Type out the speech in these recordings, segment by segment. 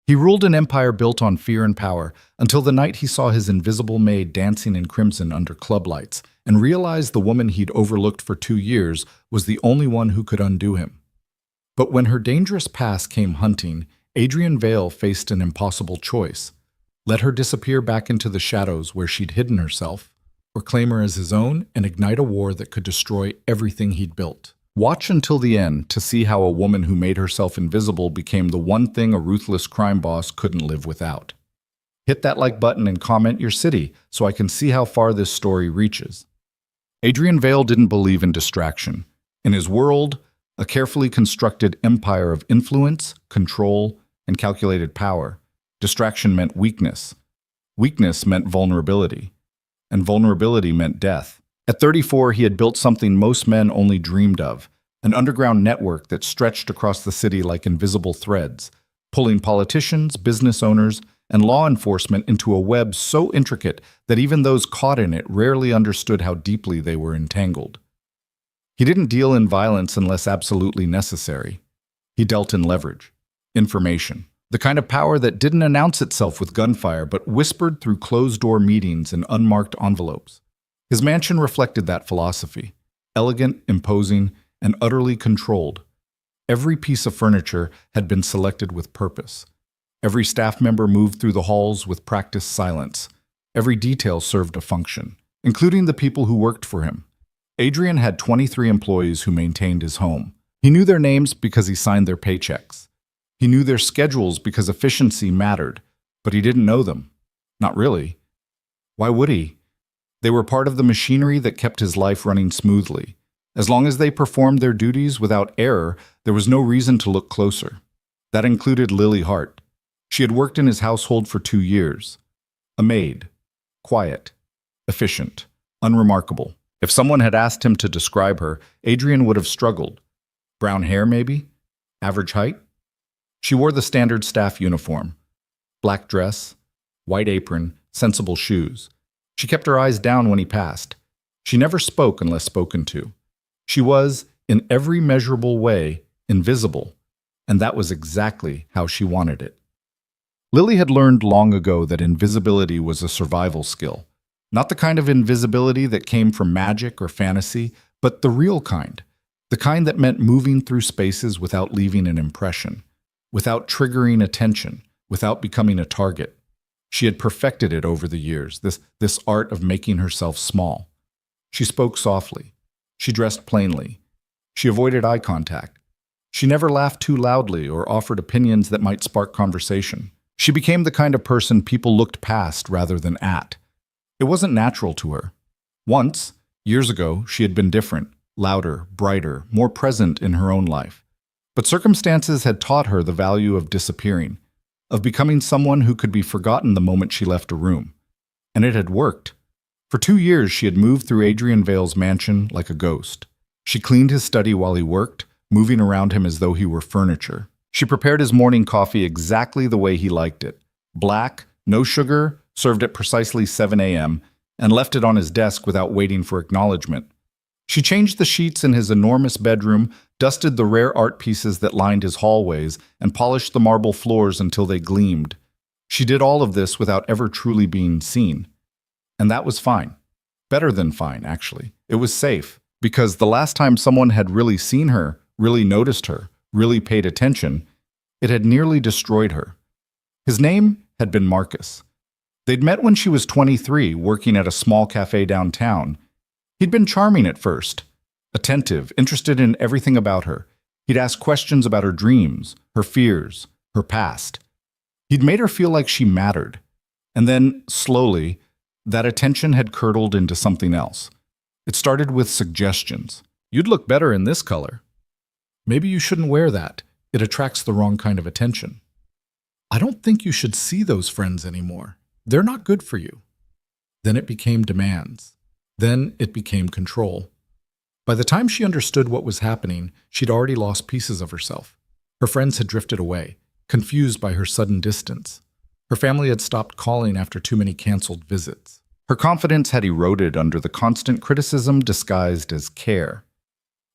He ruled an empire built on fear and power until the night he saw his invisible maid dancing in crimson under club lights and realized the woman he'd overlooked for 2 years was the only one who could undo him. But when her dangerous past came hunting, Adrian Vale faced an impossible choice. Let her disappear back into the shadows where she'd hidden herself, or claim her as his own and ignite a war that could destroy everything he'd built. Watch until the end to see how a woman who made herself invisible became the one thing a ruthless crime boss couldn't live without. Hit that like button and comment your city so I can see how far this story reaches. Adrian Vale didn't believe in distraction. In his world, a carefully constructed empire of influence, control, and calculated power, distraction meant weakness. Weakness meant vulnerability. And vulnerability meant death. At 34, he had built something most men only dreamed of, an underground network that stretched across the city like invisible threads, pulling politicians, business owners, and law enforcement into a web so intricate that even those caught in it rarely understood how deeply they were entangled. He didn't deal in violence unless absolutely necessary. He dealt in leverage, information, the kind of power that didn't announce itself with gunfire but whispered through closed-door meetings and unmarked envelopes. His mansion reflected that philosophy, elegant, imposing, and utterly controlled. Every piece of furniture had been selected with purpose. Every staff member moved through the halls with practiced silence. Every detail served a function, including the people who worked for him. Adrian had 23 employees who maintained his home. He knew their names because he signed their paychecks. He knew their schedules because efficiency mattered, but he didn't know them. Not really. Why would he? They were part of the machinery that kept his life running smoothly. As long as they performed their duties without error, there was no reason to look closer. That included Lily Hart. She had worked in his household for 2 years. A maid. Quiet. Efficient. Unremarkable. If someone had asked him to describe her, Adrian would have struggled. Brown hair, maybe? Average height? She wore the standard staff uniform. Black dress, white apron, sensible shoes. She kept her eyes down when he passed. She never spoke unless spoken to. She was, in every measurable way, invisible, and that was exactly how she wanted it. Lily had learned long ago that invisibility was a survival skill. Not the kind of invisibility that came from magic or fantasy, but the real kind. The kind that meant moving through spaces without leaving an impression, without triggering attention, without becoming a target. She had perfected it over the years, this art of making herself small. She spoke softly. She dressed plainly. She avoided eye contact. She never laughed too loudly or offered opinions that might spark conversation. She became the kind of person people looked past rather than at. It wasn't natural to her. Once, years ago, she had been different, louder, brighter, more present in her own life. But circumstances had taught her the value of disappearing, of becoming someone who could be forgotten the moment she left a room. And it had worked. For 2 years, she had moved through Adrian Vale's mansion like a ghost. She cleaned his study while he worked, moving around him as though he were furniture. She prepared his morning coffee exactly the way he liked it. Black, no sugar, served at precisely 7 a.m., and left it on his desk without waiting for acknowledgement. She changed the sheets in his enormous bedroom, dusted the rare art pieces that lined his hallways, and polished the marble floors until they gleamed. She did all of this without ever truly being seen. And that was fine. Better than fine, actually. It was safe, because the last time someone had really seen her, really noticed her, really paid attention, it had nearly destroyed her. His name had been Marcus. They'd met when she was 23, working at a small cafe downtown. He'd been charming at first, attentive, interested in everything about her. He'd ask questions about her dreams, her fears, her past. He'd made her feel like she mattered. And then, slowly, that attention had curdled into something else. It started with suggestions. You'd look better in this color. Maybe you shouldn't wear that. It attracts the wrong kind of attention. I don't think you should see those friends anymore. They're not good for you. Then it became demands. Then it became control. By the time she understood what was happening, she'd already lost pieces of herself. Her friends had drifted away, confused by her sudden distance. Her family had stopped calling after too many canceled visits. Her confidence had eroded under the constant criticism disguised as care.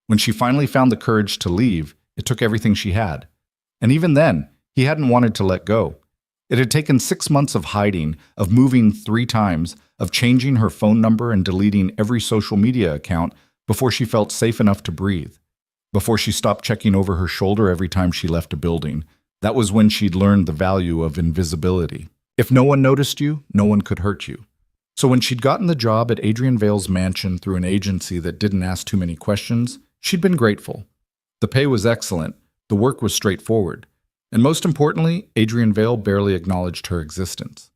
When she finally found the courage to leave, it took everything she had. And even then, he hadn't wanted to let go. It had taken 6 months of hiding, of moving 3 times, of changing her phone number and deleting every social media account before she felt safe enough to breathe, before she stopped checking over her shoulder every time she left a building. That was when she'd learned the value of invisibility. If no one noticed you, no one could hurt you. So when she'd gotten the job at Adrian Vale's mansion through an agency that didn't ask too many questions, she'd been grateful. The pay was excellent, the work was straightforward, and most importantly, Adrian Vale barely acknowledged her existence.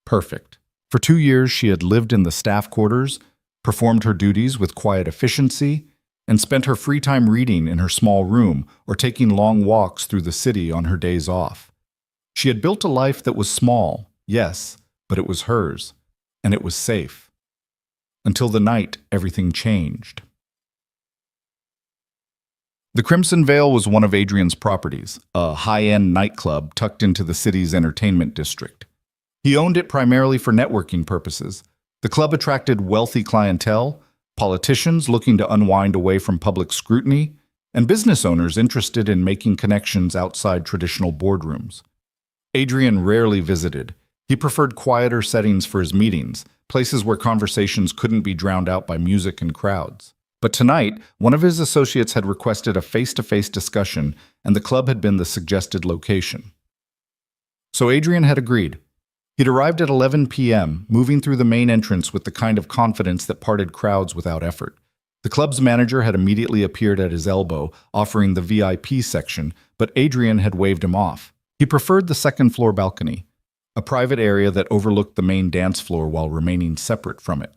Perfect. For 2 years, she had lived in the staff quarters, performed her duties with quiet efficiency, and spent her free time reading in her small room or taking long walks through the city on her days off. She had built a life that was small, yes, but it was hers, and it was safe. Until the night everything changed. The Crimson Veil was one of Adrian's properties, a high-end nightclub tucked into the city's entertainment district. He owned it primarily for networking purposes. The club attracted wealthy clientele, politicians looking to unwind away from public scrutiny, and business owners interested in making connections outside traditional boardrooms. Adrian rarely visited. He preferred quieter settings for his meetings, places where conversations couldn't be drowned out by music and crowds. But tonight, one of his associates had requested a face-to-face discussion, and the club had been the suggested location. So Adrian had agreed. He'd arrived at 11 p.m., moving through the main entrance with the kind of confidence that parted crowds without effort. The club's manager had immediately appeared at his elbow, offering the VIP section, but Adrian had waved him off. He preferred the second-floor balcony, a private area that overlooked the main dance floor while remaining separate from it.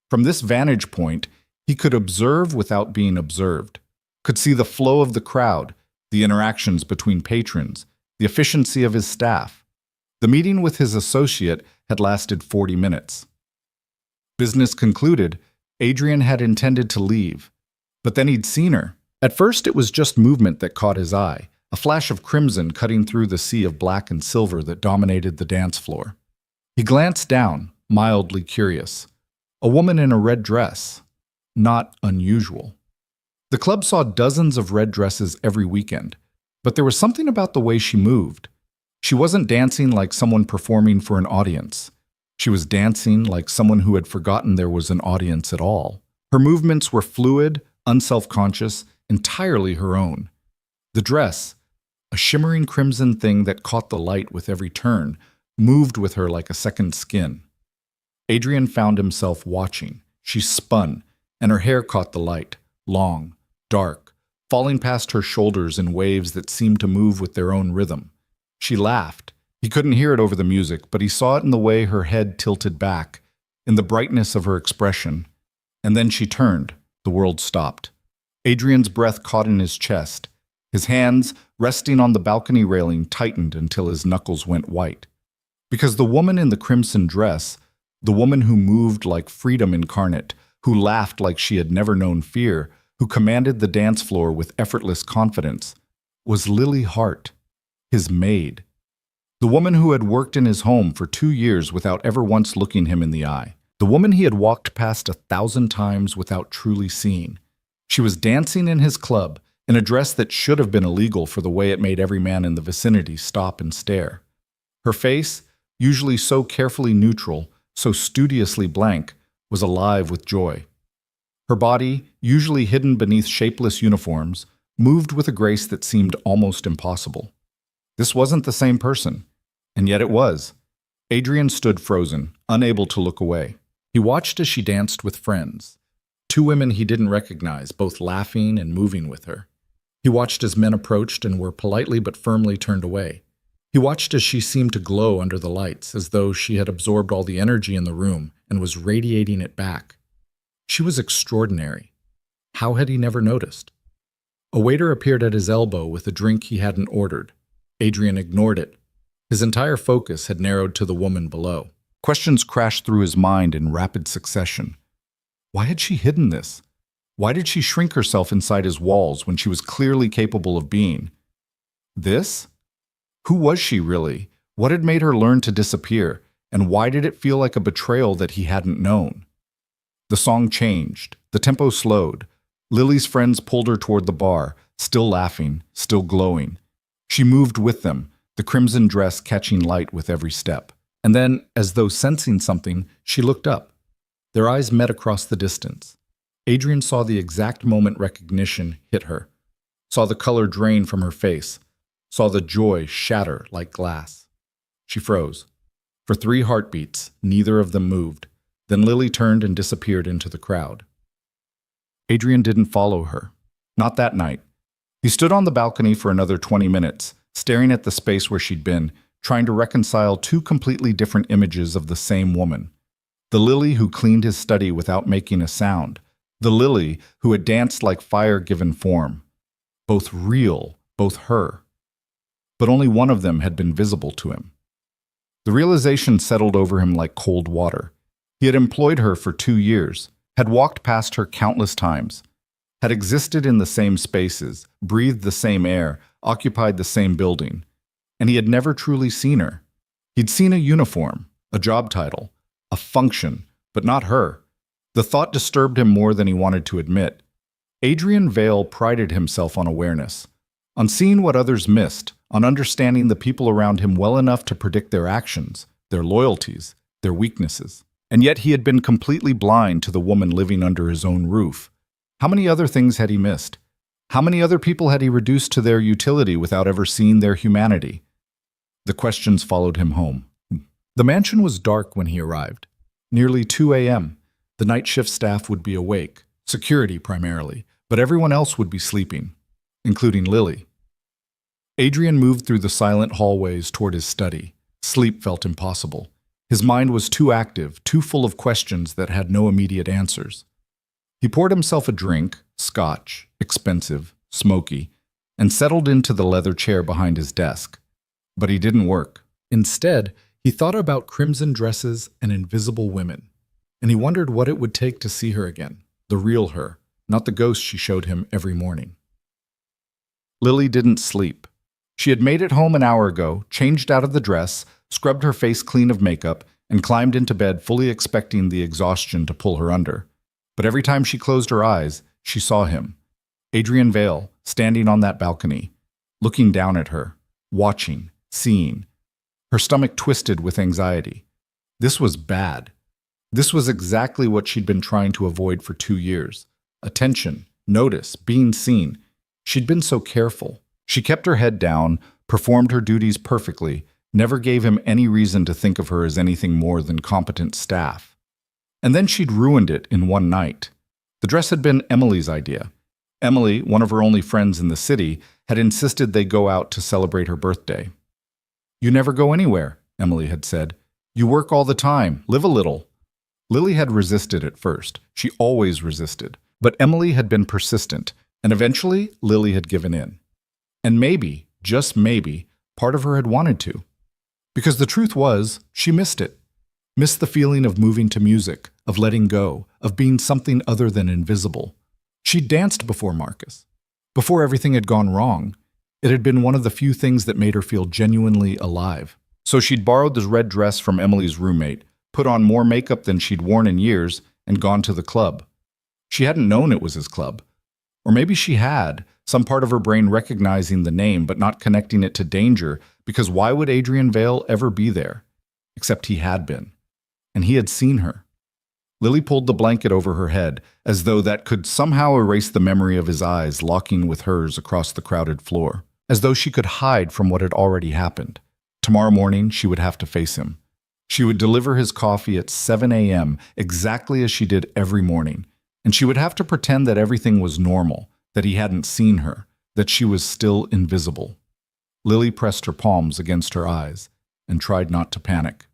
From this vantage point, he could observe without being observed, could see the flow of the crowd, the interactions between patrons, the efficiency of his staff. The meeting with his associate had lasted 40 minutes. Business concluded, Adrian had intended to leave, but then he'd seen her. At first, it was just movement that caught his eye, a flash of crimson cutting through the sea of black and silver that dominated the dance floor. He glanced down, mildly curious. A woman in a red dress. Not unusual. The club saw dozens of red dresses every weekend, but there was something about the way she moved. She wasn't dancing like someone performing for an audience. She was dancing like someone who had forgotten there was an audience at all. Her movements were fluid, unself-conscious, entirely her own. The dress, a shimmering crimson thing that caught the light with every turn, moved with her like a second skin. Adrian found himself watching. She spun, and her hair caught the light, long, dark, falling past her shoulders in waves that seemed to move with their own rhythm. She laughed. He couldn't hear it over the music, but he saw it in the way her head tilted back, in the brightness of her expression. And then she turned. The world stopped. Adrian's breath caught in his chest. His hands, resting on the balcony railing, tightened until his knuckles went white. Because the woman in the crimson dress, the woman who moved like freedom incarnate, who laughed like she had never known fear, who commanded the dance floor with effortless confidence, was Lily Hart, his maid. The woman who had worked in his home for 2 years without ever once looking him in the eye. The woman he had walked past 1,000 times without truly seeing. She was dancing in his club, in a dress that should have been illegal for the way it made every man in the vicinity stop and stare. Her face, usually so carefully neutral, so studiously blank, was alive with joy. Her body, usually hidden beneath shapeless uniforms, moved with a grace that seemed almost impossible. This wasn't the same person, and yet it was. Adrian stood frozen, unable to look away. He watched as she danced with friends. 2 women he didn't recognize, both laughing and moving with her. He watched as men approached and were politely but firmly turned away. He watched as she seemed to glow under the lights, as though she had absorbed all the energy in the room and was radiating it back. She was extraordinary. How had he never noticed? A waiter appeared at his elbow with a drink he hadn't ordered. Adrian ignored it. His entire focus had narrowed to the woman below. Questions crashed through his mind in rapid succession. Why had she hidden this? Why did she shrink herself inside his walls when she was clearly capable of being? This? Who was she really? What had made her learn to disappear? And why did it feel like a betrayal that he hadn't known? The song changed. The tempo slowed. Lily's friends pulled her toward the bar, still laughing, still glowing. She moved with them, the crimson dress catching light with every step. And then, as though sensing something, she looked up. Their eyes met across the distance. Adrian saw the exact moment recognition hit her, saw the color drain from her face, saw the joy shatter like glass. She froze. For 3 heartbeats, neither of them moved. Then Lily turned and disappeared into the crowd. Adrian didn't follow her. Not that night. He stood on the balcony for another 20 minutes, staring at the space where she'd been, trying to reconcile 2 completely different images of the same woman. The Lily who cleaned his study without making a sound. The Lily who had danced like fire given form. Both real, both her. But only one of them had been visible to him. The realization settled over him like cold water. He had employed her for 2 years, had walked past her countless times, had existed in the same spaces, breathed the same air, occupied the same building, and he had never truly seen her. He'd seen a uniform, a job title, a function, but not her. The thought disturbed him more than he wanted to admit. Adrian Vale prided himself on awareness, on seeing what others missed, on understanding the people around him well enough to predict their actions, their loyalties, their weaknesses. And yet he had been completely blind to the woman living under his own roof. How many other things had he missed? How many other people had he reduced to their utility without ever seeing their humanity? The questions followed him home. The mansion was dark when he arrived. Nearly 2 a.m. The night shift staff would be awake, security primarily, but everyone else would be sleeping, including Lily. Adrian moved through the silent hallways toward his study. Sleep felt impossible. His mind was too active, too full of questions that had no immediate answers. He poured himself a drink, scotch, expensive, smoky, and settled into the leather chair behind his desk. But he didn't work. Instead, he thought about crimson dresses and invisible women, and he wondered what it would take to see her again, the real her, not the ghost she showed him every morning. Lily didn't sleep. She had made it home an hour ago, changed out of the dress, scrubbed her face clean of makeup, and climbed into bed fully expecting the exhaustion to pull her under. But every time she closed her eyes, she saw him, Adrian Vale, standing on that balcony, looking down at her, watching, seeing. Her stomach twisted with anxiety. This was bad. This was exactly what she'd been trying to avoid for 2 years. Attention, notice, being seen. She'd been so careful. She kept her head down, performed her duties perfectly, never gave him any reason to think of her as anything more than competent staff. And then she'd ruined it in one night. The dress had been Emily's idea. Emily, one of her only friends in the city, had insisted they go out to celebrate her birthday. "You never go anywhere," Emily had said. "You work all the time. Live a little." Lily had resisted at first. She always resisted. But Emily had been persistent, and eventually Lily had given in. And maybe, just maybe, part of her had wanted to. Because the truth was, she missed it. Missed the feeling of moving to music, of letting go, of being something other than invisible. She'd danced before Marcus. Before everything had gone wrong, it had been one of the few things that made her feel genuinely alive. So she'd borrowed the red dress from Emily's roommate, put on more makeup than she'd worn in years, and gone to the club. She hadn't known it was his club. Or maybe she had, some part of her brain recognizing the name but not connecting it to danger, because why would Adrian Vale ever be there? Except he had been. And he had seen her. Lily pulled the blanket over her head, as though that could somehow erase the memory of his eyes locking with hers across the crowded floor. As though she could hide from what had already happened. Tomorrow morning, she would have to face him. She would deliver his coffee at 7 a.m., exactly as she did every morning. And she would have to pretend that everything was normal, that he hadn't seen her, that she was still invisible. Lily pressed her palms against her eyes and tried not to panic.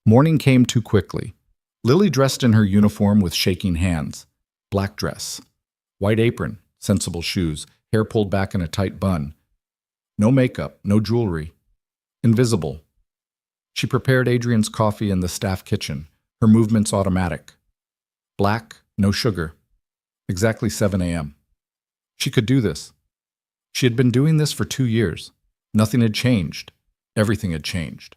Morning came too quickly. Lily dressed in her uniform with shaking hands. Black dress. White apron, sensible shoes, hair pulled back in a tight bun. No makeup, no jewelry. Invisible. She prepared Adrian's coffee in the staff kitchen, her movements automatic. Black, no sugar. Exactly 7 a.m. She could do this. She had been doing this for 2 years. Nothing had changed. Everything had changed.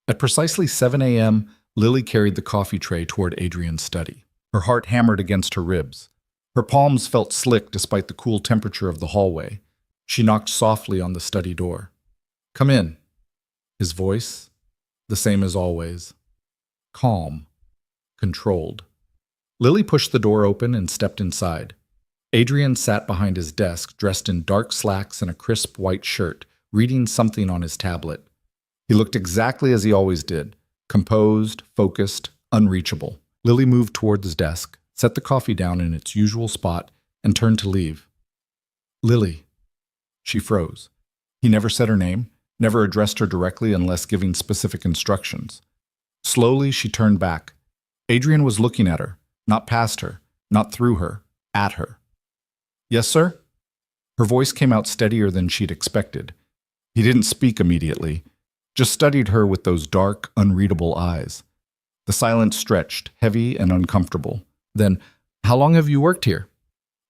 At precisely 7 a.m., Lily carried the coffee tray toward Adrian's study. Her heart hammered against her ribs. Her palms felt slick despite the cool temperature of the hallway. She knocked softly on the study door. "Come in." His voice, the same as always. Calm. Controlled. Lily pushed the door open and stepped inside. Adrian sat behind his desk, dressed in dark slacks and a crisp white shirt, reading something on his tablet. He looked exactly as he always did, composed, focused, unreachable. Lily moved toward his desk, set the coffee down in its usual spot, and turned to leave. Lily. She froze. He never said her name, never addressed her directly unless giving specific instructions. Slowly, she turned back. Adrian was looking at her, not past her, not through her, at her. Yes, sir? Her voice came out steadier than she'd expected. He didn't speak immediately, just studied her with those dark, unreadable eyes. The silence stretched, heavy and uncomfortable. Then, how long have you worked here?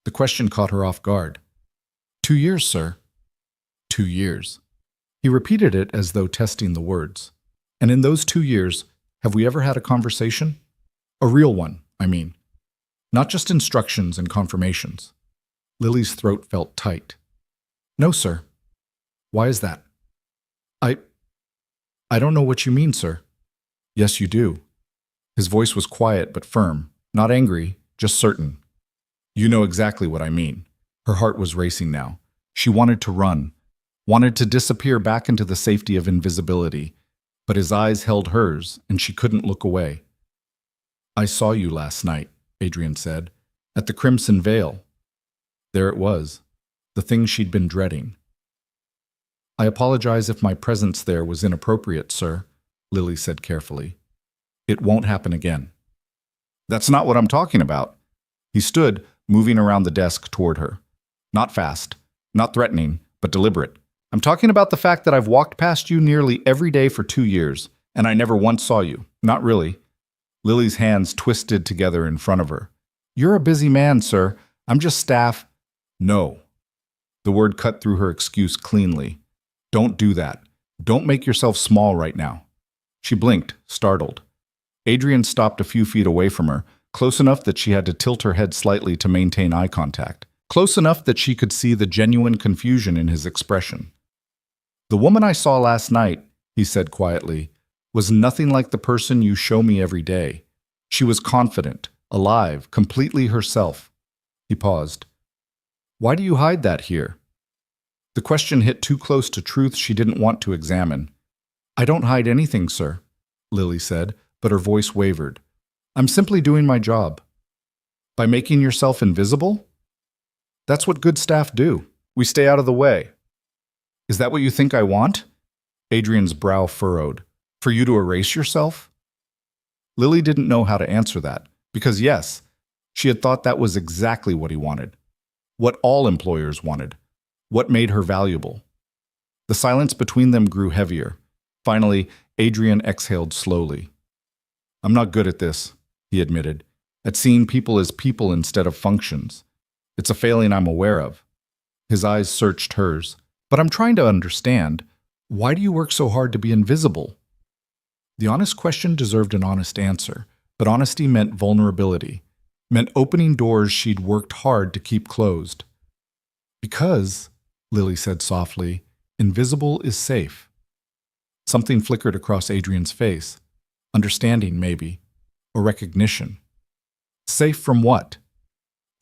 The question caught her off guard. 2 years, sir. 2 years. He repeated it as though testing the words. And in those 2 years, have we ever had a conversation? A real one, I mean. Not just instructions and confirmations. Lily's throat felt tight. No, sir. Why is that? I don't know what you mean, sir. Yes, you do. His voice was quiet but firm, not angry, just certain. You know exactly what I mean. Her heart was racing now. She wanted to run, wanted to disappear back into the safety of invisibility, but his eyes held hers, and she couldn't look away. I saw you last night, Adrian said, at the Crimson Veil. There it was, the thing she'd been dreading. I apologize if my presence there was inappropriate, sir, Lily said carefully. It won't happen again. That's not what I'm talking about. He stood, moving around the desk toward her. Not fast, not threatening, but deliberate. I'm talking about the fact that I've walked past you nearly every day for 2 years, and I never once saw you. Not really. Lily's hands twisted together in front of her. You're a busy man, sir. I'm just staff. No. The word cut through her excuse cleanly. Don't do that. Don't make yourself small right now. She blinked, startled. Adrian stopped a few feet away from her, close enough that she had to tilt her head slightly to maintain eye contact. Close enough that she could see the genuine confusion in his expression. The woman I saw last night, he said quietly, was nothing like the person you show me every day. She was confident, alive, completely herself. He paused. Why do you hide that here? The question hit too close to truth she didn't want to examine. I don't hide anything, sir, Lily said, but her voice wavered. I'm simply doing my job. By making yourself invisible? That's what good staff do. We stay out of the way. Is that what you think I want? Adrian's brow furrowed. For you to erase yourself? Lily didn't know how to answer that, because yes, she had thought that was exactly what he wanted. What all employers wanted. What made her valuable. The silence between them grew heavier. Finally, Adrian exhaled slowly. I'm not good at this, he admitted, at seeing people as people instead of functions. It's a failing I'm aware of. His eyes searched hers. But I'm trying to understand, why do you work so hard to be invisible? The honest question deserved an honest answer, but honesty meant vulnerability, meant opening doors she'd worked hard to keep closed. Because, Lily said softly, invisible is safe. Something flickered across Adrian's face. Understanding, maybe, or recognition. Safe from what?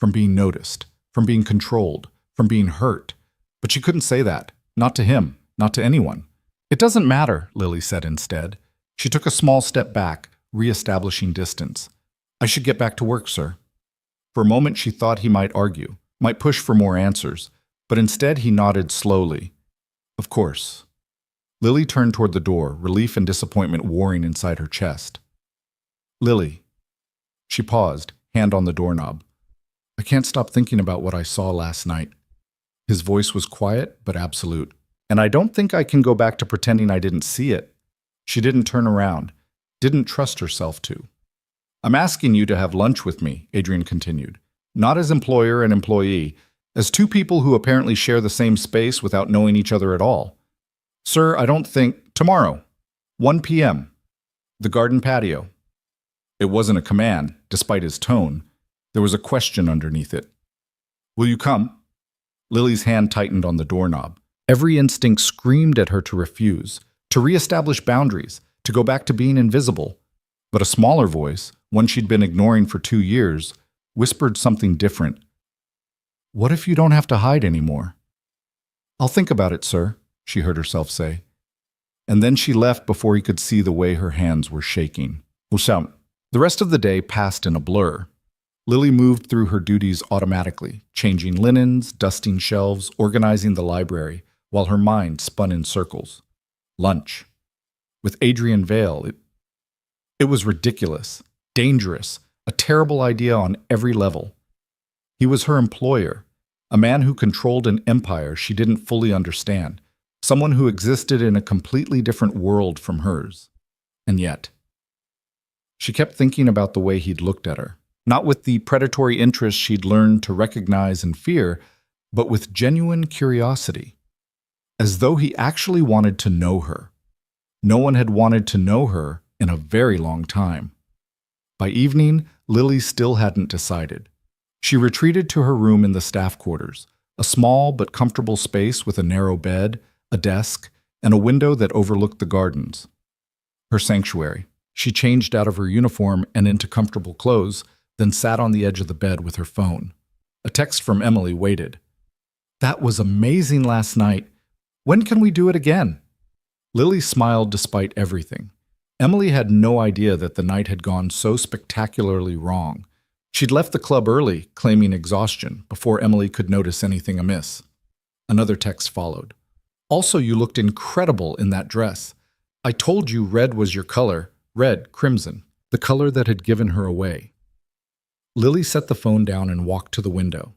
From being noticed, from being controlled, from being hurt. But she couldn't say that. Not to him, not to anyone. It doesn't matter, Lily said instead. She took a small step back, re-establishing distance. I should get back to work, sir. For a moment she thought he might argue, might push for more answers, but instead he nodded slowly. Of course. Lily turned toward the door, relief and disappointment warring inside her chest. Lily. She paused, hand on the doorknob. I can't stop thinking about what I saw last night. His voice was quiet but absolute. And I don't think I can go back to pretending I didn't see it. She didn't turn around, didn't trust herself to. I'm asking you to have lunch with me, Adrian continued. Not as employer and employee, as two people who apparently share the same space without knowing each other at all. Sir, I don't think... Tomorrow, 1 p.m., the garden patio. It wasn't a command, despite his tone. There was a question underneath it. Will you come? Lily's hand tightened on the doorknob. Every instinct screamed at her to refuse, to reestablish boundaries, to go back to being invisible. But a smaller voice, one she'd been ignoring for 2 years, whispered something different. "What if you don't have to hide anymore?" "I'll think about it, sir," she heard herself say. And then she left before he could see the way her hands were shaking. The rest of the day passed in a blur. Lily moved through her duties automatically, changing linens, dusting shelves, organizing the library, while her mind spun in circles. Lunch. With Adrian Vale, it was ridiculous, dangerous, a terrible idea on every level. He was her employer, a man who controlled an empire she didn't fully understand, someone who existed in a completely different world from hers. And yet, she kept thinking about the way he'd looked at her, not with the predatory interest she'd learned to recognize and fear, but with genuine curiosity, as though he actually wanted to know her. No one had wanted to know her in a very long time. By evening, Lily still hadn't decided. She retreated to her room in the staff quarters, a small but comfortable space with a narrow bed, a desk, and a window that overlooked the gardens. Her sanctuary. She changed out of her uniform and into comfortable clothes, then sat on the edge of the bed with her phone. A text from Emily waited. "That was amazing last night. When can we do it again?" Lily smiled despite everything. Emily had no idea that the night had gone so spectacularly wrong. She'd left the club early, claiming exhaustion, before Emily could notice anything amiss. Another text followed. "Also, you looked incredible in that dress. I told you red was your color, red, crimson, the color that had given her away." Lily set the phone down and walked to the window.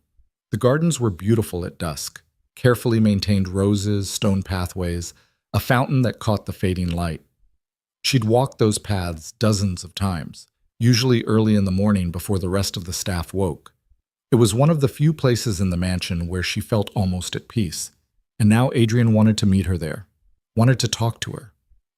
The gardens were beautiful at dusk, carefully maintained roses, stone pathways, a fountain that caught the fading light. She'd walked those paths dozens of times, usually early in the morning before the rest of the staff woke. It was one of the few places in the mansion where she felt almost at peace, and now Adrian wanted to meet her there, wanted to talk to her,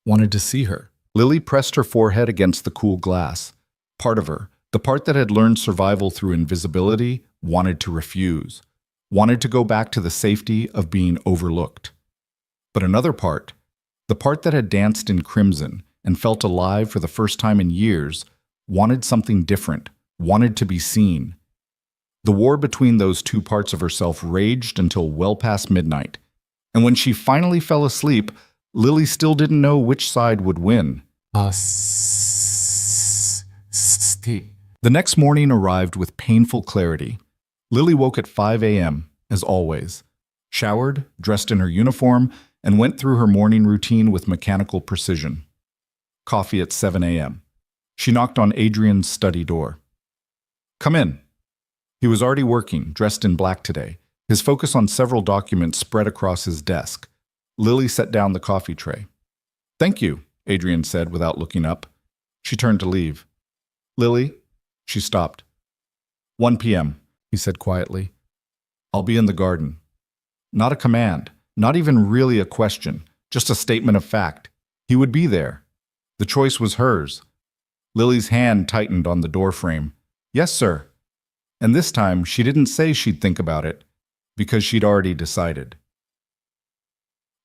wanted to see her. Lily pressed her forehead against the cool glass. Part of her, the part that had learned survival through invisibility, wanted to refuse, wanted to go back to the safety of being overlooked. But another part, the part that had danced in crimson and felt alive for the first time in years, wanted something different, wanted to be seen. The war between those two parts of herself raged until well past midnight, and when she finally fell asleep, Lily still didn't know which side would win. The next morning arrived with painful clarity. Lily woke at 5 a.m., as always, showered, dressed in her uniform, and went through her morning routine with mechanical precision. Coffee at 7 a.m. She knocked on Adrian's study door. "Come in." He was already working, dressed in black today, his focus on several documents spread across his desk. Lily set down the coffee tray. "Thank you," Adrian said without looking up. She turned to leave. "Lily?" She stopped. 1 p.m., he said quietly. "I'll be in the garden." Not a command, not even really a question, just a statement of fact. He would be there. The choice was hers. Lily's hand tightened on the doorframe. "Yes, sir." And this time, she didn't say she'd think about it, because she'd already decided.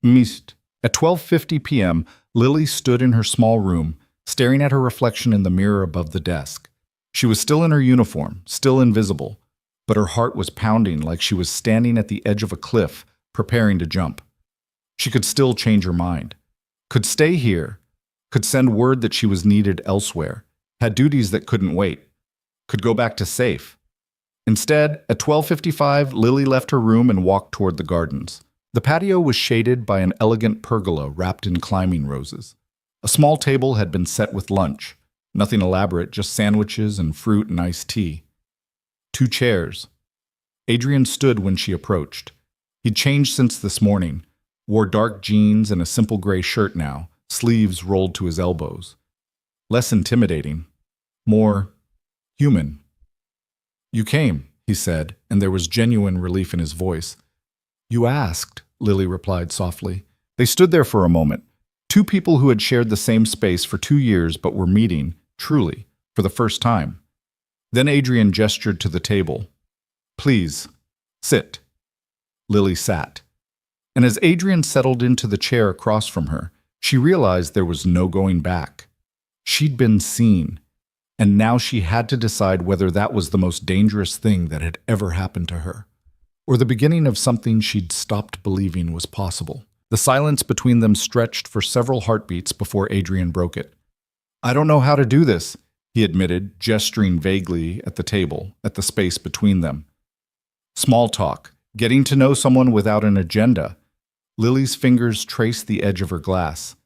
Mist. At 12:50 p.m., Lily stood in her small room, staring at her reflection in the mirror above the desk. She was still in her uniform, still invisible, but her heart was pounding like she was standing at the edge of a cliff, preparing to jump. She could still change her mind, could stay here, could send word that she was needed elsewhere, had duties that couldn't wait, could go back to safe. Instead, at 12:55, Lily left her room and walked toward the gardens. The patio was shaded by an elegant pergola wrapped in climbing roses. A small table had been set with lunch, nothing elaborate, just sandwiches and fruit and iced tea. 2 chairs. Adrian stood when she approached. He'd changed since this morning, wore dark jeans and a simple gray shirt now, sleeves rolled to his elbows. Less intimidating, more human. "You came," he said, and there was genuine relief in his voice. "You asked," Lily replied softly. They stood there for a moment, 2 people who had shared the same space for 2 years but were meeting, truly, for the first time. Then Adrian gestured to the table. "Please, sit." Lily sat. And as Adrian settled into the chair across from her, She realized there was no going back. She'd been seen, and now she had to decide whether that was the most dangerous thing that had ever happened to her, or the beginning of something she'd stopped believing was possible. The silence between them stretched for several heartbeats before Adrian broke it. "I don't know how to do this," he admitted, gesturing vaguely at the table, at the space between them. Small talk, getting to know someone without an agenda. Lily's fingers traced the edge of her glass.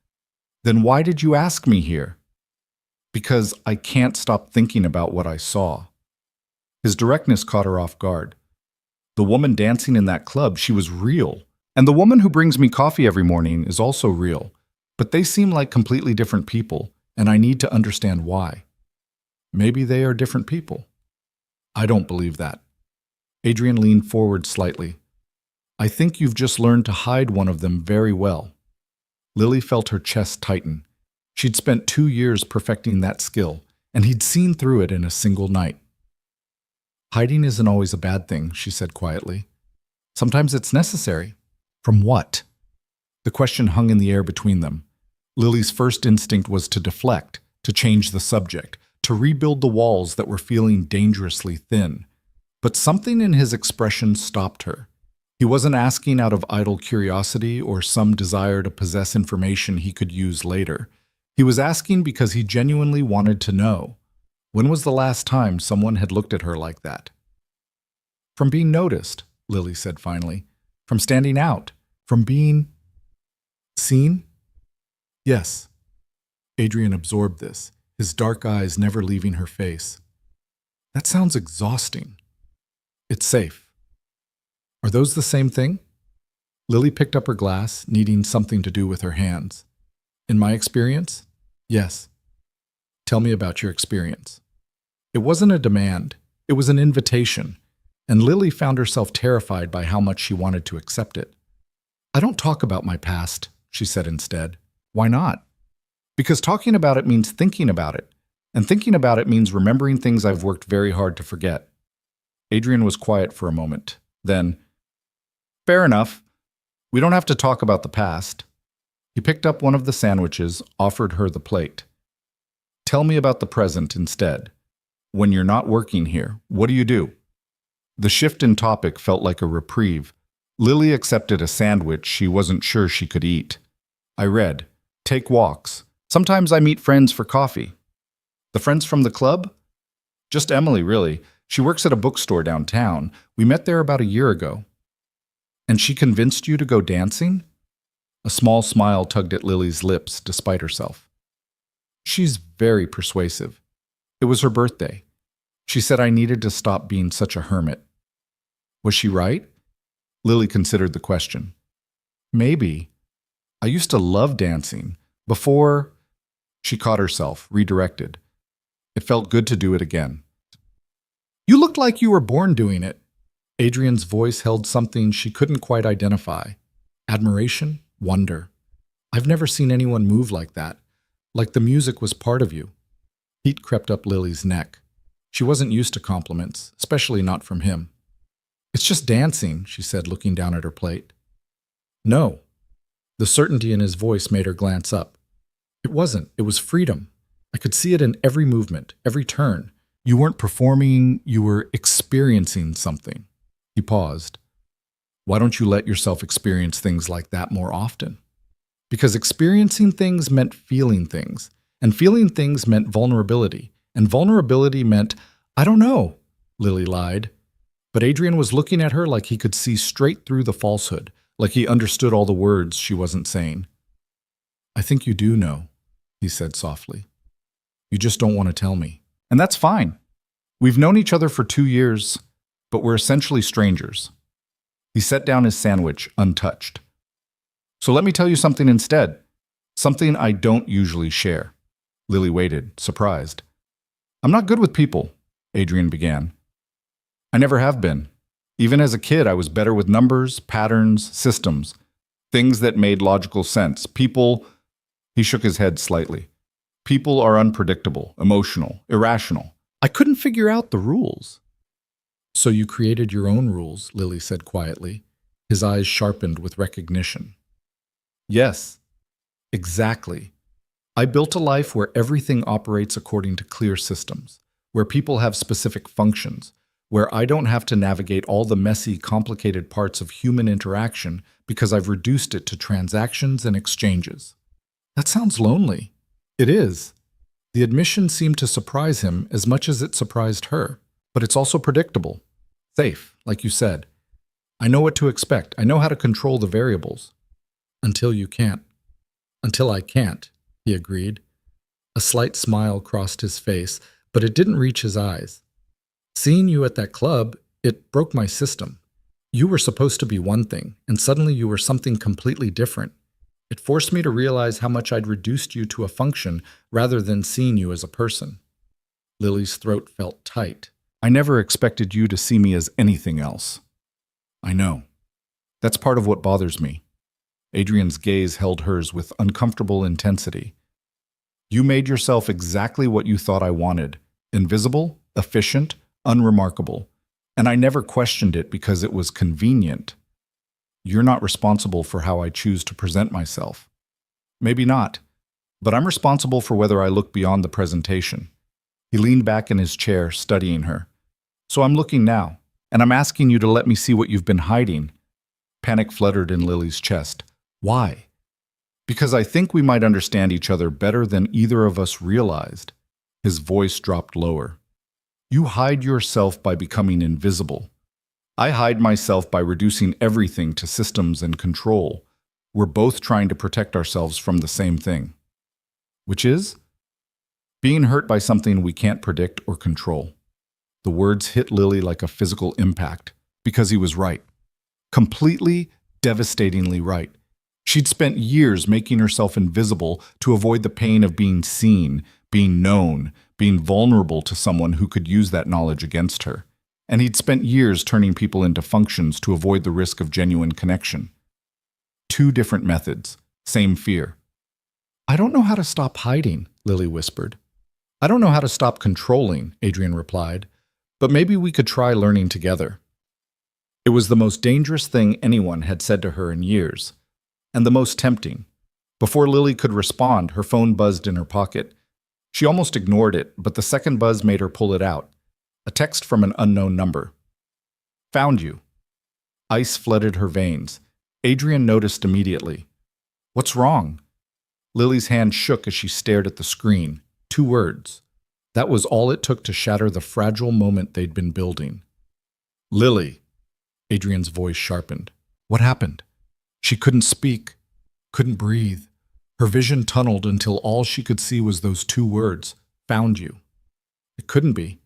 "Then why did you ask me here?" "Because I can't stop thinking about what I saw." His directness caught her off guard. "The woman dancing in that club, she was real. And the woman who brings me coffee every morning is also real. But they seem like completely different people, and I need to understand why." "Maybe they are different people." "I don't believe that." Adrian leaned forward slightly. "I think you've just learned to hide one of them very well." Lily felt her chest tighten. She'd spent 2 years perfecting that skill, and he'd seen through it in a single night. "Hiding isn't always a bad thing," she said quietly. "Sometimes it's necessary." "From what?" The question hung in the air between them. Lily's first instinct was to deflect, to change the subject, to rebuild the walls that were feeling dangerously thin. But something in his expression stopped her. He wasn't asking out of idle curiosity or some desire to possess information he could use later. He was asking because he genuinely wanted to know. When was the last time someone had looked at her like that? "From being noticed," Lily said finally. "From standing out. From being seen?" "Yes." Adrian absorbed this, his dark eyes never leaving her face. "That sounds exhausting." "It's safe." "Are those the same thing?" Lily picked up her glass, needing something to do with her hands. "In my experience, yes." "Tell me about your experience." It wasn't a demand, it was an invitation, and Lily found herself terrified by how much she wanted to accept it. "I don't talk about my past," she said instead. "Why not?" "Because talking about it means thinking about it, and thinking about it means remembering things I've worked very hard to forget." Adrian was quiet for a moment. Then, "Fair enough. We don't have to talk about the past." He picked up one of the sandwiches, offered her the plate. "Tell me about the present instead. When you're not working here, what do you do?" The shift in topic felt like a reprieve. Lily accepted a sandwich she wasn't sure she could eat. "I read. Take walks. Sometimes I meet friends for coffee." "The friends from the club?" "Just Emily, really. She works at a bookstore downtown. We met there about a year ago." "And she convinced you to go dancing?" A small smile tugged at Lily's lips despite herself. "She's very persuasive. It was her birthday. She said I needed to stop being such a hermit." "Was she right?" Lily considered the question. "Maybe. I used to love dancing. Before—" She caught herself, redirected. It felt good to do it again. "You looked like you were born doing it." Adrian's voice held something she couldn't quite identify. Admiration, wonder. "I've never seen anyone move like that. Like the music was part of you." Heat crept up Lily's neck. She wasn't used to compliments, especially not from him. "It's just dancing," she said, looking down at her plate. "No." The certainty in his voice made her glance up. "It wasn't. It was freedom. I could see it in every movement, every turn. You weren't performing, you were experiencing something." He paused. "Why don't you let yourself experience things like that more often?" "Because experiencing things meant feeling things, and feeling things meant vulnerability, and vulnerability meant, I don't know," Lily lied. But Adrian was looking at her like he could see straight through the falsehood, like he understood all the words she wasn't saying. "I think you do know," he said softly. "You just don't want to tell me. And that's fine. We've known each other for 2 years, but we're essentially strangers." He set down his sandwich, untouched. "So let me tell you something instead. Something I don't usually share." Lily waited, surprised. "I'm not good with people," Adrian began. "I never have been. Even as a kid, I was better with numbers, patterns, systems, things that made logical sense. People—" He shook his head slightly. "People are unpredictable, emotional, irrational. I couldn't figure out the rules." "So you created your own rules," Lily said quietly. His eyes sharpened with recognition. "Yes." Exactly. I built a life where everything operates according to clear systems, where people have specific functions, where I don't have to navigate all the messy, complicated parts of human interaction because I've reduced it to transactions and exchanges. That sounds lonely. It is. The admission seemed to surprise him as much as it surprised her, but it's also predictable. Safe, like you said. I know what to expect. I know how to control the variables. Until you can't. Until I can't, he agreed. A slight smile crossed his face, but it didn't reach his eyes. Seeing you at that club, it broke my system. You were supposed to be one thing, and suddenly you were something completely different. It forced me to realize how much I'd reduced you to a function rather than seeing you as a person. Lily's throat felt tight. I never expected you to see me as anything else. I know. That's part of what bothers me. Adrian's gaze held hers with uncomfortable intensity. You made yourself exactly what you thought I wanted. Invisible, efficient, unremarkable. And I never questioned it because it was convenient. You're not responsible for how I choose to present myself. Maybe not, but I'm responsible for whether I look beyond the presentation. He leaned back in his chair, studying her. So I'm looking now, and I'm asking you to let me see what you've been hiding. Panic fluttered in Lily's chest. Why? Because I think we might understand each other better than either of us realized. His voice dropped lower. You hide yourself by becoming invisible. I hide myself by reducing everything to systems and control. We're both trying to protect ourselves from the same thing. Which is? Being hurt by something we can't predict or control. The words hit Lily like a physical impact, because he was right. Completely, devastatingly right. She'd spent years making herself invisible to avoid the pain of being seen, being known, being vulnerable to someone who could use that knowledge against her. And he'd spent years turning people into functions to avoid the risk of genuine connection. Two different methods, same fear. I don't know how to stop hiding, Lily whispered. I don't know how to stop controlling, Adrian replied, but maybe we could try learning together. It was the most dangerous thing anyone had said to her in years, and the most tempting. Before Lily could respond, her phone buzzed in her pocket. She almost ignored it, but the second buzz made her pull it out. A text from an unknown number. Found you. Ice flooded her veins. Adrian noticed immediately. What's wrong? Lily's hand shook as she stared at the screen. 2 words. That was all it took to shatter the fragile moment they'd been building. Lily. Adrian's voice sharpened. What happened? She couldn't speak, couldn't breathe. Her vision tunneled until all she could see was those 2 words. Found you. It couldn't be.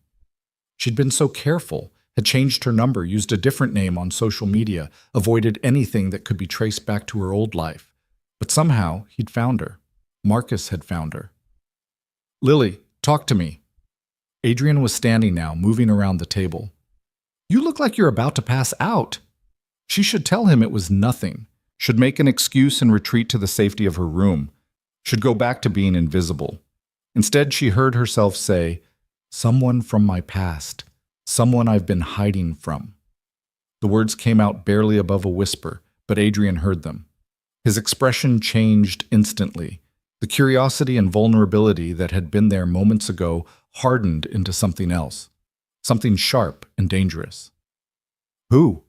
She'd been so careful, had changed her number, used a different name on social media, avoided anything that could be traced back to her old life. But somehow, he'd found her. Marcus had found her. Lily, talk to me. Adrian was standing now, moving around the table. You look like you're about to pass out. She should tell him it was nothing, should make an excuse and retreat to the safety of her room, should go back to being invisible. Instead, she heard herself say, someone from my past, someone I've been hiding from. The words came out barely above a whisper, but Adrian heard them. His expression changed instantly. The curiosity and vulnerability that had been there moments ago hardened into something else, something sharp and dangerous. Who?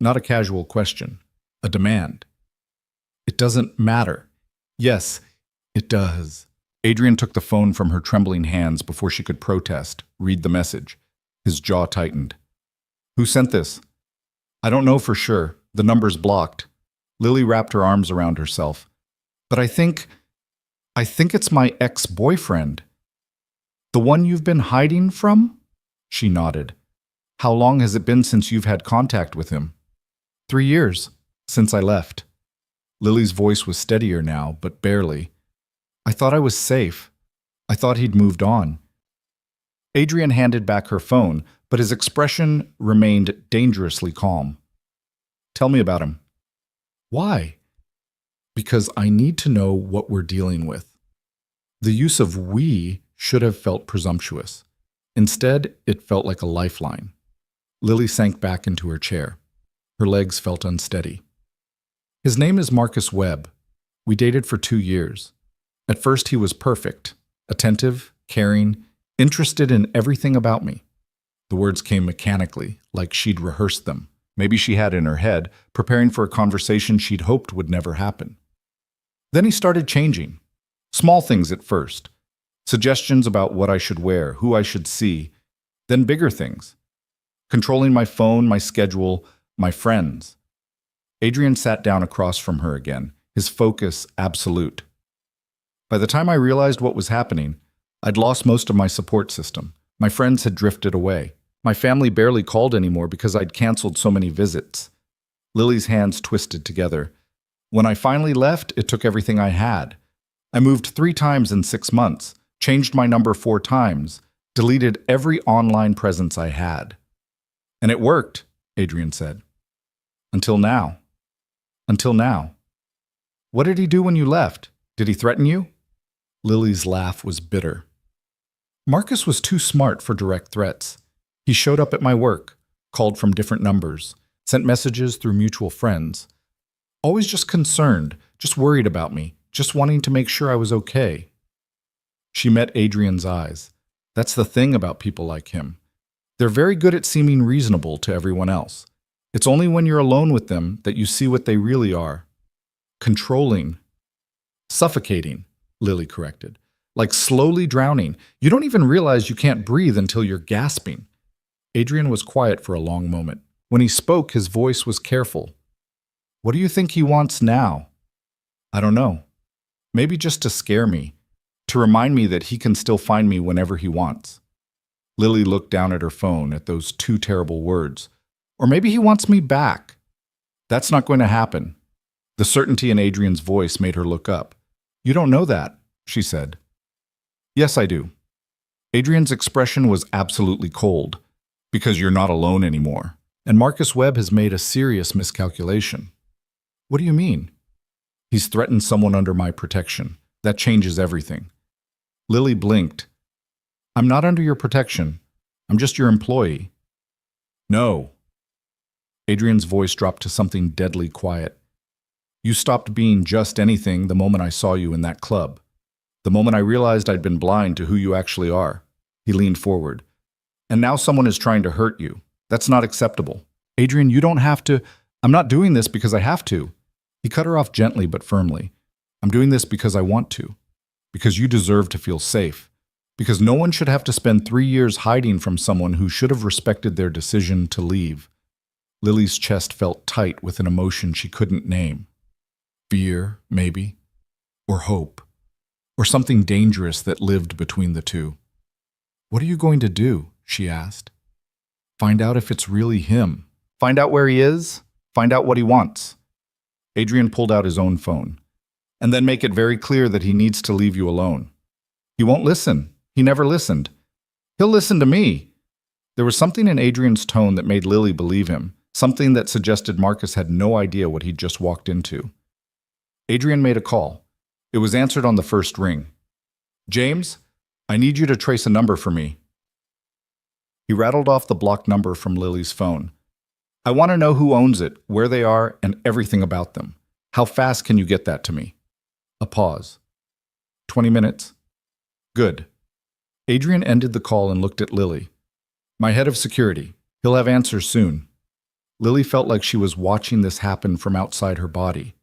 Not a casual question, a demand. It doesn't matter. Yes, it does. Adrian took the phone from her trembling hands before she could protest, read the message. His jaw tightened. Who sent this? I don't know for sure. The number's blocked. Lily wrapped her arms around herself. But I think it's my ex-boyfriend. The one you've been hiding from? She nodded. How long has it been since you've had contact with him? 3 years, since I left. Lily's voice was steadier now, but barely. I thought I was safe. I thought he'd moved on. Adrian handed back her phone, but his expression remained dangerously calm. Tell me about him. Why? Because I need to know what we're dealing with. The use of we should have felt presumptuous. Instead, it felt like a lifeline. Lily sank back into her chair. Her legs felt unsteady. His name is Marcus Webb. We dated for 2 years. At first, he was perfect, attentive, caring, interested in everything about me. The words came mechanically, like she'd rehearsed them. Maybe she had in her head, preparing for a conversation she'd hoped would never happen. Then he started changing. Small things at first. Suggestions about what I should wear, who I should see. Then bigger things. Controlling my phone, my schedule, my friends. Adrian sat down across from her again, his focus absolute. By the time I realized what was happening, I'd lost most of my support system. My friends had drifted away. My family barely called anymore because I'd canceled so many visits. Lily's hands twisted together. When I finally left, it took everything I had. I moved 3 times in 6 months, changed my number 4 times, deleted every online presence I had. And it worked, Adrian said. Until now. Until now. What did he do when you left? Did he threaten you? Lily's laugh was bitter. Marcus was too smart for direct threats. He showed up at my work, called from different numbers, sent messages through mutual friends. Always just concerned, just worried about me, just wanting to make sure I was okay. She met Adrian's eyes. That's the thing about people like him. They're very good at seeming reasonable to everyone else. It's only when you're alone with them that you see what they really are. Controlling. Suffocating, Lily corrected. Like slowly drowning. You don't even realize you can't breathe until you're gasping. Adrian was quiet for a long moment. When he spoke, his voice was careful. What do you think he wants now? I don't know. Maybe just to scare me, to remind me that he can still find me whenever he wants. Lily looked down at her phone at those 2 terrible words. Or maybe he wants me back. That's not going to happen. The certainty in Adrian's voice made her look up. You don't know that, she said. Yes, I do. Adrian's expression was absolutely cold. Because you're not alone anymore. And Marcus Webb has made a serious miscalculation. What do you mean? He's threatened someone under my protection. That changes everything. Lily blinked. I'm not under your protection. I'm just your employee. No. Adrian's voice dropped to something deadly quiet. You stopped being just anything the moment I saw you in that club. The moment I realized I'd been blind to who you actually are. He leaned forward. And now someone is trying to hurt you. That's not acceptable. Adrian, you don't have to. I'm not doing this because I have to. He cut her off gently but firmly. I'm doing this because I want to. Because you deserve to feel safe. Because no one should have to spend 3 years hiding from someone who should have respected their decision to leave. Lily's chest felt tight with an emotion she couldn't name. Fear, maybe. Or hope. Or something dangerous that lived between the two. What are you going to do? She asked. Find out if it's really him. Find out where he is. Find out what he wants. Adrian pulled out his own phone. And then make it very clear that he needs to leave you alone. He won't listen. He never listened. He'll listen to me. There was something in Adrian's tone that made Lily believe him, something that suggested Marcus had no idea what he'd just walked into. Adrian made a call. It was answered on the first ring. James, I need you to trace a number for me. He rattled off the blocked number from Lily's phone. I want to know who owns it, where they are, and everything about them. How fast can you get that to me? A pause. 20 minutes. Good. Adrian ended the call and looked at Lily. My head of security. He'll have answers soon. Lily felt like she was watching this happen from outside her body.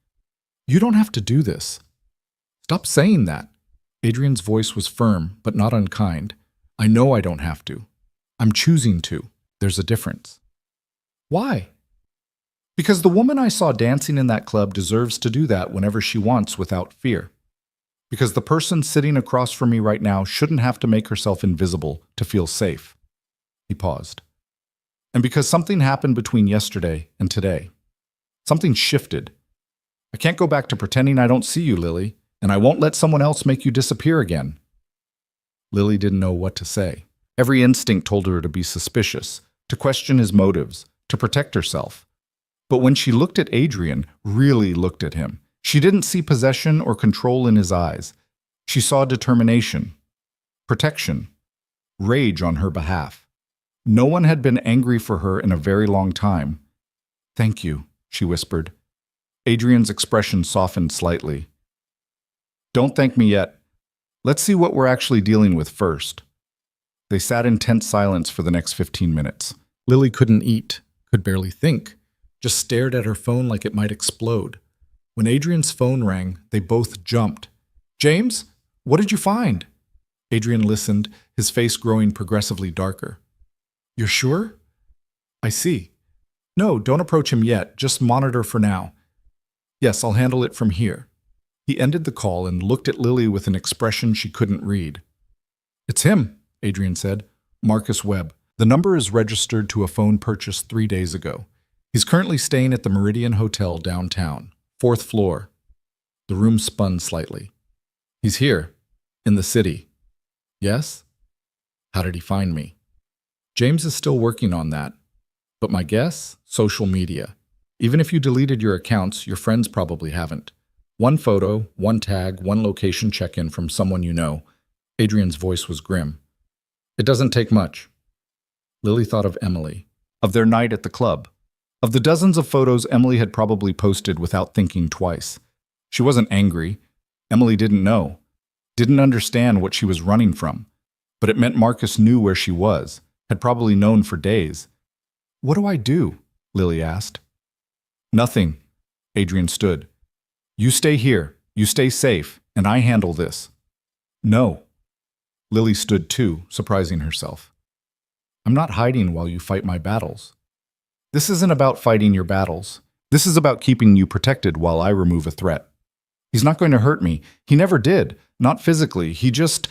You don't have to do this. Stop saying that. Adrian's voice was firm, but not unkind. I know I don't have to. I'm choosing to. There's a difference. Why? Because the woman I saw dancing in that club deserves to do that whenever she wants without fear. Because the person sitting across from me right now shouldn't have to make herself invisible to feel safe. He paused. And because something happened between yesterday and today. Something shifted. I can't go back to pretending I don't see you, Lily, and I won't let someone else make you disappear again. Lily didn't know what to say. Every instinct told her to be suspicious, to question his motives, to protect herself. But when she looked at Adrian, really looked at him, she didn't see possession or control in his eyes. She saw determination, protection, rage on her behalf. No one had been angry for her in a very long time. Thank you, she whispered. Adrian's expression softened slightly. Don't thank me yet. Let's see what we're actually dealing with first. They sat in tense silence for the next 15 minutes. Lily couldn't eat, could barely think, just stared at her phone like it might explode. When Adrian's phone rang, they both jumped. James, what did you find? Adrian listened, his face growing progressively darker. You're sure? I see. No, don't approach him yet, just monitor for now. Yes, I'll handle it from here. He ended the call and looked at Lily with an expression she couldn't read. It's him, Adrian said. Marcus Webb. The number is registered to a phone purchased 3 days ago. He's currently staying at the Meridian Hotel downtown, 4th floor. The room spun slightly. He's here, in the city. Yes? How did he find me? James is still working on that. But my guess? Social media. Even if you deleted your accounts, your friends probably haven't. One photo, one tag, one location check-in from someone you know. Adrian's voice was grim. It doesn't take much. Lily thought of Emily, of their night at the club, of the dozens of photos Emily had probably posted without thinking twice. She wasn't angry. Emily didn't know, didn't understand what she was running from, but it meant Marcus knew where she was, had probably known for days. What do I do? Lily asked. Nothing. Adrian stood. You stay here, you stay safe, and I handle this. No. Lily stood too, surprising herself. I'm not hiding while you fight my battles. This isn't about fighting your battles. This is about keeping you protected while I remove a threat. He's not going to hurt me. He never did. Not physically. He just...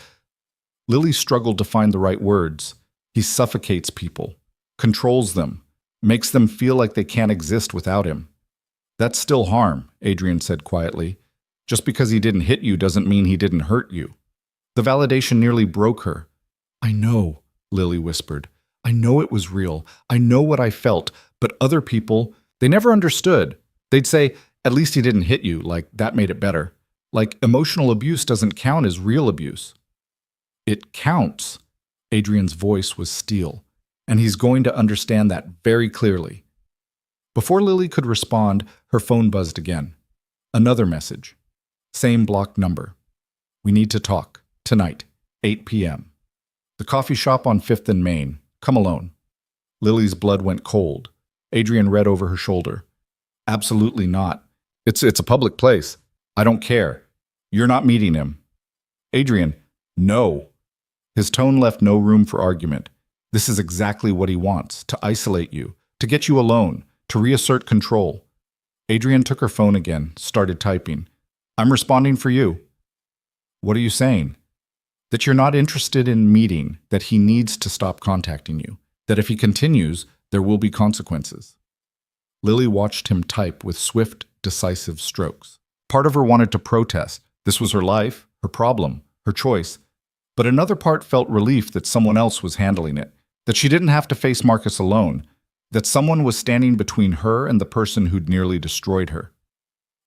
Lily struggled to find the right words. He suffocates people, controls them, makes them feel like they can't exist without him. That's still harm, Adrian said quietly. Just because he didn't hit you doesn't mean he didn't hurt you. The validation nearly broke her. I know, Lily whispered. I know it was real. I know what I felt. But other people, they never understood. They'd say, at least he didn't hit you, like that made it better. Like emotional abuse doesn't count as real abuse. It counts. Adrian's voice was steel, and he's going to understand that very clearly. Before Lily could respond, her phone buzzed again. Another message. Same blocked number. We need to talk. Tonight, 8 p.m. The coffee shop on 5th and Main. Come alone. Lily's blood went cold. Adrian read over her shoulder. Absolutely not. It's a public place. I don't care. You're not meeting him. Adrian, no. His tone left no room for argument. This is exactly what he wants, to isolate you, to get you alone, to reassert control. Adrian took her phone again, started typing. I'm responding for you. What are you saying? That you're not interested in meeting, that he needs to stop contacting you, that if he continues, there will be consequences. Lily watched him type with swift, decisive strokes. Part of her wanted to protest. This was her life, her problem, her choice. But another part felt relief that someone else was handling it, that she didn't have to face Marcus alone, that someone was standing between her and the person who'd nearly destroyed her.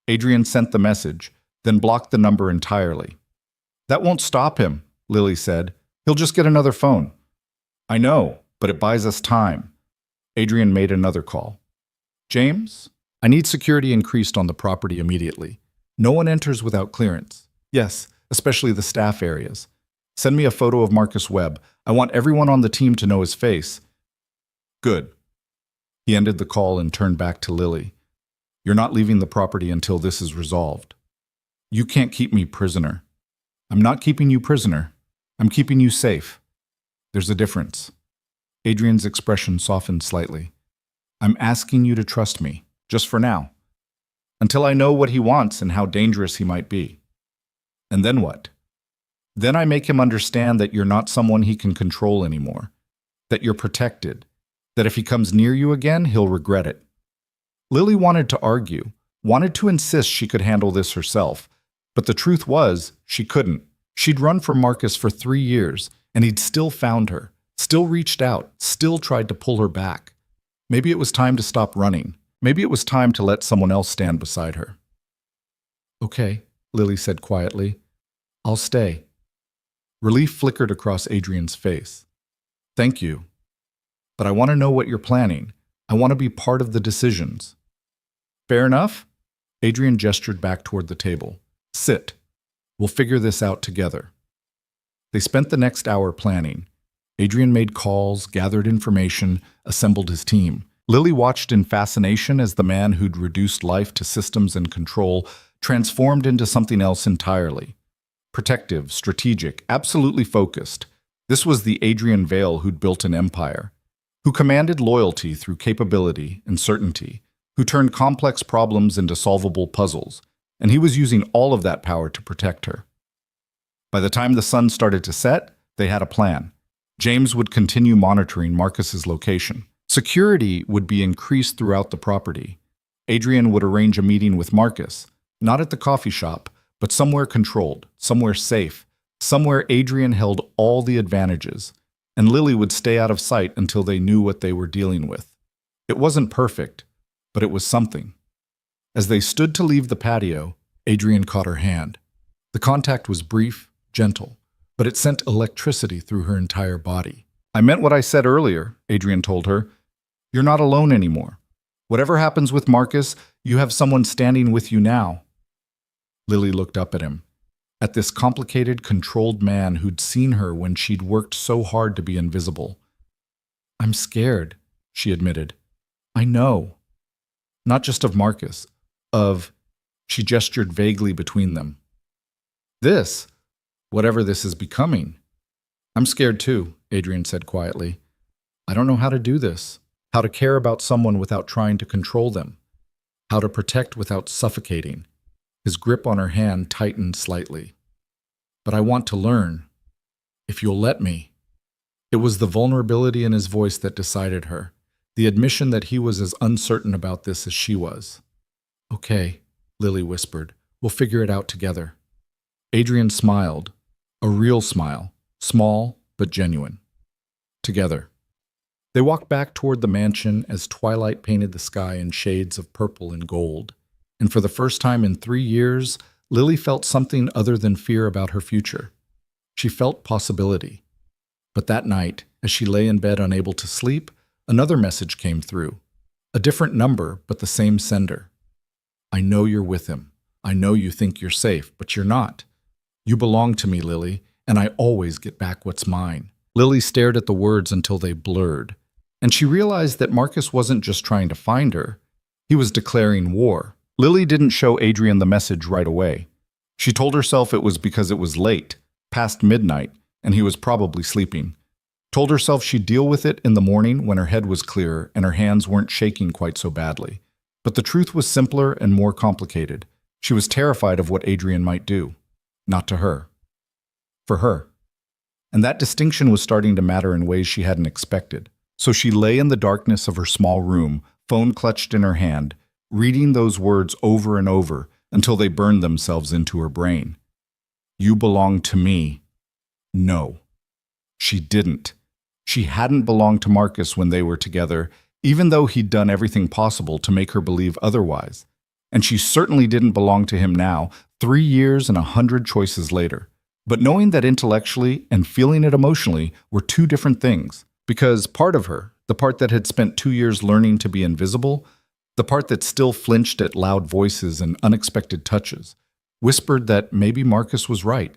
Adrian sent the message, then blocked the number entirely. That won't stop him, Lily said. He'll just get another phone. I know, but it buys us time. Adrian made another call. James, I need security increased on the property immediately. No one enters without clearance. Yes, especially the staff areas. Send me a photo of Marcus Webb. I want everyone on the team to know his face. Good. He ended the call and turned back to Lily. You're not leaving the property until this is resolved. You can't keep me prisoner. I'm not keeping you prisoner. I'm keeping you safe. There's a difference. Adrian's expression softened slightly. I'm asking you to trust me, just for now. Until I know what he wants and how dangerous he might be. And then what? Then I make him understand that you're not someone he can control anymore. That you're protected. That if he comes near you again, he'll regret it. Lily wanted to argue, wanted to insist she could handle this herself. But the truth was, she couldn't. She'd run from Marcus for 3 years, and he'd still found her, still reached out, still tried to pull her back. Maybe it was time to stop running. Maybe it was time to let someone else stand beside her. Okay, Lily said quietly. I'll stay. Relief flickered across Adrian's face. Thank you. But I want to know what you're planning. I want to be part of the decisions. Fair enough? Adrian gestured back toward the table. Sit. We'll figure this out together. They spent the next hour planning. Adrian made calls, gathered information, assembled his team. Lily watched in fascination as the man who'd reduced life to systems and control transformed into something else entirely. Protective, strategic, absolutely focused. This was the Adrian Vale who'd built an empire, who commanded loyalty through capability and certainty, who turned complex problems into solvable puzzles, and he was using all of that power to protect her. By the time the sun started to set, they had a plan. James would continue monitoring Marcus's location. Security would be increased throughout the property. Adrian would arrange a meeting with Marcus, not at the coffee shop, but somewhere controlled, somewhere safe, somewhere Adrian held all the advantages, and Lily would stay out of sight until they knew what they were dealing with. It wasn't perfect, but it was something. As they stood to leave the patio, Adrian caught her hand. The contact was brief, gentle, but it sent electricity through her entire body. I meant what I said earlier, Adrian told her. You're not alone anymore. Whatever happens with Marcus, you have someone standing with you now. Lily looked up at him, at this complicated, controlled man who'd seen her when she'd worked so hard to be invisible. I'm scared, she admitted. I know. Not just of Marcus, of... She gestured vaguely between them. This, whatever this is becoming. I'm scared too, Adrian said quietly. I don't know how to do this, how to care about someone without trying to control them, how to protect without suffocating. His grip on her hand tightened slightly. But I want to learn, if you'll let me. It was the vulnerability in his voice that decided her, the admission that he was as uncertain about this as she was. Okay, Lily whispered. We'll figure it out together. Adrian smiled, a real smile, small but genuine. Together. They walked back toward the mansion as twilight painted the sky in shades of purple and gold. And for the first time in 3 years, Lily felt something other than fear about her future. She felt possibility. But that night, as she lay in bed unable to sleep, another message came through. A different number, but the same sender. I know you're with him. I know you think you're safe, but you're not. You belong to me, Lily, and I always get back what's mine. Lily stared at the words until they blurred, and she realized that Marcus wasn't just trying to find her. He was declaring war. Lily didn't show Adrian the message right away. She told herself it was because it was late, past midnight, and he was probably sleeping. Told herself she'd deal with it in the morning when her head was clearer and her hands weren't shaking quite so badly. But the truth was simpler and more complicated. She was terrified of what Adrian might do. Not to her. For her. And that distinction was starting to matter in ways she hadn't expected. So she lay in the darkness of her small room, phone clutched in her hand, reading those words over and over until they burned themselves into her brain. You belong to me. No. She didn't. She hadn't belonged to Marcus when they were together, even though he'd done everything possible to make her believe otherwise. And she certainly didn't belong to him now, 3 years and 100 choices later. But knowing that intellectually and feeling it emotionally were two different things, because part of her, the part that had spent 2 years learning to be invisible, the part that still flinched at loud voices and unexpected touches, whispered that maybe Marcus was right.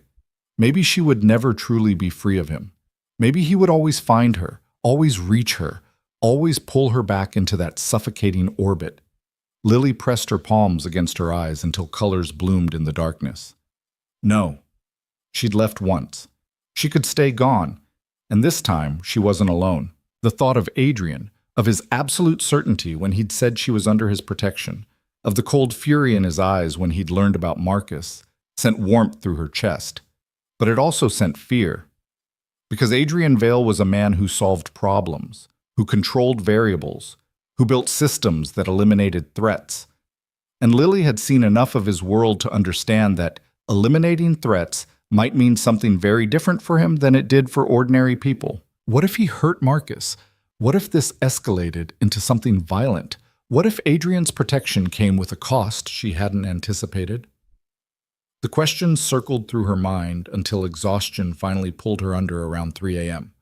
Maybe she would never truly be free of him. Maybe he would always find her, always reach her, always pull her back into that suffocating orbit. Lily pressed her palms against her eyes until colors bloomed in the darkness. No. She'd left once. She could stay gone. And this time, she wasn't alone. The thought of Adrian, of his absolute certainty when he'd said she was under his protection, of the cold fury in his eyes when he'd learned about Marcus, sent warmth through her chest. But it also sent fear. Because Adrian Vale was a man who solved problems, who controlled variables, who built systems that eliminated threats. And Lily had seen enough of his world to understand that eliminating threats might mean something very different for him than it did for ordinary people. What if he hurt Marcus? What if this escalated into something violent? What if Adrian's protection came with a cost she hadn't anticipated? The questions circled through her mind until exhaustion finally pulled her under around 3 a.m.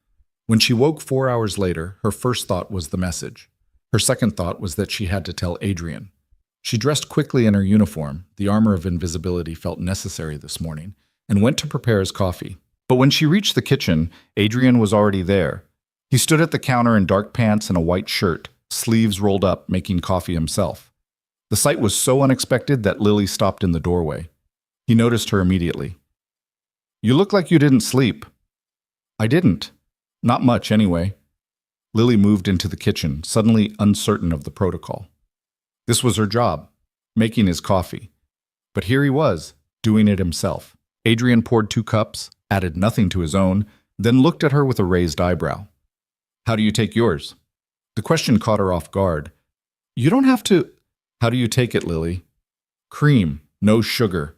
When she woke 4 hours later, her first thought was the message. Her second thought was that she had to tell Adrian. She dressed quickly in her uniform. The armor of invisibility felt necessary this morning. and went to prepare his coffee. But when she reached the kitchen, Adrian was already there. He stood at the counter in dark pants and a white shirt, sleeves rolled up, making coffee himself. The sight was so unexpected that Lily stopped in the doorway. He noticed her immediately. "You look like you didn't sleep." "I didn't. Not much, anyway." Lily moved into the kitchen, suddenly uncertain of the protocol. This was her job, making his coffee. But here he was, doing it himself. Adrian poured 2 cups, added nothing to his own, then looked at her with a raised eyebrow. "How do you take yours?" The question caught her off guard. "You don't have to—" "How do you take it, Lily?" "Cream, no sugar."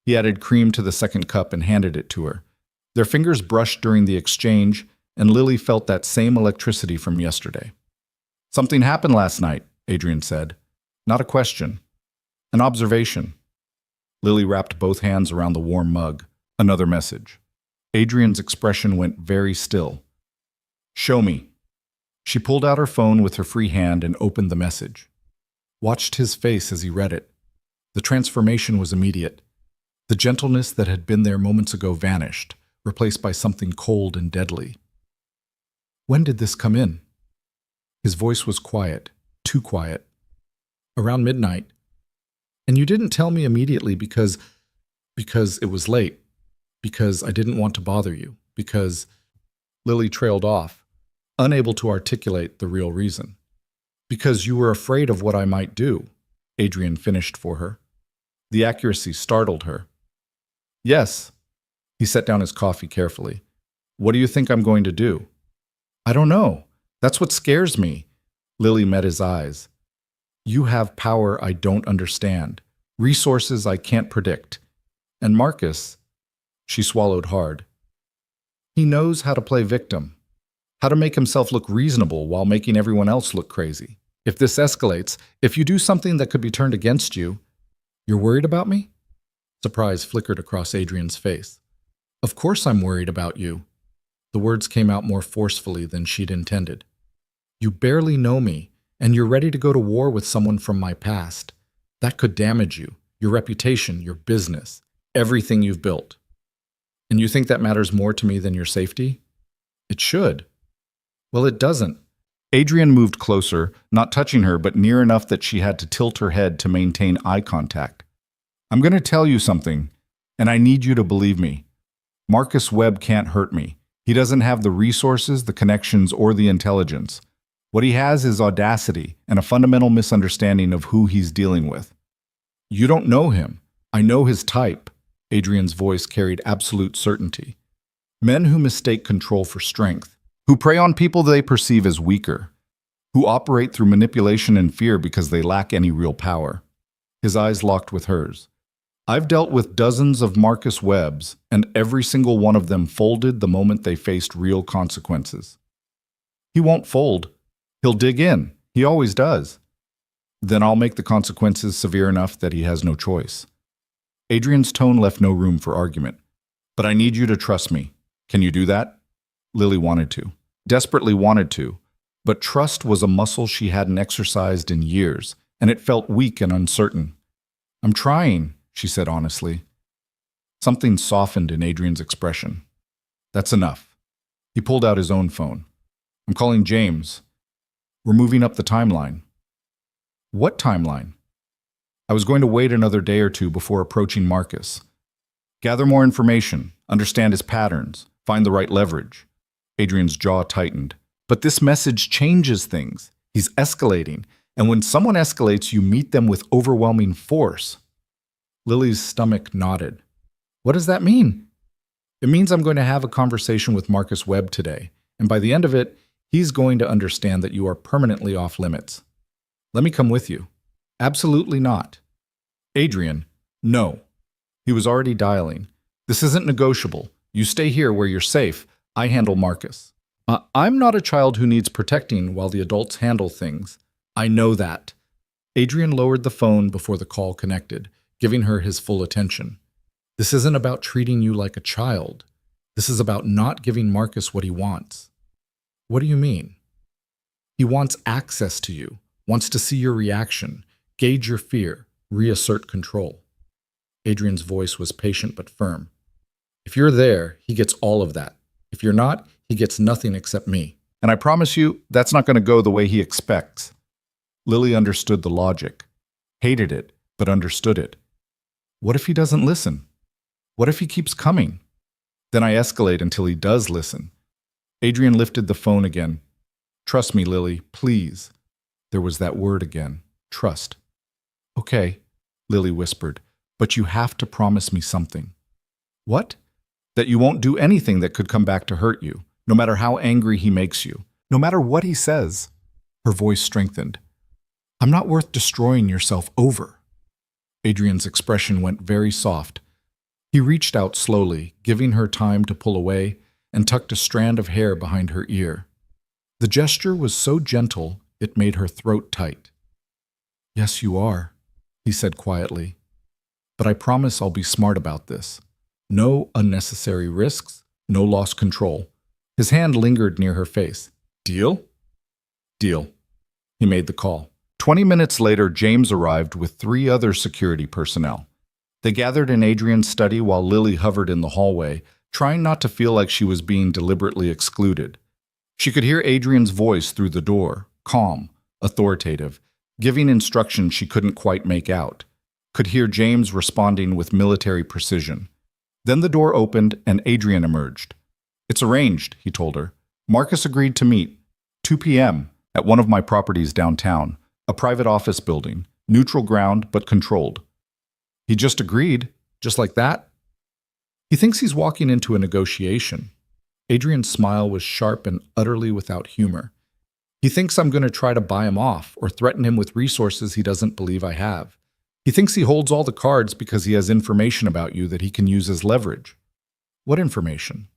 He added cream to the second cup and handed it to her. Their fingers brushed during the exchange, and Lily felt that same electricity from yesterday. "Something happened last night," Adrian said. "Not a question. An observation." Lily wrapped both hands around the warm mug. Another message. Adrian's expression went very still. "Show me." She pulled out her phone with her free hand and opened the message. Watched his face as he read it. The transformation was immediate. The gentleness that had been there moments ago vanished, replaced by something cold and deadly. "When did this come in?" His voice was quiet, too quiet. "Around midnight. And you didn't tell me immediately because it was late, because I didn't want to bother you, because—" Lily trailed off, unable to articulate the real reason. "Because you were afraid of what I might do," Adrian finished for her. The accuracy startled her. "Yes." He set down his coffee carefully. "What do you think I'm going to do?" "I don't know. That's what scares me." Lily met his eyes. "You have power I don't understand, resources I can't predict. And Marcus," she swallowed hard, "he knows how to play victim, how to make himself look reasonable while making everyone else look crazy. If this escalates, if you do something that could be turned against you—" "You're worried about me?" Surprise flickered across Adrian's face. "Of course I'm worried about you." The words came out more forcefully than she'd intended. "You barely know me, and you're ready to go to war with someone from my past. That could damage you, your reputation, your business, everything you've built. And you think that matters more to me than your safety? It should." "Well, it doesn't." Adrian moved closer, not touching her, but near enough that she had to tilt her head to maintain eye contact. "I'm going to tell you something, and I need you to believe me. Marcus Webb can't hurt me. He doesn't have the resources, the connections, or the intelligence. What he has is audacity and a fundamental misunderstanding of who he's dealing with. You don't know him. I know his type." Adrian's voice carried absolute certainty. "Men who mistake control for strength, who prey on people they perceive as weaker, who operate through manipulation and fear because they lack any real power." His eyes locked with hers. "I've dealt with dozens of Marcus Webbs, and every single one of them folded the moment they faced real consequences. He won't fold. He'll dig in. He always does. Then I'll make the consequences severe enough that he has no choice." Adrian's tone left no room for argument. "But I need you to trust me. Can you do that?" Lily wanted to, desperately wanted to, but trust was a muscle she hadn't exercised in years, and it felt weak and uncertain. "I'm trying," she said honestly. Something softened in Adrian's expression. "That's enough." He pulled out his own phone. "I'm calling James. We're moving up the timeline." "What timeline?" "I was going to wait another day or two before approaching Marcus. Gather more information, understand his patterns, find the right leverage." Adrian's jaw tightened. "But this message changes things. He's escalating, and when someone escalates, you meet them with overwhelming force." Lily's stomach nodded. "What does that mean?" "It means I'm going to have a conversation with Marcus Webb today, and by the end of it, he's going to understand that you are permanently off limits." "Let me come with you." "Absolutely not." "Adrian, no." He was already dialing. "This isn't negotiable. You stay here where you're safe. I handle Marcus. I'm not a child who needs protecting while the adults handle things. I know that." Adrian lowered the phone before the call connected, giving her his full attention. "This isn't about treating you like a child. This is about not giving Marcus what he wants." "What do you mean?" "He wants access to you, wants to see your reaction, gauge your fear, reassert control." Adrian's voice was patient but firm. If you're there, he gets all of that. If you're not, he gets nothing except me. And I promise you, that's not going to go the way he expects. Lily understood the logic. Hated it, but understood it. What if he doesn't listen? What if he keeps coming? Then I escalate until he does listen. Adrian lifted the phone again. Trust me, Lily, please. There was that word again. Trust. Okay, Lily whispered, but you have to promise me something. What? That you won't do anything that could come back to hurt you, no matter how angry he makes you, no matter what he says. Her voice strengthened. I'm not worth destroying yourself over. Adrian's expression went very soft. He reached out slowly, giving her time to pull away, and tucked a strand of hair behind her ear. The gesture was so gentle, it made her throat tight. Yes, you are, he said quietly. But I promise I'll be smart about this. No unnecessary risks, no lost control. His hand lingered near her face. Deal? Deal. He made the call. 20 minutes later, James arrived with 3 other security personnel. They gathered in Adrian's study while Lily hovered in the hallway, trying not to feel like she was being deliberately excluded. She could hear Adrian's voice through the door, calm, authoritative, giving instructions she couldn't quite make out. Could hear James responding with military precision. Then the door opened and Adrian emerged. It's arranged, he told her. Marcus agreed to meet, 2 p.m., at one of my properties downtown, a private office building, neutral ground but controlled. He just agreed, just like that? He thinks he's walking into a negotiation. Adrian's smile was sharp and utterly without humor. He thinks I'm going to try to buy him off or threaten him with resources he doesn't believe I have. He thinks he holds all the cards because he has information about you that he can use as leverage. What information?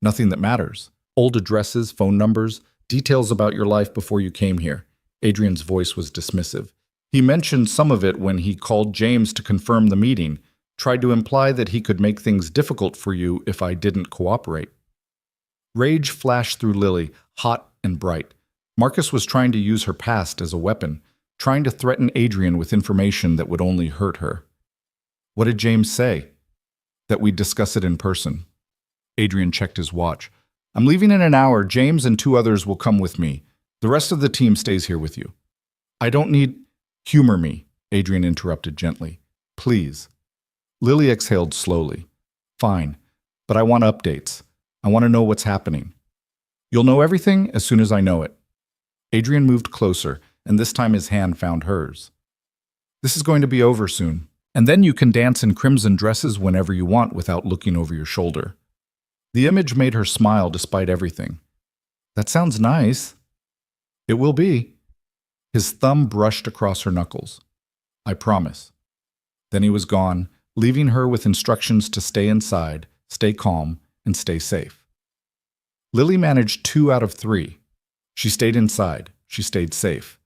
Nothing that matters. Old addresses, phone numbers, details about your life before you came here. Adrian's voice was dismissive. He mentioned some of it when he called James to confirm the meeting, tried to imply that he could make things difficult for you if I didn't cooperate. Rage flashed through Lily, hot and bright. Marcus was trying to use her past as a weapon, trying to threaten Adrian with information that would only hurt her. What did James say? That we'd discuss it in person. Adrian checked his watch. I'm leaving in an hour. James and 2 others will come with me. The rest of the team stays here with you. I don't need... Humor me, Adrian interrupted gently. Please. Lily exhaled slowly. Fine, but I want updates. I want to know what's happening. You'll know everything as soon as I know it. Adrian moved closer, and this time his hand found hers. This is going to be over soon, and then you can dance in crimson dresses whenever you want without looking over your shoulder. The image made her smile despite everything. That sounds nice. It will be. His thumb brushed across her knuckles. I promise. Then he was gone, leaving her with instructions to stay inside, stay calm, and stay safe. Lily managed 2 out of 3. She stayed inside. She stayed safe.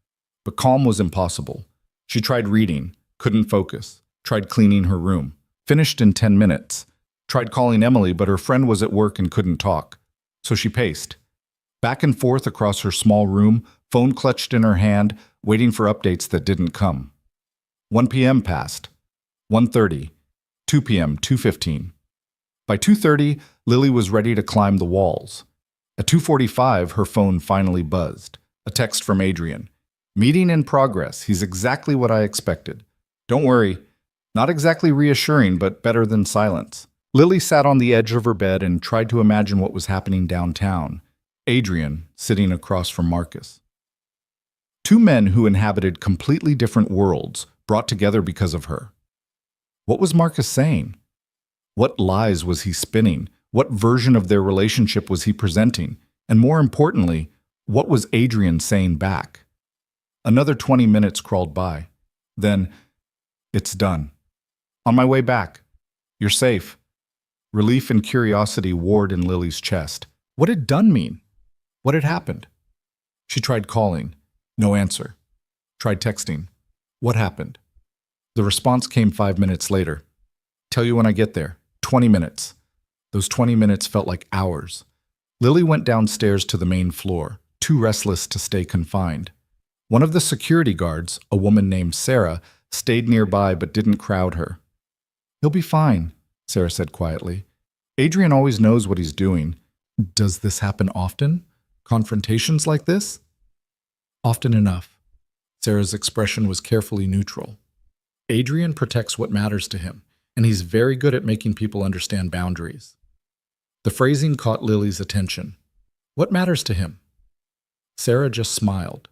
But calm was impossible. She tried reading, couldn't focus, tried cleaning her room, finished in 10 minutes, tried calling Emily, but her friend was at work and couldn't talk. So she paced. Back and forth across her small room, phone clutched in her hand, waiting for updates that didn't come. 1 p.m. passed. 1:30. 2 p.m. 2:15. By 2:30, Lily was ready to climb the walls. At 2:45, her phone finally buzzed. A text from Adrian. Meeting in progress. He's exactly what I expected. Don't worry. Not exactly reassuring, but better than silence. Lily sat on the edge of her bed and tried to imagine what was happening downtown. Adrian sitting across from Marcus. 2 men who inhabited completely different worlds, brought together because of her. What was Marcus saying? What lies was he spinning? What version of their relationship was he presenting? And more importantly, what was Adrian saying back? Another 20 minutes crawled by. Then, it's done. On my way back. You're safe. Relief and curiosity warred in Lily's chest. What had done mean? What had happened? She tried calling. No answer. Tried texting. What happened? The response came 5 minutes later. Tell you when I get there. 20 minutes. Those 20 minutes felt like hours. Lily went downstairs to the main floor, too restless to stay confined. One of the security guards, a woman named Sarah, stayed nearby but didn't crowd her. He'll be fine, Sarah said quietly. Adrian always knows what he's doing. Does this happen often? Confrontations like this? Often enough. Sarah's expression was carefully neutral. Adrian protects what matters to him, and he's very good at making people understand boundaries. The phrasing caught Lily's attention. What matters to him? Sarah just smiled.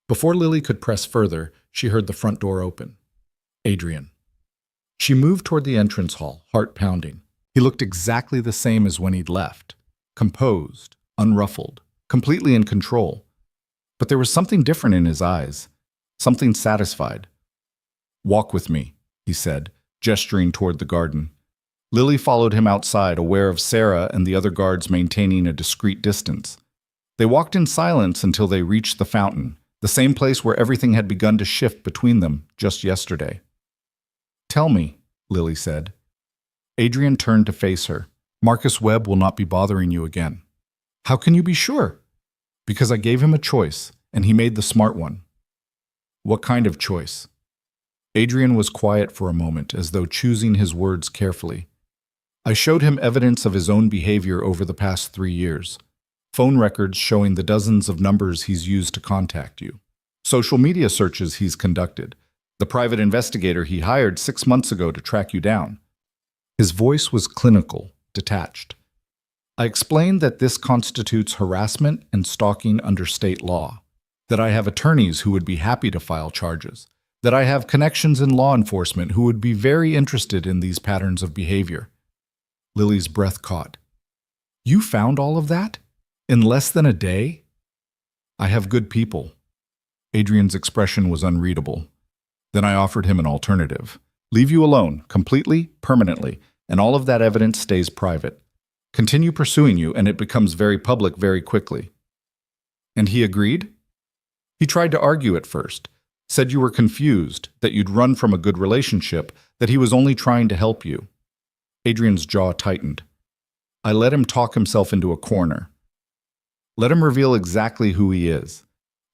Before Lily could press further, she heard the front door open. Adrian. She moved toward the entrance hall, heart pounding. He looked exactly the same as when he'd left. Composed, unruffled, completely in control. But there was something different in his eyes. Something satisfied. "Walk with me," he said, gesturing toward the garden. Lily followed him outside, aware of Sarah and the other guards maintaining a discreet distance. They walked in silence until they reached the fountain, the same place where everything had begun to shift between them just yesterday. "Tell me," Lily said. Adrian turned to face her. "Marcus Webb will not be bothering you again." "How can you be sure?" "Because I gave him a choice, and he made the smart one." "What kind of choice?" Adrian was quiet for a moment, as though choosing his words carefully. "I showed him evidence of his own behavior over the past 3 years. Phone records showing the dozens of numbers he's used to contact you. Social media searches he's conducted. The private investigator he hired 6 months ago to track you down." His voice was clinical, detached. "I explained that this constitutes harassment and stalking under state law, that I have attorneys who would be happy to file charges, that I have connections in law enforcement who would be very interested in these patterns of behavior." Lily's breath caught. "You found all of that? In less than a day?" "I have good people." Adrian's expression was unreadable. Then I offered him an alternative. "Leave you alone, completely, permanently, and all of that evidence stays private. Continue pursuing you, and it becomes very public very quickly." "And he agreed?" "He tried to argue at first. Said you were confused, that you'd run from a good relationship, that he was only trying to help you." Adrian's jaw tightened. I let him talk himself into a corner. Let him reveal exactly who he is.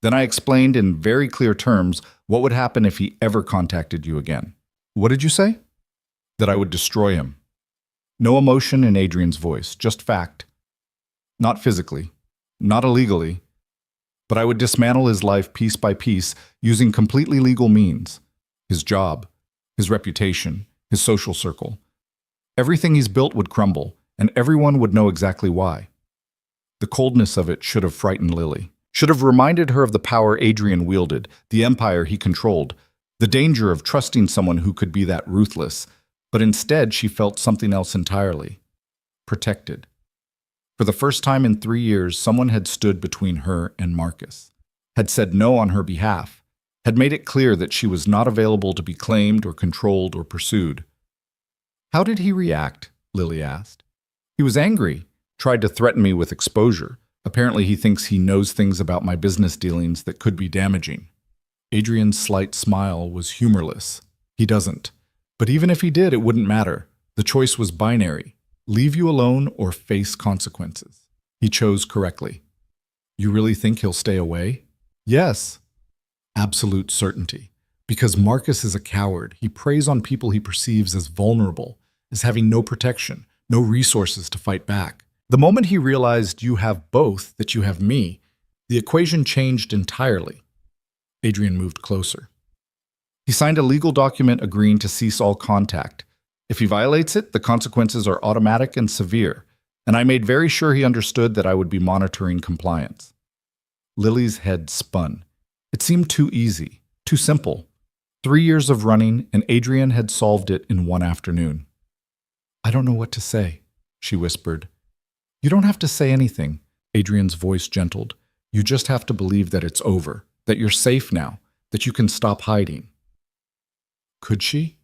Then I explained in very clear terms what would happen if he ever contacted you again. "What did you say?" "That I would destroy him." No emotion in Adrian's voice, just fact. "Not physically, not illegally, but I would dismantle his life piece by piece using completely legal means. His job, his reputation, his social circle. Everything he's built would crumble, and everyone would know exactly why." The coldness of it should have frightened Lily, should have reminded her of the power Adrian wielded, the empire he controlled, the danger of trusting someone who could be that ruthless. But instead, she felt something else entirely. Protected. For the first time in 3 years, someone had stood between her and Marcus, had said no on her behalf, had made it clear that she was not available to be claimed or controlled or pursued. "How did he react?" Lily asked. "He was angry, tried to threaten me with exposure. Apparently he thinks he knows things about my business dealings that could be damaging." Adrian's slight smile was humorless. "He doesn't. But even if he did, it wouldn't matter. The choice was binary. Leave you alone or face consequences. He chose correctly." "You really think he'll stay away?" "Yes." Absolute certainty. Because Marcus is a coward. He preys on people he perceives as vulnerable, as having no protection, no resources to fight back. The moment he realized you have both, that you have me, the equation changed entirely. Adrian moved closer. "He signed a legal document agreeing to cease all contact. If he violates it, the consequences are automatic and severe, and I made very sure he understood that I would be monitoring compliance." Lily's head spun. It seemed too easy, too simple. 3 years of running, and Adrian had solved it in one afternoon. "I don't know what to say," she whispered. "You don't have to say anything," Adrian's voice gentled. "You just have to believe that it's over, that you're safe now, that you can stop hiding." Could she?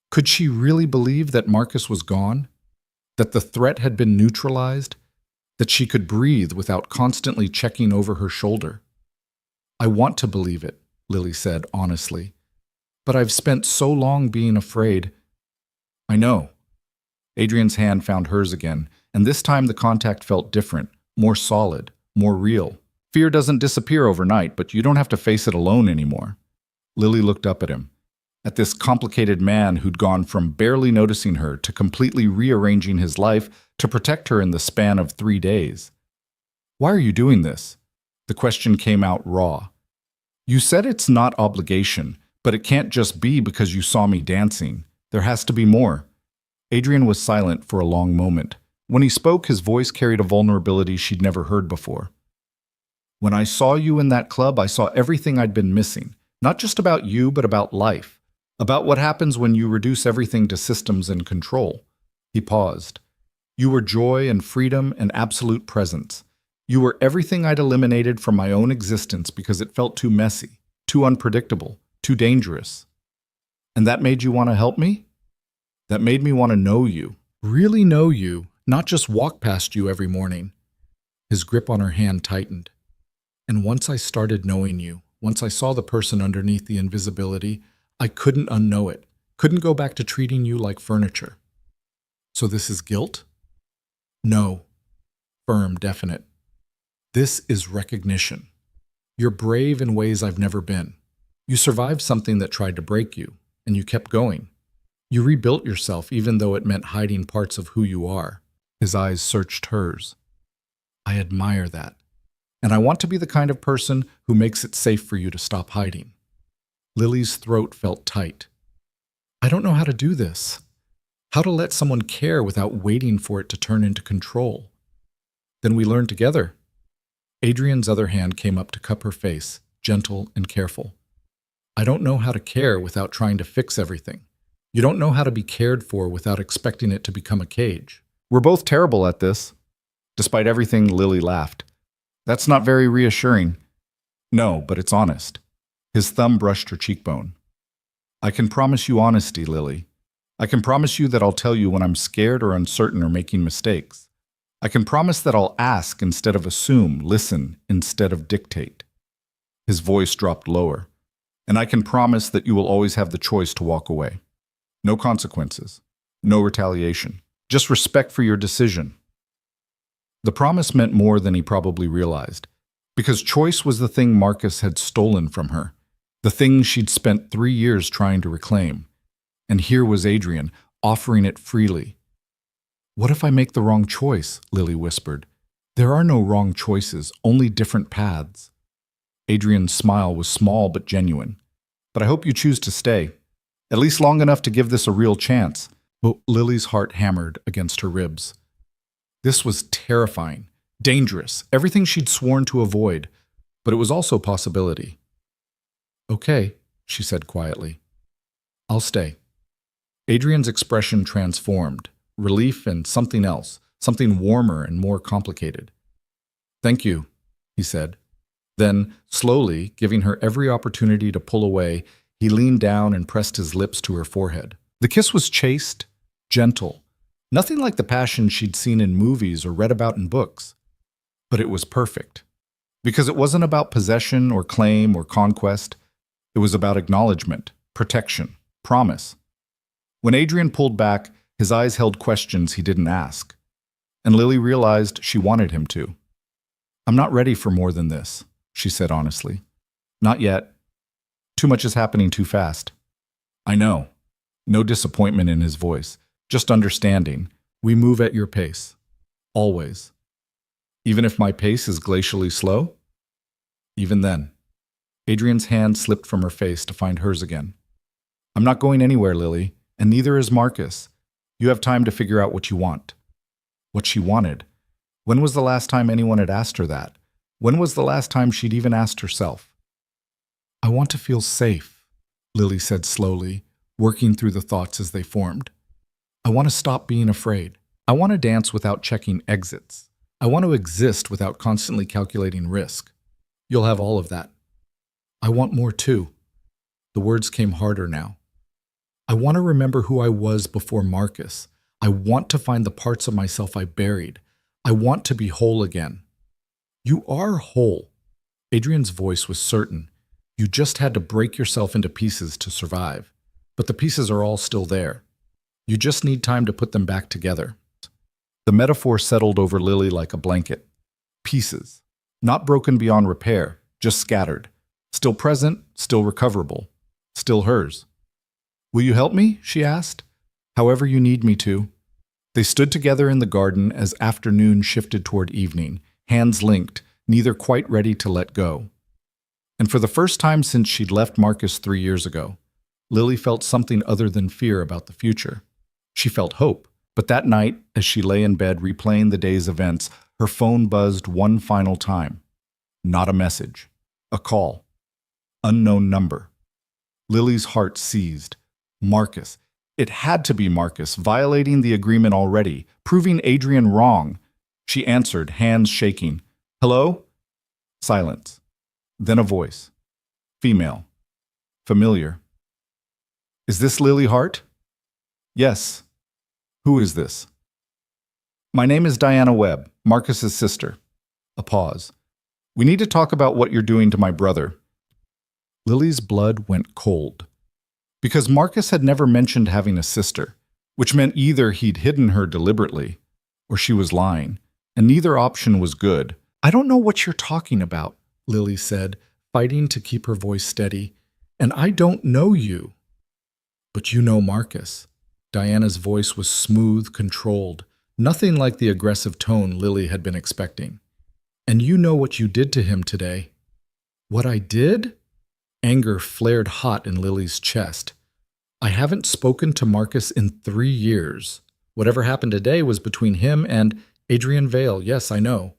Could she really believe that Marcus was gone? That the threat had been neutralized? That she could breathe without constantly checking over her shoulder? "I want to believe it," Lily said honestly. "But I've spent so long being afraid." "I know." Adrian's hand found hers again, and this time the contact felt different, more solid, more real. "Fear doesn't disappear overnight, but you don't have to face it alone anymore." Lily looked up at him. at this complicated man who'd gone from barely noticing her to completely rearranging his life to protect her in the span of 3 days. "Why are you doing this?" The question came out raw. "You said it's not obligation, but it can't just be because you saw me dancing. There has to be more." Adrian was silent for a long moment. When he spoke, his voice carried a vulnerability she'd never heard before. "When I saw you in that club, I saw everything I'd been missing. Not just about you, but about life. About what happens when you reduce everything to systems and control." He paused. "You were joy and freedom and absolute presence. You were everything I'd eliminated from my own existence because it felt too messy, too unpredictable, too dangerous. And that made you want to help me? That made me want to know you. Really know you, not just walk past you every morning." His grip on her hand tightened. "And once I started knowing you, once I saw the person underneath the invisibility, I couldn't unknow it, couldn't go back to treating you like furniture." "So this is guilt?" "No." Firm, definite. "This is recognition. You're brave in ways I've never been. You survived something that tried to break you, and you kept going. You rebuilt yourself even though it meant hiding parts of who you are." His eyes searched hers. "I admire that. And I want to be the kind of person who makes it safe for you to stop hiding." Lily's throat felt tight. "I don't know how to do this. How to let someone care without waiting for it to turn into control." "Then we learn together." Adrian's other hand came up to cup her face, gentle and careful. "I don't know how to care without trying to fix everything. You don't know how to be cared for without expecting it to become a cage." "We're both terrible at this." Despite everything, Lily laughed. "That's not very reassuring." "No, but it's honest." His thumb brushed her cheekbone. "I can promise you honesty, Lily. I can promise you that I'll tell you when I'm scared or uncertain or making mistakes. I can promise that I'll ask instead of assume, listen instead of dictate." His voice dropped lower. "And I can promise that you will always have the choice to walk away. No consequences, no retaliation, just respect for your decision." The promise meant more than he probably realized, because choice was the thing Marcus had stolen from her, the thing she'd spent 3 years trying to reclaim. And here was Adrian, offering it freely. "What if I make the wrong choice?" Lily whispered. "There are no wrong choices, only different paths." Adrian's smile was small but genuine. "But I hope you choose to stay, at least long enough to give this a real chance." But Lily's heart hammered against her ribs. This was terrifying, dangerous, everything she'd sworn to avoid, but it was also a possibility. "Okay," she said quietly. "I'll stay." Adrian's expression transformed, relief and something else, something warmer and more complicated. "Thank you," he said. Then, slowly, giving her every opportunity to pull away, he leaned down and pressed his lips to her forehead. The kiss was chaste, gentle, nothing like the passion she'd seen in movies or read about in books. But it was perfect, because it wasn't about possession or claim or conquest. It was about acknowledgement, protection, promise. When Adrian pulled back, his eyes held questions he didn't ask, and Lily realized she wanted him to. "I'm not ready for more than this," she said honestly. "Not yet. Too much is happening too fast." "I know." No disappointment in his voice, just understanding. "We move at your pace. Always." "Even if my pace is glacially slow?" "Even then." Adrian's hand slipped from her face to find hers again. "I'm not going anywhere, Lily, and neither is Marcus. You have time to figure out what you want." What she wanted. When was the last time anyone had asked her that? When was the last time she'd even asked herself? "I want to feel safe," Lily said slowly, working through the thoughts as they formed. "I want to stop being afraid. I want to dance without checking exits. I want to exist without constantly calculating risk. You'll have all of that. I want more too." The words came harder now. "I want to remember who I was before Marcus. I want to find the parts of myself I buried. I want to be whole again." "You are whole." Adrian's voice was certain. "You just had to break yourself into pieces to survive. But the pieces are all still there. You just need time to put them back together." The metaphor settled over Lily like a blanket. Pieces. Not broken beyond repair, just scattered. Still present, still recoverable. Still hers. Will you help me? She asked. However you need me to. They stood together in the garden as afternoon shifted toward evening, hands linked, neither quite ready to let go. And for the first time since she'd left Marcus 3 years ago, Lily felt something other than fear about the future. She felt hope, but that night, as she lay in bed replaying the day's events, her phone buzzed one final time. Not a message. A call. Unknown number. Lily's heart seized. Marcus. It had to be Marcus, violating the agreement already, proving Adrian wrong. She answered, hands shaking. Hello? Silence. Then a voice. Female. Familiar. Is this Lily Hart? Yes. Who is this? My name is Diana Webb, Marcus's sister. A pause. We need to talk about what you're doing to my brother. Lily's blood went cold. Because Marcus had never mentioned having a sister, which meant either he'd hidden her deliberately, or she was lying, and neither option was good. I don't know what you're talking about, Lily said, fighting to keep her voice steady. And I don't know you. But you know Marcus. Diana's voice was smooth, controlled, nothing like the aggressive tone Lily had been expecting. And you know what you did to him today. What I did? Anger flared hot in Lily's chest. I haven't spoken to Marcus in 3 years. Whatever happened today was between him and Adrian Vale. Yes, I know.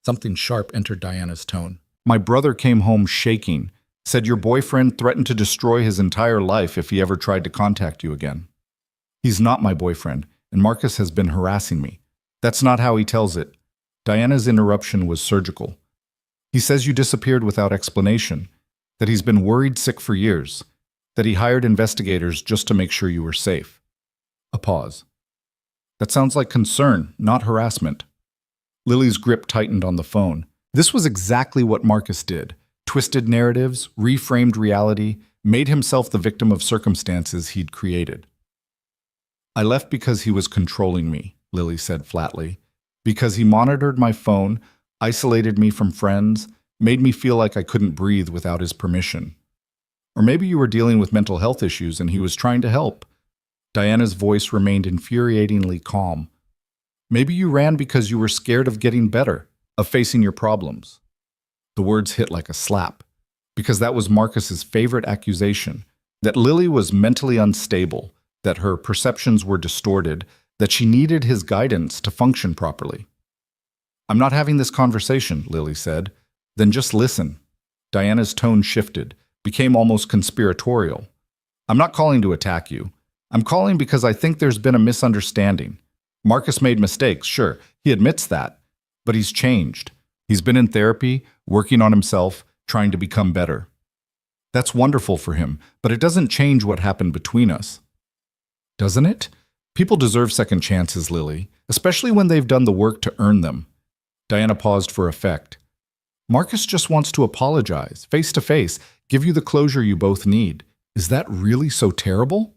Something sharp entered Diana's tone. My brother came home shaking, said your boyfriend threatened to destroy his entire life if he ever tried to contact you again. He's not my boyfriend, and Marcus has been harassing me. That's not how he tells it. Diana's interruption was surgical. He says you disappeared without explanation, that he's been worried sick for years, that he hired investigators just to make sure you were safe. A pause. That sounds like concern, not harassment. Lily's grip tightened on the phone. This was exactly what Marcus did. Twisted narratives, reframed reality, made himself the victim of circumstances he'd created. I left because he was controlling me, Lily said flatly. Because he monitored my phone, isolated me from friends, made me feel like I couldn't breathe without his permission. Or maybe you were dealing with mental health issues and he was trying to help. Diana's voice remained infuriatingly calm. Maybe you ran because you were scared of getting better, of facing your problems. The words hit like a slap, because that was Marcus's favorite accusation, that Lily was mentally unstable, that her perceptions were distorted, that she needed his guidance to function properly. I'm not having this conversation, Lily said. Then just listen. Diana's tone shifted, became almost conspiratorial. I'm not calling to attack you. I'm calling because I think there's been a misunderstanding. Marcus made mistakes, sure, he admits that, but he's changed. He's been in therapy, working on himself, trying to become better. That's wonderful for him, but it doesn't change what happened between us. Doesn't it? People deserve second chances, Lily, especially when they've done the work to earn them. Diana paused for effect. Marcus just wants to apologize, face to face, give you the closure you both need. Is that really so terrible?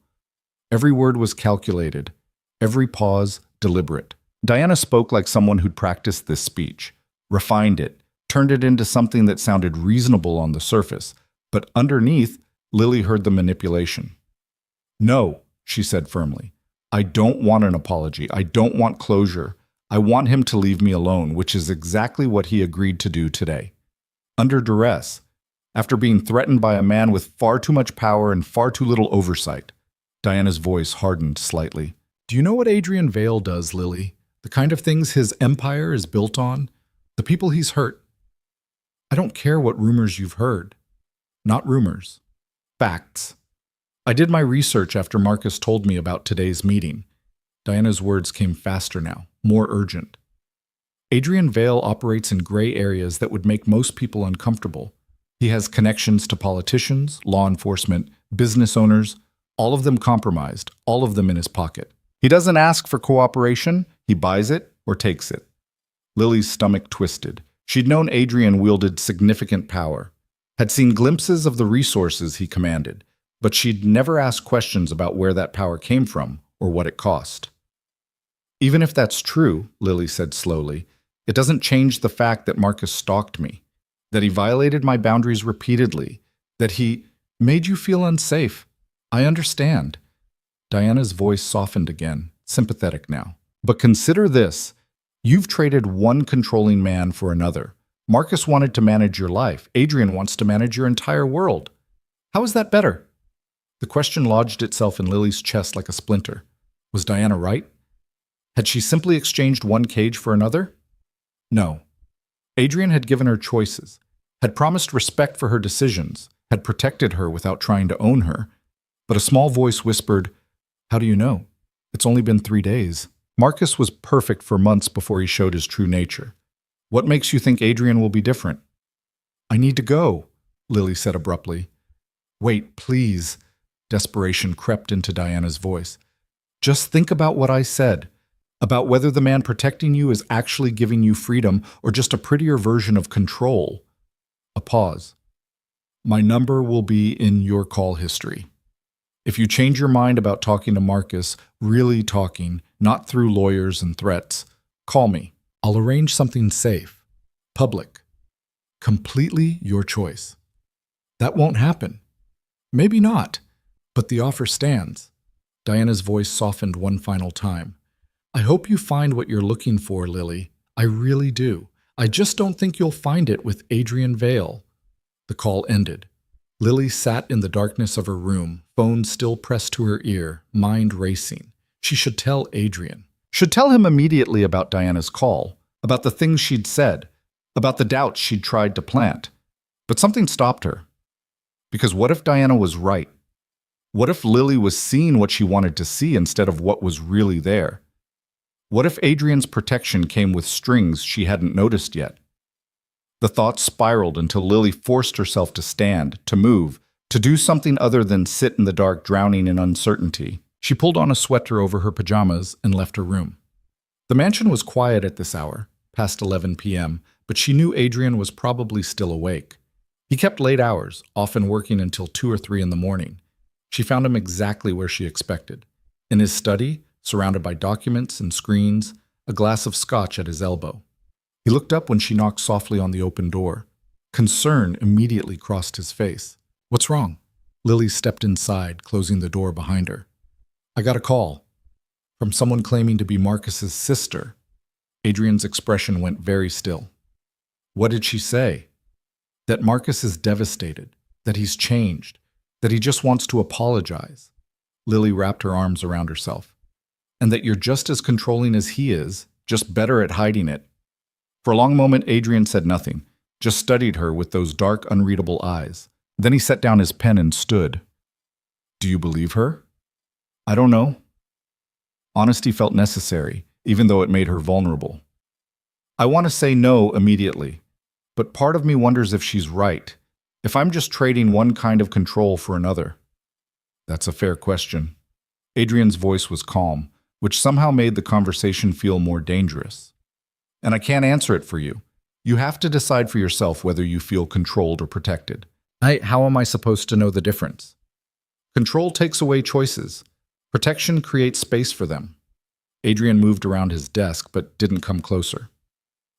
Every word was calculated, every pause deliberate. Diana spoke like someone who'd practiced this speech, refined it, turned it into something that sounded reasonable on the surface, but underneath, Lily heard the manipulation. No, she said firmly. I don't want an apology. I don't want closure. I want him to leave me alone, which is exactly what he agreed to do today. Under duress, after being threatened by a man with far too much power and far too little oversight. Diana's voice hardened slightly. Do you know what Adrian Vale does, Lily? The kind of things his empire is built on? The people he's hurt? I don't care what rumors you've heard. Not rumors. Facts. I did my research after Marcus told me about today's meeting. Diana's words came faster now, more urgent. Adrian Vale operates in gray areas that would make most people uncomfortable. He has connections to politicians, law enforcement, business owners, all of them compromised, all of them in his pocket. He doesn't ask for cooperation, he buys it or takes it. Lily's stomach twisted. She'd known Adrian wielded significant power, had seen glimpses of the resources he commanded, but she'd never asked questions about where that power came from or what it cost. Even if that's true, Lily said slowly, it doesn't change the fact that Marcus stalked me, that he violated my boundaries repeatedly, that he made you feel unsafe. I understand. Diana's voice softened again, sympathetic now. But consider this. You've traded one controlling man for another. Marcus wanted to manage your life. Adrian wants to manage your entire world. How is that better? The question lodged itself in Lily's chest like a splinter. Was Diana right? Had she simply exchanged one cage for another? No. Adrian had given her choices, had promised respect for her decisions, had protected her without trying to own her. But a small voice whispered, "How do you know? It's only been 3 days." Marcus was perfect for months before he showed his true nature. What makes you think Adrian will be different? "I need to go," Lily said abruptly. "Wait, please." Desperation crept into Diana's voice. "Just think about what I said, about whether the man protecting you is actually giving you freedom or just a prettier version of control." A pause. "My number will be in your call history. If you change your mind about talking to Marcus, really talking, not through lawyers and threats, call me. I'll arrange something safe, public, completely your choice." "That won't happen." "Maybe not, but the offer stands." Diana's voice softened one final time. "I hope you find what you're looking for, Lily. I really do. I just don't think you'll find it with Adrian Vale." The call ended. Lily sat in the darkness of her room, phone still pressed to her ear, mind racing. She should tell Adrian. Should tell him immediately about Diana's call, about the things she'd said, about the doubts she'd tried to plant. But something stopped her. Because what if Diana was right? What if Lily was seeing what she wanted to see instead of what was really there? What if Adrian's protection came with strings she hadn't noticed yet? The thoughts spiraled until Lily forced herself to stand, to move, to do something other than sit in the dark drowning in uncertainty. She pulled on a sweater over her pajamas and left her room. The mansion was quiet at this hour, past 11 p.m., but she knew Adrian was probably still awake. He kept late hours, often working until 2 or 3 in the morning. She found him exactly where she expected. In his study, surrounded by documents and screens, a glass of scotch at his elbow. He looked up when she knocked softly on the open door. Concern immediately crossed his face. "What's wrong?" Lily stepped inside, closing the door behind her. "I got a call from someone claiming to be Marcus's sister." Adrian's expression went very still. "What did she say?" "That Marcus is devastated, that he's changed, that he just wants to apologize." Lily wrapped her arms around herself. "And that you're just as controlling as he is, just better at hiding it." For a long moment, Adrian said nothing, just studied her with those dark, unreadable eyes. Then he set down his pen and stood. "Do you believe her?" "I don't know." Honesty felt necessary, even though it made her vulnerable. "I want to say no immediately, but part of me wonders if she's right, if I'm just trading one kind of control for another." "That's a fair question." Adrian's voice was calm, which somehow made the conversation feel more dangerous. "And I can't answer it for you. You have to decide for yourself whether you feel controlled or protected." How am I supposed to know the difference?" "Control takes away choices. Protection creates space for them." Adrian moved around his desk, but didn't come closer.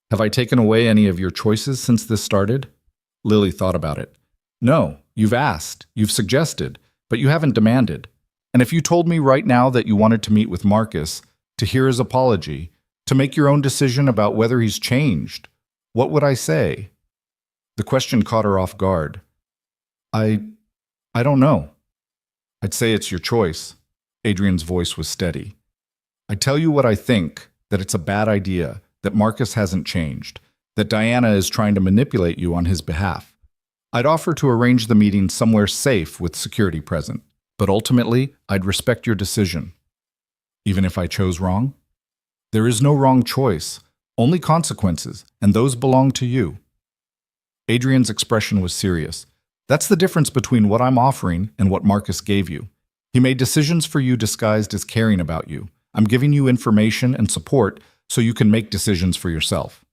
"Have I taken away any of your choices since this started?" Lily thought about it. "No, you've asked, you've suggested, but you haven't demanded. And if you told me right now that you wanted to meet with Marcus, to hear his apology, to make your own decision about whether he's changed, what would I say?" The question caught her off guard. I don't know." "I'd say it's your choice." Adrian's voice was steady. "I tell you what I think, that it's a bad idea, that Marcus hasn't changed, that Diana is trying to manipulate you on his behalf. I'd offer to arrange the meeting somewhere safe with security present, but ultimately, I'd respect your decision." "Even if I chose wrong?" "There is no wrong choice, only consequences, and those belong to you." Adrian's expression was serious. "That's the difference between what I'm offering and what Marcus gave you. He made decisions for you disguised as caring about you. I'm giving you information and support so you can make decisions for yourself."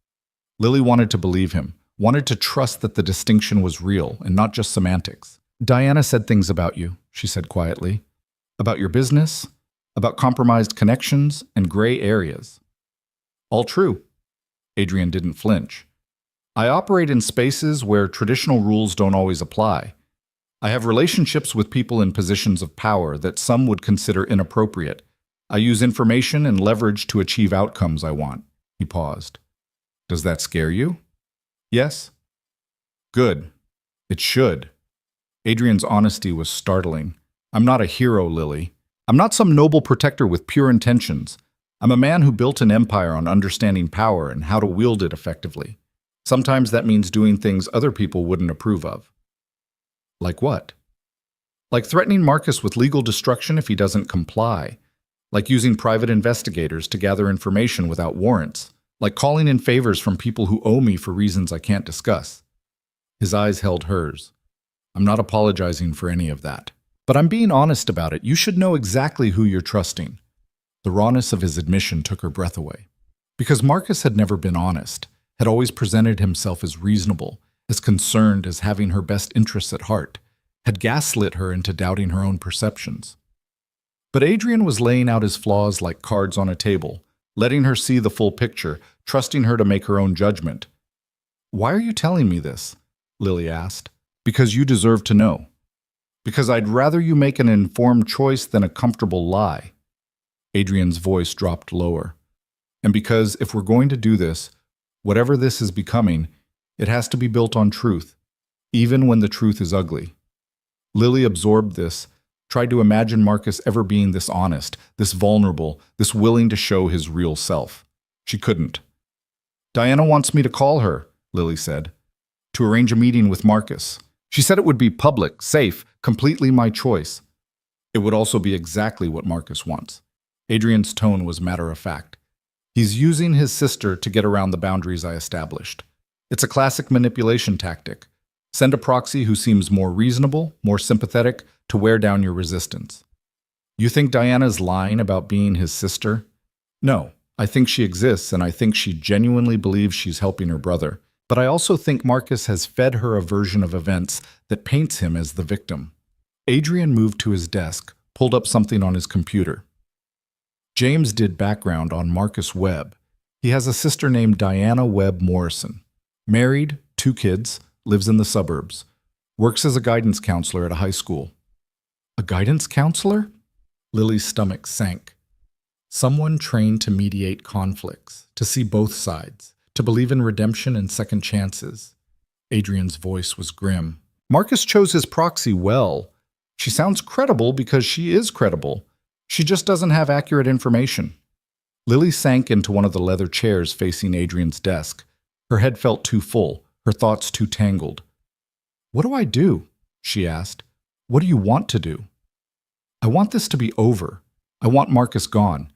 Lily wanted to believe him, wanted to trust that the distinction was real and not just semantics. "Diana said things about you," she said quietly. "About your business, about compromised connections and gray areas." "All true." Adrian didn't flinch. "I operate in spaces where traditional rules don't always apply. I have relationships with people in positions of power that some would consider inappropriate. I use information and leverage to achieve outcomes I want." He paused. "Does that scare you?" "Yes." "Good. It should." Adrian's honesty was startling. "I'm not a hero, Lily. I'm not some noble protector with pure intentions. I'm a man who built an empire on understanding power and how to wield it effectively. Sometimes that means doing things other people wouldn't approve of." "Like what?" "Like threatening Marcus with legal destruction if he doesn't comply. Like using private investigators to gather information without warrants. Like calling in favors from people who owe me for reasons I can't discuss." His eyes held hers. "I'm not apologizing for any of that. But I'm being honest about it. You should know exactly who you're trusting." The rawness of his admission took her breath away. Because Marcus had never been honest, had always presented himself as reasonable, as concerned as having her best interests at heart, had gaslit her into doubting her own perceptions. But Adrian was laying out his flaws like cards on a table, letting her see the full picture, trusting her to make her own judgment. "Why are you telling me this?" Lily asked. "Because you deserve to know. Because I'd rather you make an informed choice than a comfortable lie." Adrian's voice dropped lower. "And because if we're going to do this, whatever this is becoming, it has to be built on truth, even when the truth is ugly." Lily absorbed this, tried to imagine Marcus ever being this honest, this vulnerable, this willing to show his real self. She couldn't. "Diana wants me to call her," Lily said, "to arrange a meeting with Marcus. She said it would be public, safe, completely my choice. It would also be exactly what Marcus wants." Adrian's tone was matter-of-fact. "He's using his sister to get around the boundaries I established. It's a classic manipulation tactic. Send a proxy who seems more reasonable, more sympathetic, to wear down your resistance." "You think Diana's lying about being his sister?" "No, I think she exists, and I think she genuinely believes she's helping her brother. But I also think Marcus has fed her a version of events that paints him as the victim." Adrian moved to his desk, pulled up something on his computer. "James did background on Marcus Webb. He has a sister named Diana Webb Morrison. Married, 2 kids, lives in the suburbs. Works as a guidance counselor at a high school." "A guidance counselor?" Lily's stomach sank. "Someone trained to mediate conflicts, to see both sides, to believe in redemption and second chances." Adrian's voice was grim. "Marcus chose his proxy well. She sounds credible because she is credible. She just doesn't have accurate information." Lily sank into one of the leather chairs facing Adrian's desk. Her head felt too full, her thoughts too tangled. "What do I do?" she asked. "What do you want to do?" "I want this to be over. I want Marcus gone.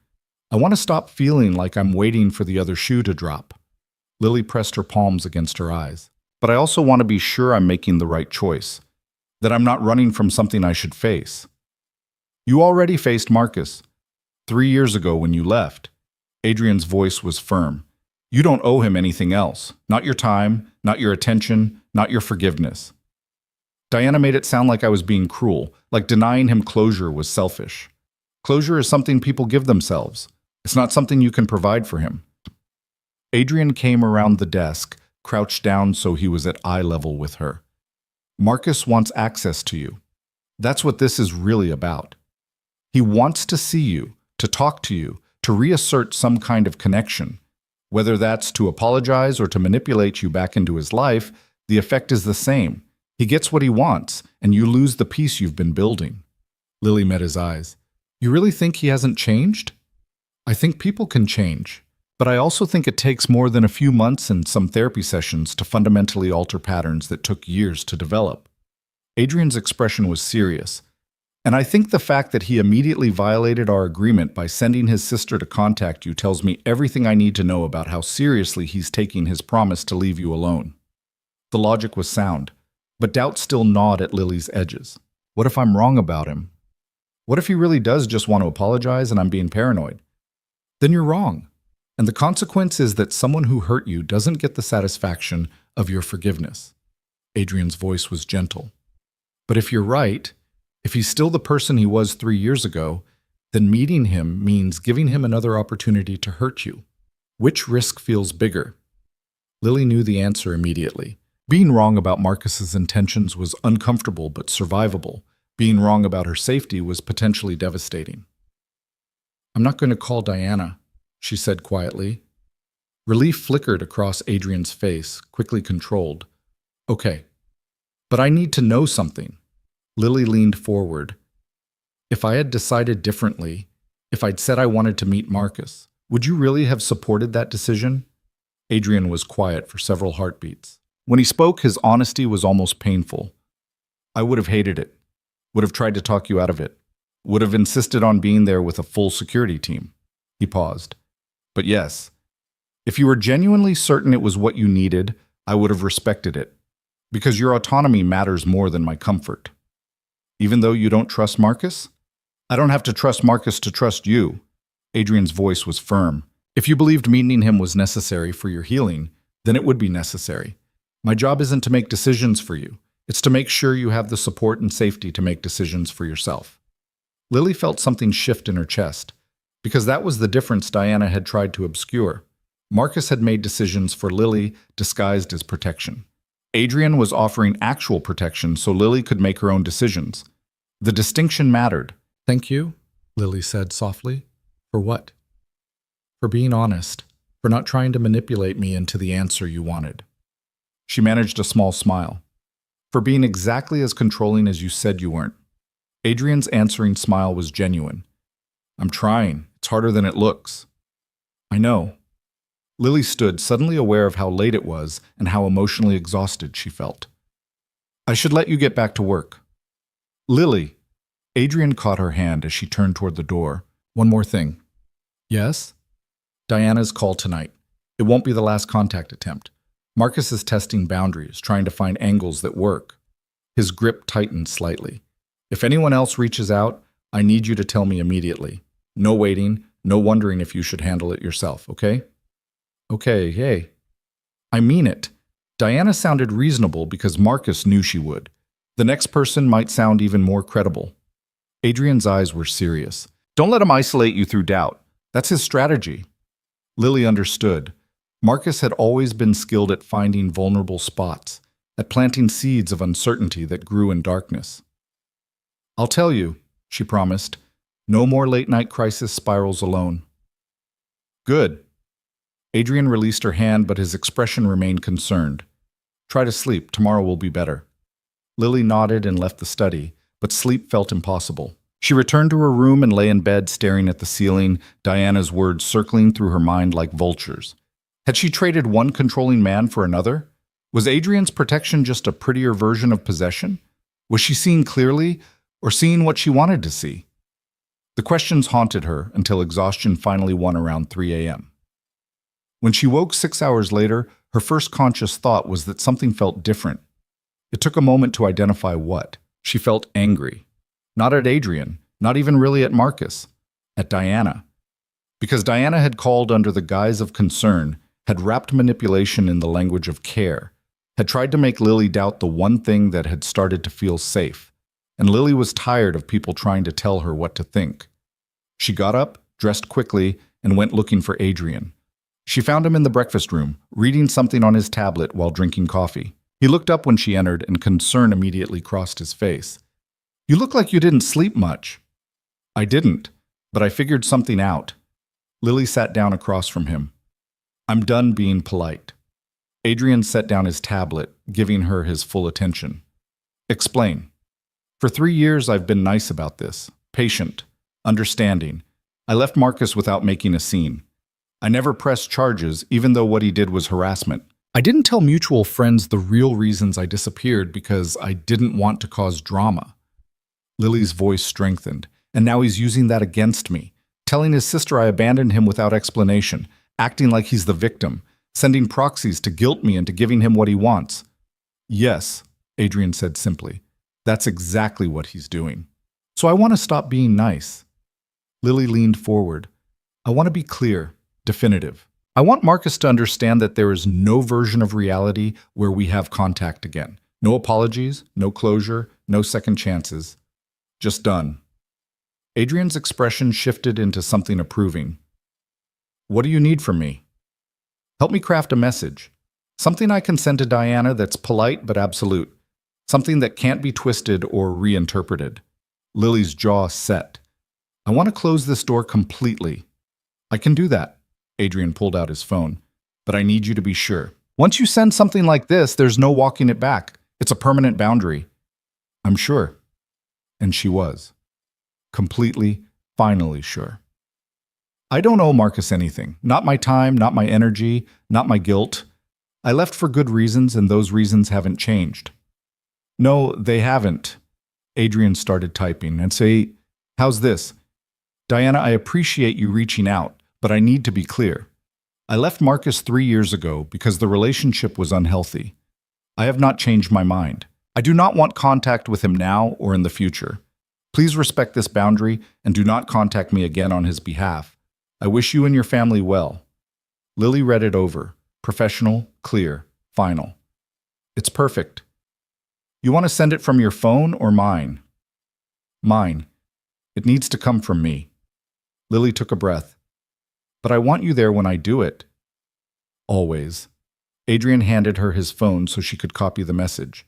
I want to stop feeling like I'm waiting for the other shoe to drop." Lily pressed her palms against her eyes. "But I also want to be sure I'm making the right choice, that I'm not running from something I should face." "You already faced Marcus 3 years ago when you left." Adrian's voice was firm. "You don't owe him anything else. Not your time, not your attention, not your forgiveness." Diana made it sound like I was being cruel, like denying him closure was selfish. Closure is something people give themselves. It's not something you can provide for him. Adrian came around the desk, crouched down so he was at eye level with her. "Marcus wants access to you. That's what this is really about. He wants to see you, to talk to you, to reassert some kind of connection. Whether that's to apologize or to manipulate you back into his life, the effect is the same. He gets what he wants, and you lose the peace you've been building." Lily met his eyes. "You really think he hasn't changed?" "I think people can change. But I also think it takes more than a few months and some therapy sessions to fundamentally alter patterns that took years to develop." Adrian's expression was serious. "And I think the fact that he immediately violated our agreement by sending his sister to contact you tells me everything I need to know about how seriously he's taking his promise to leave you alone." The logic was sound, but doubt still gnawed at Lily's edges. What if I'm wrong about him? What if he really does just want to apologize and I'm being paranoid? Then you're wrong. And the consequence is that someone who hurt you doesn't get the satisfaction of your forgiveness. Adrian's voice was gentle. But if you're right, if he's still the person he was 3 years ago, then meeting him means giving him another opportunity to hurt you. Which risk feels bigger? Lily knew the answer immediately. Being wrong about Marcus's intentions was uncomfortable but survivable. Being wrong about her safety was potentially devastating. "I'm not going to call Diana," she said quietly. Relief flickered across Adrian's face, quickly controlled. "Okay, but I need to know something." Lily leaned forward. "If I had decided differently, if I'd said I wanted to meet Marcus, would you really have supported that decision?" Adrian was quiet for several heartbeats. When he spoke, his honesty was almost painful. "I would have hated it. Would have tried to talk you out of it. Would have insisted on being there with a full security team." He paused. "But yes, if you were genuinely certain it was what you needed, I would have respected it. Because your autonomy matters more than my comfort. Even though you don't trust Marcus? I don't have to trust Marcus to trust you." Adrian's voice was firm. "If you believed meeting him was necessary for your healing, then it would be necessary. My job isn't to make decisions for you. It's to make sure you have the support and safety to make decisions for yourself." Lily felt something shift in her chest, because that was the difference Diana had tried to obscure. Marcus had made decisions for Lily disguised as protection. Adrian was offering actual protection so Lily could make her own decisions. The distinction mattered. "Thank you," Lily said softly. "For what?" "For being honest, for not trying to manipulate me into the answer you wanted." She managed a small smile. "For being exactly as controlling as you said you weren't." Adrian's answering smile was genuine. "I'm trying. It's harder than it looks." "I know." Lily stood, suddenly aware of how late it was and how emotionally exhausted she felt. "I should let you get back to work." "Lily." Adrian caught her hand as she turned toward the door. "One more thing." "Yes?" "Diana's call tonight. It won't be the last contact attempt. Marcus is testing boundaries, trying to find angles that work." His grip tightened slightly. "If anyone else reaches out, I need you to tell me immediately. No waiting, no wondering if you should handle it yourself, okay?" "Okay, hey." "I mean it." Diana sounded reasonable because Marcus knew she would. The next person might sound even more credible. Adrian's eyes were serious. "Don't let him isolate you through doubt. That's his strategy." Lily understood. Marcus had always been skilled at finding vulnerable spots, at planting seeds of uncertainty that grew in darkness. "I'll tell you," she promised. "No more late-night crisis spirals alone." "Good." Adrian released her hand, but his expression remained concerned. "Try to sleep. Tomorrow will be better." Lily nodded and left the study, but sleep felt impossible. She returned to her room and lay in bed staring at the ceiling, Diana's words circling through her mind like vultures. Had she traded one controlling man for another? Was Adrian's protection just a prettier version of possession? Was she seeing clearly, or seeing what she wanted to see? The questions haunted her until exhaustion finally won around 3 a.m. When she woke 6 hours later, her first conscious thought was that something felt different. It took a moment to identify what. She felt angry. Not at Adrian, not even really at Marcus, at Diana. Because Diana had called under the guise of concern, had wrapped manipulation in the language of care, had tried to make Lily doubt the one thing that had started to feel safe. And Lily was tired of people trying to tell her what to think. She got up, dressed quickly, and went looking for Adrian. She found him in the breakfast room, reading something on his tablet while drinking coffee. He looked up when she entered, and concern immediately crossed his face. "You look like you didn't sleep much." "I didn't, but I figured something out." Lily sat down across from him. "I'm done being polite." Adrian set down his tablet, giving her his full attention. "Explain." "For 3 years I've been nice about this, patient, understanding. I left Marcus without making a scene. I never pressed charges, even though what he did was harassment. I didn't tell mutual friends the real reasons I disappeared because I didn't want to cause drama." Lily's voice strengthened, and now he's using that against me, telling his sister I abandoned him without explanation, acting like he's the victim, sending proxies to guilt me into giving him what he wants. "Yes," Adrian said simply. "That's exactly what he's doing. So I want to stop being nice." Lily leaned forward. "I want to be clear, definitive. I want Marcus to understand that there is no version of reality where we have contact again. No apologies, no closure, no second chances. Just done." Adrian's expression shifted into something approving. "What do you need from me?" "Help me craft a message. Something I can send to Diana that's polite but absolute. Something that can't be twisted or reinterpreted. Lily's jaw set. I want to close this door completely. I can do that. Adrian pulled out his phone. But I need you to be sure. Once you send something like this, there's no walking it back. It's a permanent boundary. I'm sure. And she was. Completely, finally sure. I don't owe Marcus anything. Not my time, not my energy, not my guilt. I left for good reasons, and those reasons haven't changed. No, they haven't. Adrian started typing and say, how's this? Diana, I appreciate you reaching out, but I need to be clear. I left Marcus 3 years ago because the relationship was unhealthy. I have not changed my mind. I do not want contact with him now or in the future. Please respect this boundary and do not contact me again on his behalf. I wish you and your family well. Lily read it over. Professional, clear, final. It's perfect. You want to send it from your phone or mine? Mine. It needs to come from me. Lily took a breath. But I want you there when I do it. Always. Adrian handed her his phone so she could copy the message.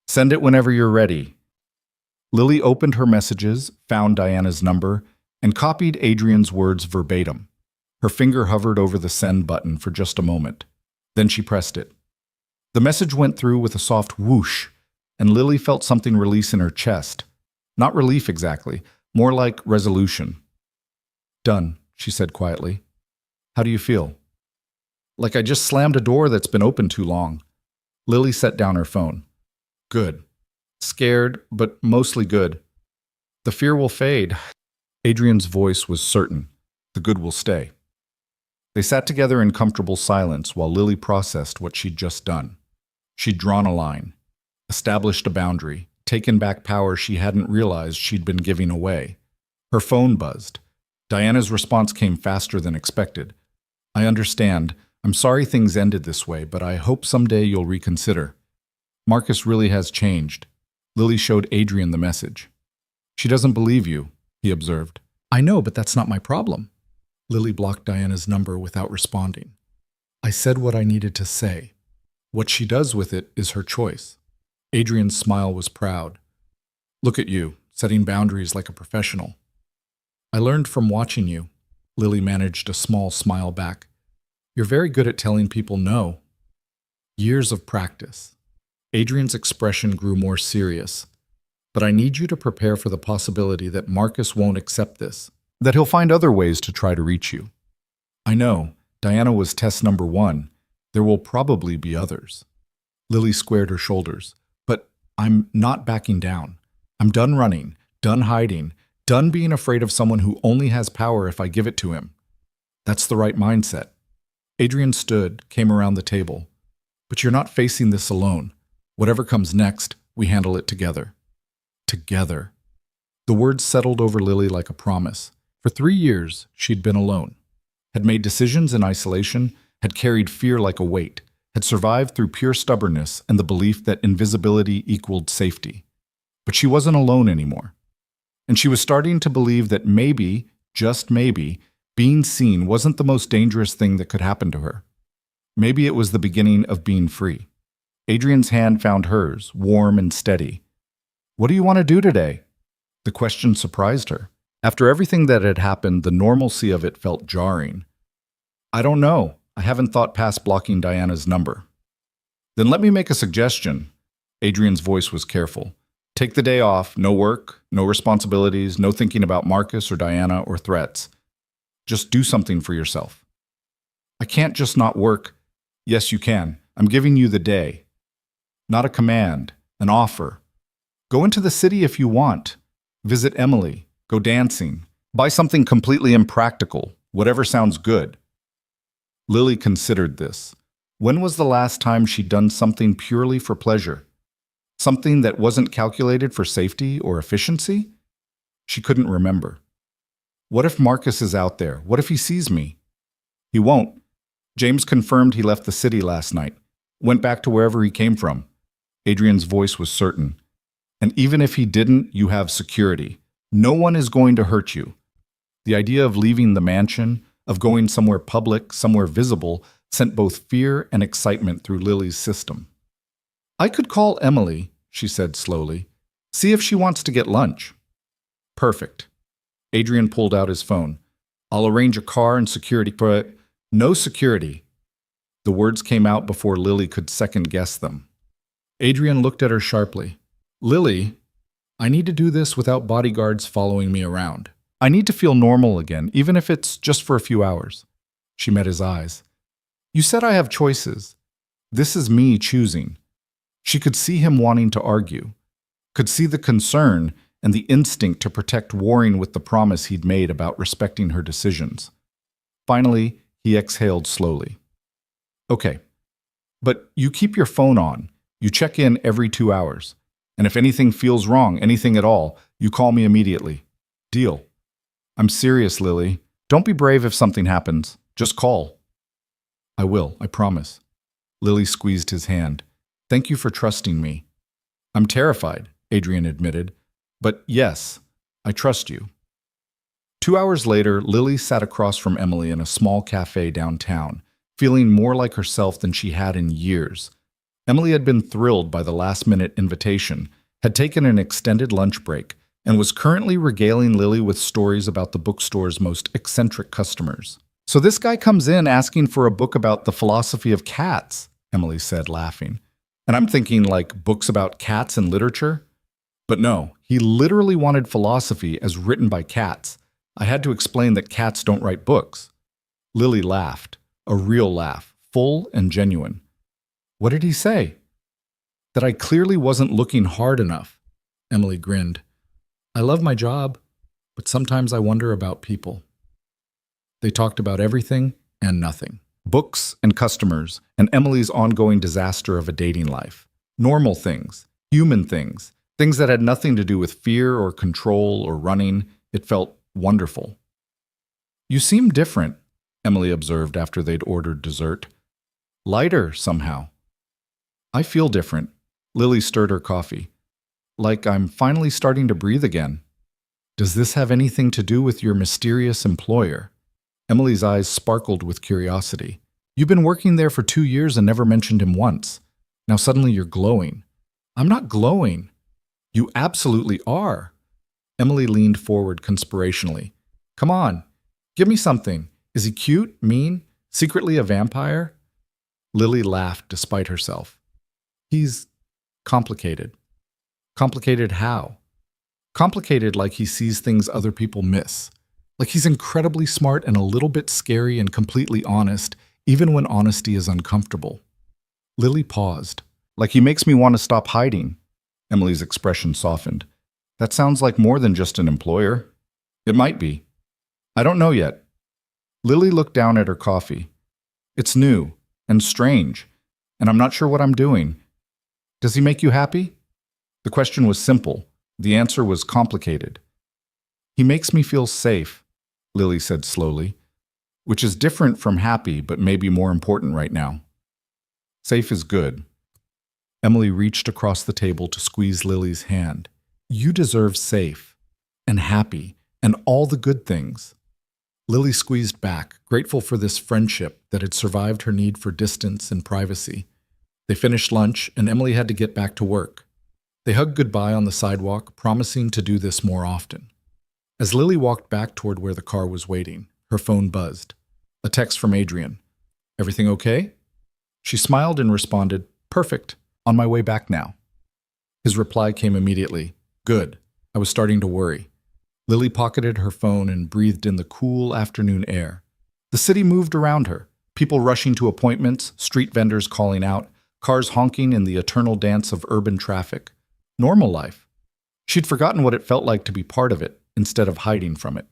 Send it whenever you're ready. Lily opened her messages, found Diana's number, and copied Adrian's words verbatim. Her finger hovered over the send button for just a moment. Then she pressed it. The message went through with a soft whoosh, and Lily felt something release in her chest. Not relief exactly, more like resolution. Done, she said quietly. How do you feel? Like I just slammed a door that's been open too long. Lily set down her phone. Good. Scared, but mostly good. The fear will fade. Adrian's voice was certain. The good will stay. They sat together in comfortable silence while Lily processed what she'd just done. She'd drawn a line, established a boundary, taken back power she hadn't realized she'd been giving away. Her phone buzzed. Diana's response came faster than expected. I understand. I'm sorry things ended this way, but I hope someday you'll reconsider. Marcus really has changed. Lily showed Adrian the message. She doesn't believe you, he observed. I know, but that's not my problem. Lily blocked Diana's number without responding. I said what I needed to say. What she does with it is her choice. Adrian's smile was proud. Look at you, setting boundaries like a professional. I learned from watching you. Lily managed a small smile back. You're very good at telling people no. Years of practice. Adrian's expression grew more serious. But I need you to prepare for the possibility that Marcus won't accept this, that he'll find other ways to try to reach you. I know, Diana was test number 1. There will probably be others. Lily squared her shoulders. But I'm not backing down. I'm done running, done hiding, done being afraid of someone who only has power if I give it to him. That's the right mindset. Adrian stood, came around the table. But you're not facing this alone. Whatever comes next, we handle it together. Together. The words settled over Lily like a promise. For 3 years, she'd been alone, had made decisions in isolation, had carried fear like a weight, had survived through pure stubbornness and the belief that invisibility equaled safety. But she wasn't alone anymore. And she was starting to believe that maybe, just maybe, being seen wasn't the most dangerous thing that could happen to her. Maybe it was the beginning of being free. Adrian's hand found hers, warm and steady. What do you want to do today? The question surprised her. After everything that had happened, the normalcy of it felt jarring. I don't know. I haven't thought past blocking Diana's number. Then let me make a suggestion. Adrian's voice was careful. Take the day off, no work, no responsibilities, no thinking about Marcus or Diana or threats. Just do something for yourself. I can't just not work. Yes, you can. I'm giving you the day. Not a command, an offer. Go into the city if you want. Visit Emily. Go dancing. Buy something completely impractical, whatever sounds good. Lily considered this. When was the last time she'd done something purely for pleasure? Something that wasn't calculated for safety or efficiency? She couldn't remember. What if Marcus is out there? What if he sees me? He won't. James confirmed he left the city last night. Went back to wherever he came from. Adrian's voice was certain. And even if he didn't, you have security. No one is going to hurt you. The idea of leaving the mansion, of going somewhere public, somewhere visible, sent both fear and excitement through Lily's system. "I could call Emily," she said slowly. "See if she wants to get lunch." "Perfect." Adrian pulled out his phone. "I'll arrange a car and security for it." "No security." The words came out before Lily could second-guess them. Adrian looked at her sharply. "Lily, I need to do this without bodyguards following me around. I need to feel normal again, even if it's just for a few hours." She met his eyes. "You said I have choices. This is me choosing." She could see him wanting to argue, could see the concern and the instinct to protect warring with the promise he'd made about respecting her decisions. Finally, he exhaled slowly. "Okay, but you keep your phone on. You check in every 2 hours. And if anything feels wrong, anything at all, you call me immediately. Deal?" "I'm serious, Lily. Don't be brave if something happens. Just call." "I will, I promise." Lily squeezed his hand. "Thank you for trusting me." "I'm terrified," Adrian admitted. "But yes, I trust you." 2 hours later, Lily sat across from Emily in a small cafe downtown, feeling more like herself than she had in years. Emily had been thrilled by the last-minute invitation, had taken an extended lunch break, and was currently regaling Lily with stories about the bookstore's most eccentric customers. "So this guy comes in asking for a book about the philosophy of cats," Emily said, laughing. "And I'm thinking, like, books about cats and literature? But no, he literally wanted philosophy as written by cats. I had to explain that cats don't write books." Lily laughed, a real laugh, full and genuine. "What did he say?" "That I clearly wasn't looking hard enough." Emily grinned. "I love my job, but sometimes I wonder about people." They talked about everything and nothing. Books and customers, and Emily's ongoing disaster of a dating life. Normal things, human things, things that had nothing to do with fear or control or running. It felt wonderful. "You seem different," Emily observed after they'd ordered dessert. "Lighter, somehow." "I feel different." Lily stirred her coffee. "Like I'm finally starting to breathe again." "Does this have anything to do with your mysterious employer?" Emily's eyes sparkled with curiosity. "You've been working there for 2 years and never mentioned him once. Now suddenly you're glowing." "I'm not glowing." "You absolutely are." Emily leaned forward conspirationally. "Come on, give me something. Is he cute, mean, secretly a vampire?" Lily laughed despite herself. "He's complicated." "Complicated how?" "Complicated like he sees things other people miss. Like he's incredibly smart and a little bit scary and completely honest, even when honesty is uncomfortable." Lily paused. "Like he makes me want to stop hiding." Emily's expression softened. "That sounds like more than just an employer." "It might be. I don't know yet." Lily looked down at her coffee. "It's new and strange, and I'm not sure what I'm doing. Does he make you happy?" The question was simple. The answer was complicated. "He makes me feel safe," Lily said slowly, "which is different from happy, but maybe more important right now." "Safe is good." Emily reached across the table to squeeze Lily's hand. "You deserve safe and happy and all the good things." Lily squeezed back, grateful for this friendship that had survived her need for distance and privacy. They finished lunch, and Emily had to get back to work. They hugged goodbye on the sidewalk, promising to do this more often. As Lily walked back toward where the car was waiting, her phone buzzed. A text from Adrian. "Everything okay?" She smiled and responded, "Perfect. On my way back now." His reply came immediately. "Good. I was starting to worry." Lily pocketed her phone and breathed in the cool afternoon air. The city moved around her, people rushing to appointments, street vendors calling out, cars honking in the eternal dance of urban traffic. Normal life. She'd forgotten what it felt like to be part of it, instead of hiding from it.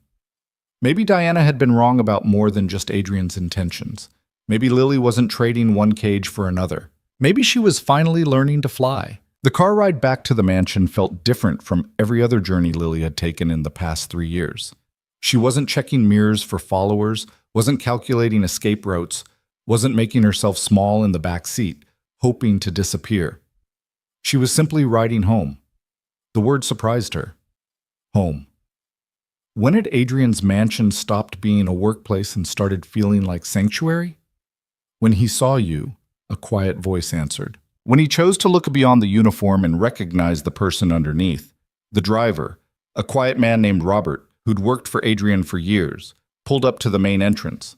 Maybe Diana had been wrong about more than just Adrian's intentions. Maybe Lily wasn't trading one cage for another. Maybe she was finally learning to fly. The car ride back to the mansion felt different from every other journey Lily had taken in the past 3 years. She wasn't checking mirrors for followers, wasn't calculating escape routes, wasn't making herself small in the back seat, hoping to disappear. She was simply riding home. The word surprised her. Home. When had Adrian's mansion stopped being a workplace and started feeling like sanctuary? When he saw you, a quiet voice answered. When he chose to look beyond the uniform and recognize the person underneath, the driver, a quiet man named Robert, who'd worked for Adrian for years, pulled up to the main entrance.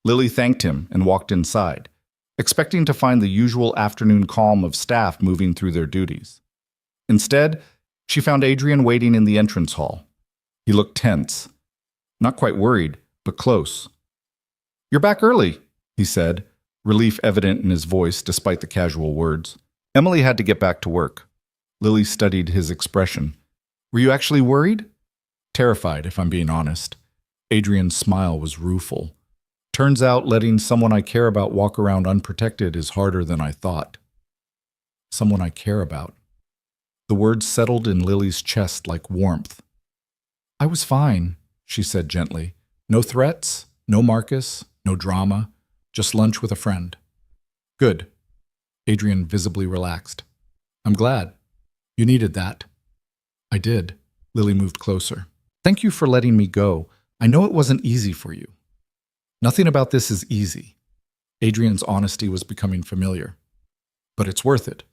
Lily thanked him and walked inside, expecting to find the usual afternoon calm of staff moving through their duties. Instead, she found Adrian waiting in the entrance hall. He looked tense, not quite worried, but close. "You're back early," he said, relief evident in his voice despite the casual words. Emily had to get back to work. Lily studied his expression. "Were you actually worried?" "Terrified, if I'm being honest." Adrian's smile was rueful. "Turns out letting someone I care about walk around unprotected is harder than I thought." Someone I care about. The words settled in Lily's chest like warmth. "I was fine," she said gently. "No threats, no Marcus, no drama, just lunch with a friend." "Good." Adrian visibly relaxed. "I'm glad. You needed that." "I did." Lily moved closer. "Thank you for letting me go. I know it wasn't easy for you." "Nothing about this is easy." Adrian's honesty was becoming familiar. "But it's worth it."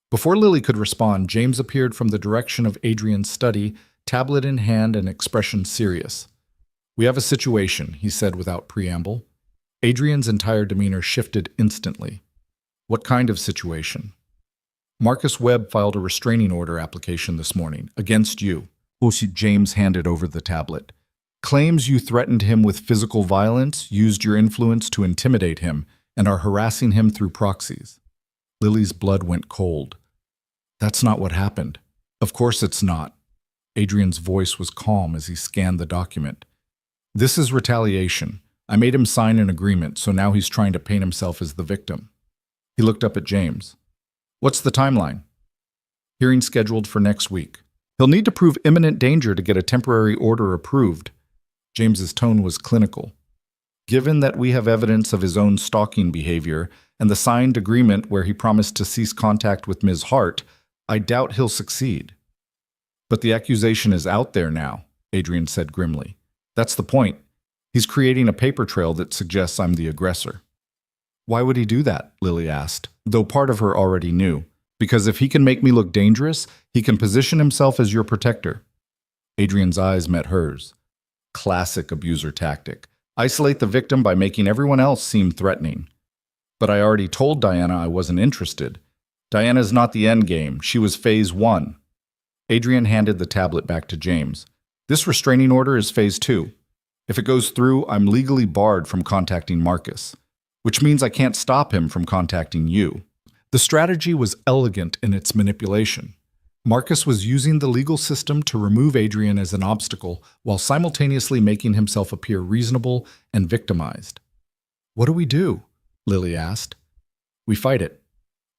Before Lily could respond, James appeared from the direction of Adrian's study, tablet in hand and expression serious. "We have a situation," he said without preamble. Adrian's entire demeanor shifted instantly. "What kind of situation?" "Marcus Webb filed a restraining order application this morning, against you." James handed over the tablet. "Claims you threatened him with physical violence, used your influence to intimidate him, and are harassing him through proxies." Lily's blood went cold. "That's not what happened." "Of course it's not." Adrian's voice was calm as he scanned the document. "This is retaliation. I made him sign an agreement, so now he's trying to paint himself as the victim." He looked up at James. "What's the timeline?" "Hearing scheduled for next week. He'll need to prove imminent danger to get a temporary order approved." James's tone was clinical. "Given that we have evidence of his own stalking behavior and the signed agreement where he promised to cease contact with Ms. Hart, I doubt he'll succeed." "But the accusation is out there now," Adrian said grimly. "That's the point. He's creating a paper trail that suggests I'm the aggressor." "Why would he do that?" Lily asked, though part of her already knew. "Because if he can make me look dangerous, he can position himself as your protector." Adrian's eyes met hers. Classic abuser tactic. Isolate the victim by making everyone else seem threatening. "But I already told Diana I wasn't interested. Diana's not the end game. She was phase 1. Adrian handed the tablet back to James. "This restraining order is phase 2. If it goes through, I'm legally barred from contacting Marcus, which means I can't stop him from contacting you." The strategy was elegant in its manipulation. Marcus was using the legal system to remove Adrian as an obstacle while simultaneously making himself appear reasonable and victimized. "What do we do?" Lily asked. "We fight it.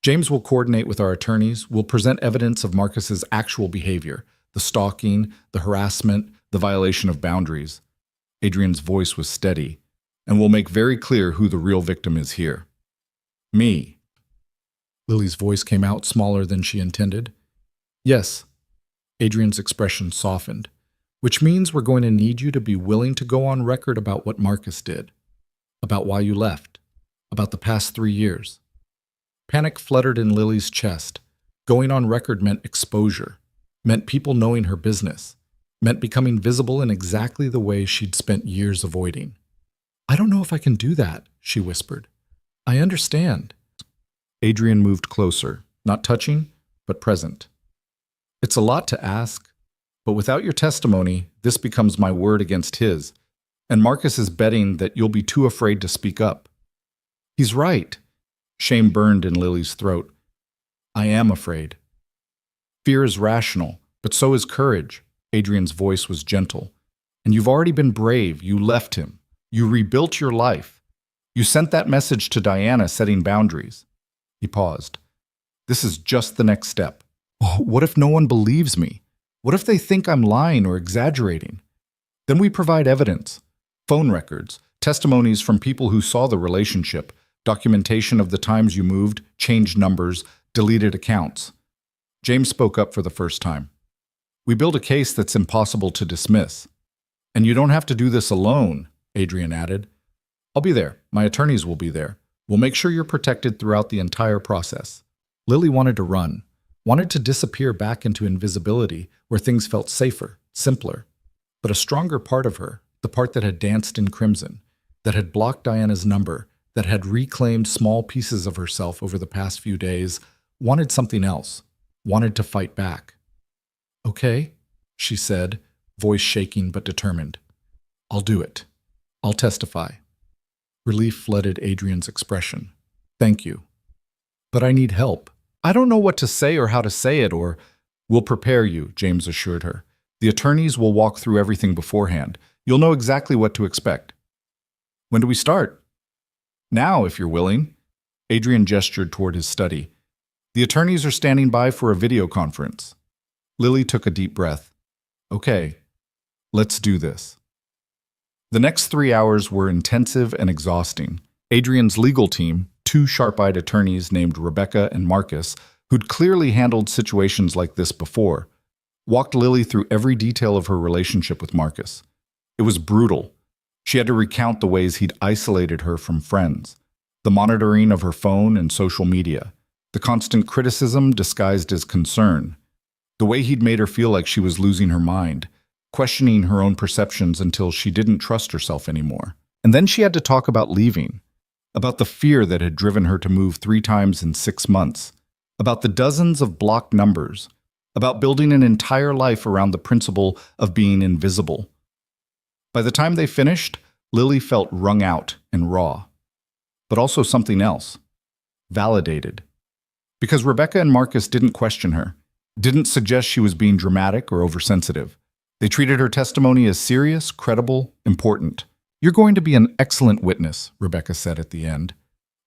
James will coordinate with our attorneys. We'll present evidence of Marcus's actual behavior, the stalking, the harassment, the violation of boundaries." Adrian's voice was steady. "And we'll make very clear who the real victim is here." "Me." Lily's voice came out smaller than she intended. "Yes." Adrian's expression softened. "Which means we're going to need you to be willing to go on record about what Marcus did, about why you left, about the past 3 years. Panic fluttered in Lily's chest. Going on record meant exposure, meant people knowing her business, meant becoming visible in exactly the way she'd spent years avoiding. "I don't know if I can do that," she whispered. "I understand." Adrian moved closer, not touching, but present. "It's a lot to ask, but without your testimony, this becomes my word against his, and Marcus is betting that you'll be too afraid to speak up." "He's right." Shame burned in Lily's throat. "I am afraid." "Fear is rational, but so is courage." Adrian's voice was gentle. "And you've already been brave. You left him. You rebuilt your life. You sent that message to Diana setting boundaries." He paused. "This is just the next step. Oh, what if no one believes me? What if they think I'm lying or exaggerating? Then we provide evidence, phone records, testimonies from people who saw the relationship, documentation of the times you moved, changed numbers, deleted accounts." James spoke up for the first time. "We build a case that's impossible to dismiss. And you don't have to do this alone," Adrian added. "I'll be there. My attorneys will be there. We'll make sure you're protected throughout the entire process. Lily wanted to run, wanted to disappear back into invisibility where things felt safer, simpler. But a stronger part of her, the part that had danced in crimson, that had blocked Diana's number, that had reclaimed small pieces of herself over the past few days, wanted something else, wanted to fight back. "Okay," she said, voice shaking but determined. "I'll do it. I'll testify." Relief flooded Adrian's expression. "Thank you. But I need help. I don't know what to say or how to say it or—" "We'll prepare you," James assured her. "The attorneys will walk through everything beforehand. You'll know exactly what to expect." "When do we start?" "Now, if you're willing." Adrian gestured toward his study. "The attorneys are standing by for a video conference." Lily took a deep breath. "Okay, let's do this." The next 3 hours were intensive and exhausting. Adrian's legal team, two sharp-eyed attorneys named Rebecca and Marcus, who'd clearly handled situations like this before, walked Lily through every detail of her relationship with Marcus. It was brutal. She had to recount the ways he'd isolated her from friends, the monitoring of her phone and social media, the constant criticism disguised as concern, the way he'd made her feel like she was losing her mind, questioning her own perceptions until she didn't trust herself anymore. And then she had to talk about leaving, about the fear that had driven her to move 3 times in 6 months, about the dozens of blocked numbers, about building an entire life around the principle of being invisible. By the time they finished, Lily felt wrung out and raw, but also something else, validated. Because Rebecca and Marcus didn't question her, didn't suggest she was being dramatic or oversensitive. They treated her testimony as serious, credible, important. "You're going to be an excellent witness," Rebecca said at the end.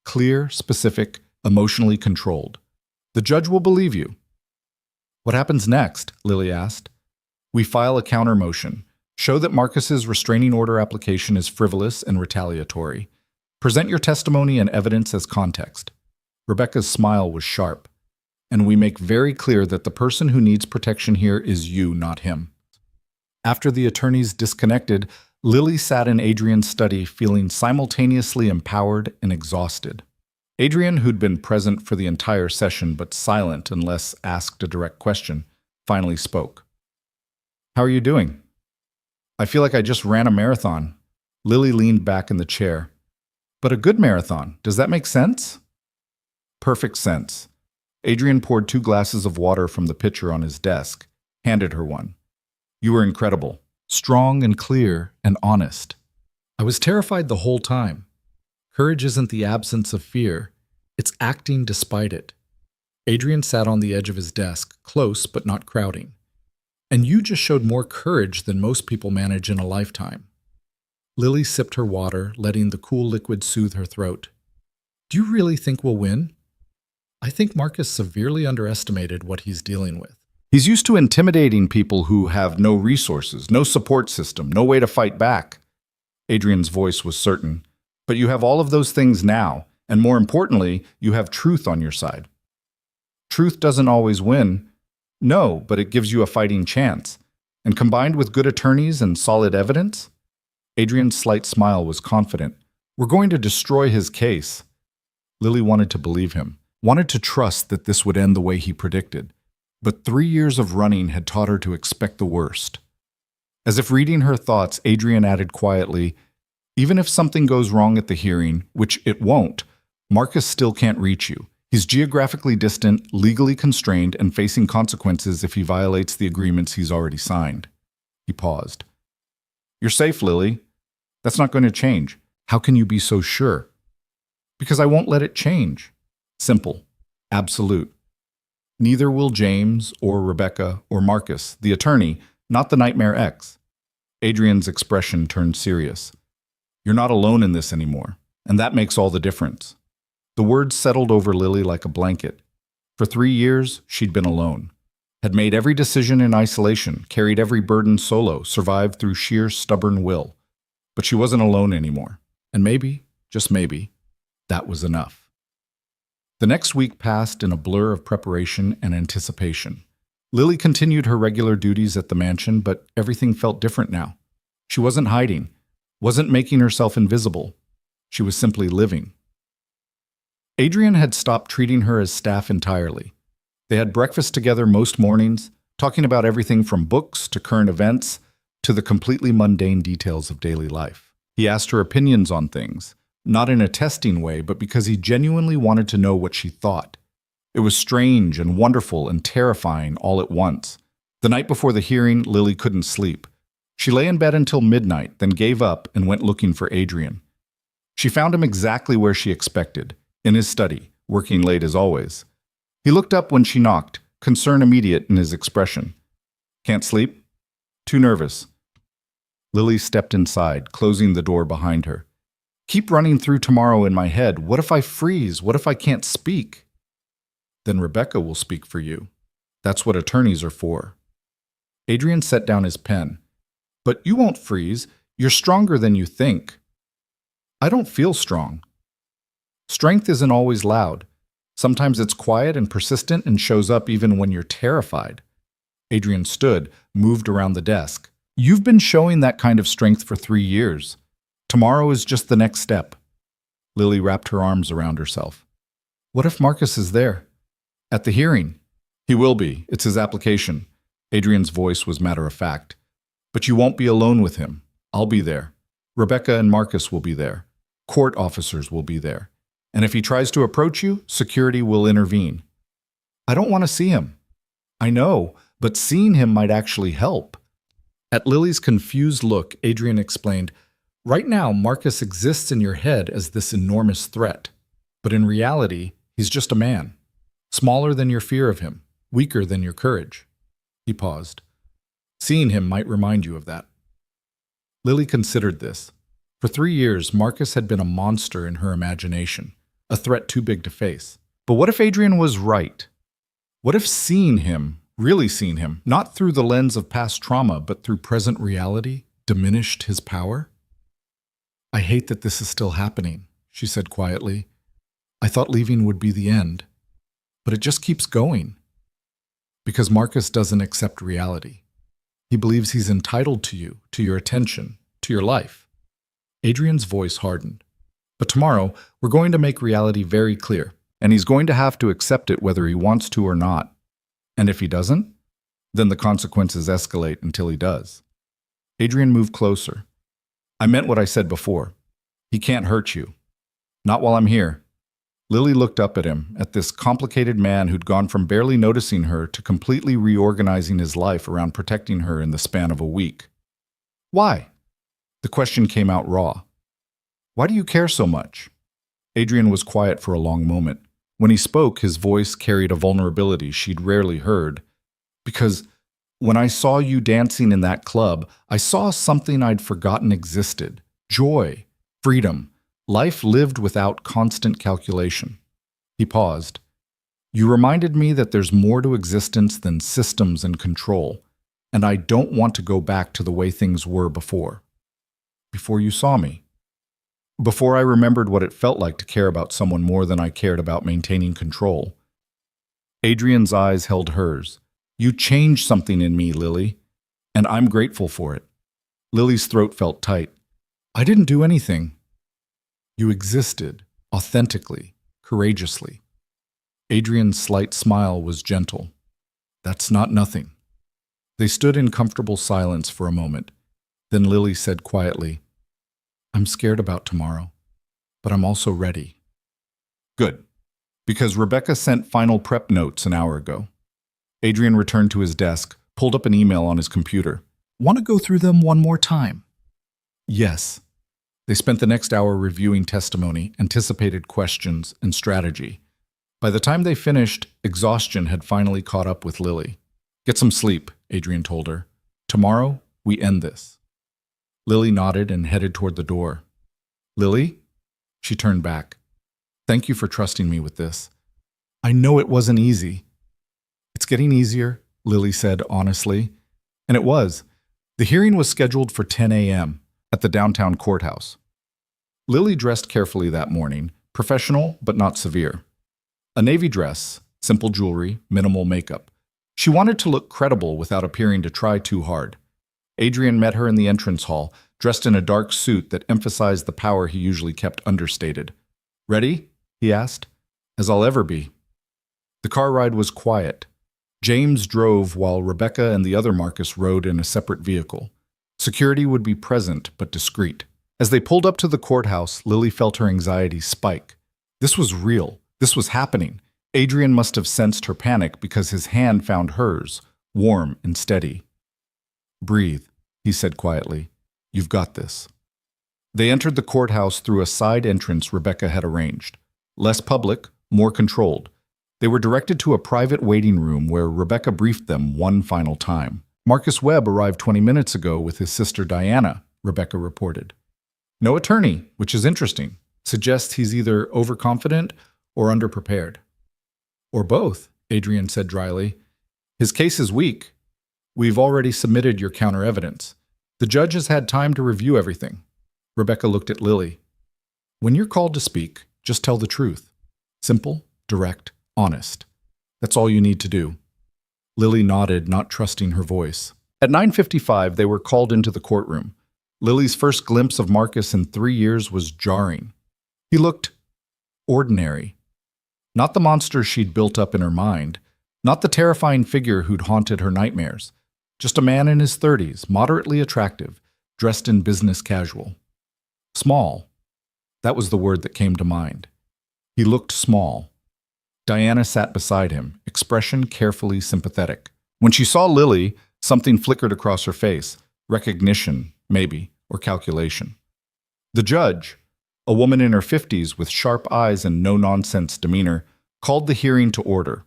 "Clear, specific, emotionally controlled. The judge will believe you." "What happens next?" Lily asked. "We file a counter motion. Show that Marcus's restraining order application is frivolous and retaliatory. Present your testimony and evidence as context." Rebecca's smile was sharp. "And we make very clear that the person who needs protection here is you, not him." After the attorneys disconnected, Lily sat in Adrian's study feeling simultaneously empowered and exhausted. Adrian, who'd been present for the entire session but silent unless asked a direct question, finally spoke. "How are you doing?" "I feel like I just ran a marathon." Lily leaned back in the chair. "But a good marathon. Does that make sense?" "Perfect sense." Adrian poured 2 glasses of water from the pitcher on his desk, handed her one. "You were incredible. Strong and clear and honest." "I was terrified the whole time. Courage isn't the absence of fear. It's acting despite it." Adrian sat on the edge of his desk, close but not crowding. "And you just showed more courage than most people manage in a lifetime." Lily sipped her water, letting the cool liquid soothe her throat. "Do you really think we'll win?" "I think Marcus severely underestimated what he's dealing with. He's used to intimidating people who have no resources, no support system, no way to fight back." Adrian's voice was certain. "But you have all of those things now, and more importantly, you have truth on your side." "Truth doesn't always win." "No, but it gives you a fighting chance. And combined with good attorneys and solid evidence?" Adrian's slight smile was confident. "We're going to destroy his case." Lily wanted to believe him, wanted to trust that this would end the way he predicted. But 3 years of running had taught her to expect the worst. As if reading her thoughts, Adrian added quietly, "Even if something goes wrong at the hearing, which it won't, Marcus still can't reach you. He's geographically distant, legally constrained, and facing consequences if he violates the agreements he's already signed." He paused. "You're safe, Lily. That's not going to change." "How can you be so sure?" "Because I won't let it change." Simple. Absolute. Neither will James or Rebecca or Marcus, the attorney, not the Nightmare X. Adrian's expression turned serious. "You're not alone in this anymore, and that makes all the difference." The words settled over Lily like a blanket. For 3 years, she'd been alone, had made every decision in isolation, carried every burden solo, survived through sheer stubborn will. But she wasn't alone anymore, and maybe, just maybe, that was enough. The next week passed in a blur of preparation and anticipation. Lily continued her regular duties at the mansion, but everything felt different now. She wasn't hiding, wasn't making herself invisible. She was simply living. Adrian had stopped treating her as staff entirely. They had breakfast together most mornings, talking about everything from books to current events to the completely mundane details of daily life. He asked her opinions on things, not in a testing way, but because he genuinely wanted to know what she thought. It was strange and wonderful and terrifying all at once. The night before the hearing, Lily couldn't sleep. She lay in bed until midnight, then gave up and went looking for Adrian. She found him exactly where she expected, in his study, working late as always. He looked up when she knocked, concern immediate in his expression. "Can't sleep? Too nervous." Lily stepped inside, closing the door behind her. "Keep running through tomorrow in my head. What if I freeze? What if I can't speak?" "Then Rebecca will speak for you. That's what attorneys are for." Adrian set down his pen. "But you won't freeze. You're stronger than you think." "I don't feel strong." "Strength isn't always loud. Sometimes it's quiet and persistent and shows up even when you're terrified." Adrian stood, moved around the desk. "You've been showing that kind of strength for 3 years. Tomorrow is just the next step." Lily wrapped her arms around herself. "What if Marcus is there?" "At the hearing." "He will be. It's his application." Adrian's voice was matter-of-fact. "But you won't be alone with him. I'll be there. Rebecca and Marcus will be there. Court officers will be there. And if he tries to approach you, security will intervene." "I don't want to see him." "I know, but seeing him might actually help." At Lily's confused look, Adrian explained, "Right now, Marcus exists in your head as this enormous threat. But in reality, he's just a man. Smaller than your fear of him, weaker than your courage." He paused. "Seeing him might remind you of that." Lily considered this. For 3 years, Marcus had been a monster in her imagination, a threat too big to face. But what if Adrian was right? What if seeing him, really seeing him, not through the lens of past trauma, but through present reality, diminished his power? "I hate that this is still happening," she said quietly. "I thought leaving would be the end. But it just keeps going." Because Marcus doesn't accept reality. He believes he's entitled to you, to your attention, to your life. Adrian's voice hardened. "But tomorrow, we're going to make reality very clear, and he's going to have to accept it whether he wants to or not. And if he doesn't, then the consequences escalate until he does." Adrian moved closer. "I meant what I said before. He can't hurt you. Not while I'm here." Lily looked up at him, at this complicated man who'd gone from barely noticing her to completely reorganizing his life around protecting her in the span of a week. "Why?" The question came out raw. "Why do you care so much?" Adrian was quiet for a long moment. When he spoke, his voice carried a vulnerability she'd rarely heard. "Because when I saw you dancing in that club, I saw something I'd forgotten existed. Joy, freedom, life lived without constant calculation." He paused. "You reminded me that there's more to existence than systems and control, and I don't want to go back to the way things were before." "Before you saw me?" "Before I remembered what it felt like to care about someone more than I cared about maintaining control." Adrian's eyes held hers. "You changed something in me, Lily, and I'm grateful for it." Lily's throat felt tight. "I didn't do anything." "You existed, authentically, courageously." Adrian's slight smile was gentle. "That's not nothing." They stood in comfortable silence for a moment. Then Lily said quietly, "I'm scared about tomorrow, but I'm also ready." "Good, because Rebecca sent final prep notes an hour ago." Adrian returned to his desk, pulled up an email on his computer. "Want to go through them one more time?" "Yes." They spent the next hour reviewing testimony, anticipated questions, and strategy. By the time they finished, exhaustion had finally caught up with Lily. "Get some sleep," Adrian told her. "Tomorrow, we end this." Lily nodded and headed toward the door. "Lily?" She turned back. "Thank you for trusting me with this. I know it wasn't easy." "It's getting easier," Lily said honestly. And it was. The hearing was scheduled for 10 a.m. at the downtown courthouse. Lily dressed carefully that morning, professional but not severe. A navy dress, simple jewelry, minimal makeup. She wanted to look credible without appearing to try too hard. Adrian met her in the entrance hall, dressed in a dark suit that emphasized the power he usually kept understated. "Ready?" he asked. as I'll ever be. The car ride was quiet. James drove while Rebecca and the other Marcus rode in a separate vehicle. Security would be present but discreet. As they pulled up to the courthouse, Lily felt her anxiety spike. This was real. This was happening. Adrian must have sensed her panic because his hand found hers, warm and steady. "Breathe," he said quietly. "You've got this." They entered the courthouse through a side entrance Rebecca had arranged. Less public, more controlled. They were directed to a private waiting room where Rebecca briefed them one final time. "Marcus Webb arrived 20 minutes ago with his sister Diana," Rebecca reported. "No attorney, which is interesting. Suggests he's either overconfident or underprepared." "Or both," Adrian said dryly. "His case is weak. We've already submitted your counter-evidence. The judge has had time to review everything." Rebecca looked at Lily. "When you're called to speak, just tell the truth. Simple, direct, honest. That's all you need to do." Lily nodded, not trusting her voice. At 9:55, they were called into the courtroom. Lily's first glimpse of Marcus in 3 years was jarring. He looked ordinary. Not the monster she'd built up in her mind, not the terrifying figure who'd haunted her nightmares. Just a man in his 30s, moderately attractive, dressed in business casual. Small. That was the word that came to mind. He looked small. Diana sat beside him, expression carefully sympathetic. When she saw Lily, something flickered across her face. Recognition, maybe, or calculation. The judge, a woman in her 50s with sharp eyes and no-nonsense demeanor, called the hearing to order.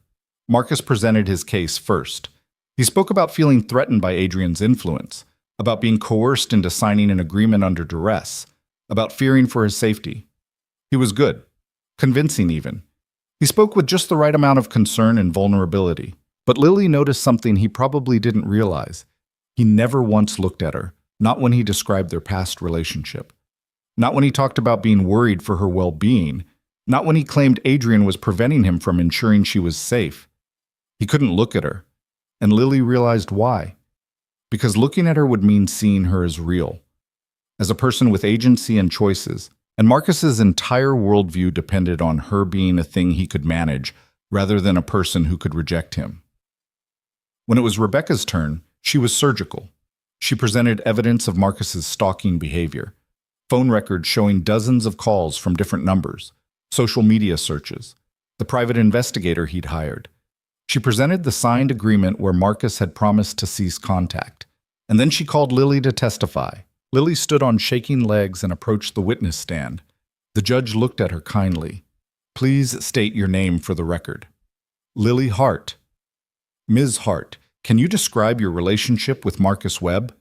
Marcus presented his case first. He spoke about feeling threatened by Adrian's influence, about being coerced into signing an agreement under duress, about fearing for his safety. He was good, convincing even. He spoke with just the right amount of concern and vulnerability. But Lily noticed something he probably didn't realize. He never once looked at her, not when he described their past relationship. Not when he talked about being worried for her well-being. Not when he claimed Adrian was preventing him from ensuring she was safe. He couldn't look at her. And Lily realized why. Because looking at her would mean seeing her as real. As a person with agency and choices. And Marcus's entire worldview depended on her being a thing he could manage, rather than a person who could reject him. When it was Rebecca's turn, she was surgical. She presented evidence of Marcus's stalking behavior. Phone records showing dozens of calls from different numbers. Social media searches. The private investigator he'd hired. She presented the signed agreement where Marcus had promised to cease contact. And then she called Lily to testify. Lily stood on shaking legs and approached the witness stand. The judge looked at her kindly. "Please state your name for the record." "Lily Hart." "Ms. Hart, can you describe your relationship with Marcus Webb?"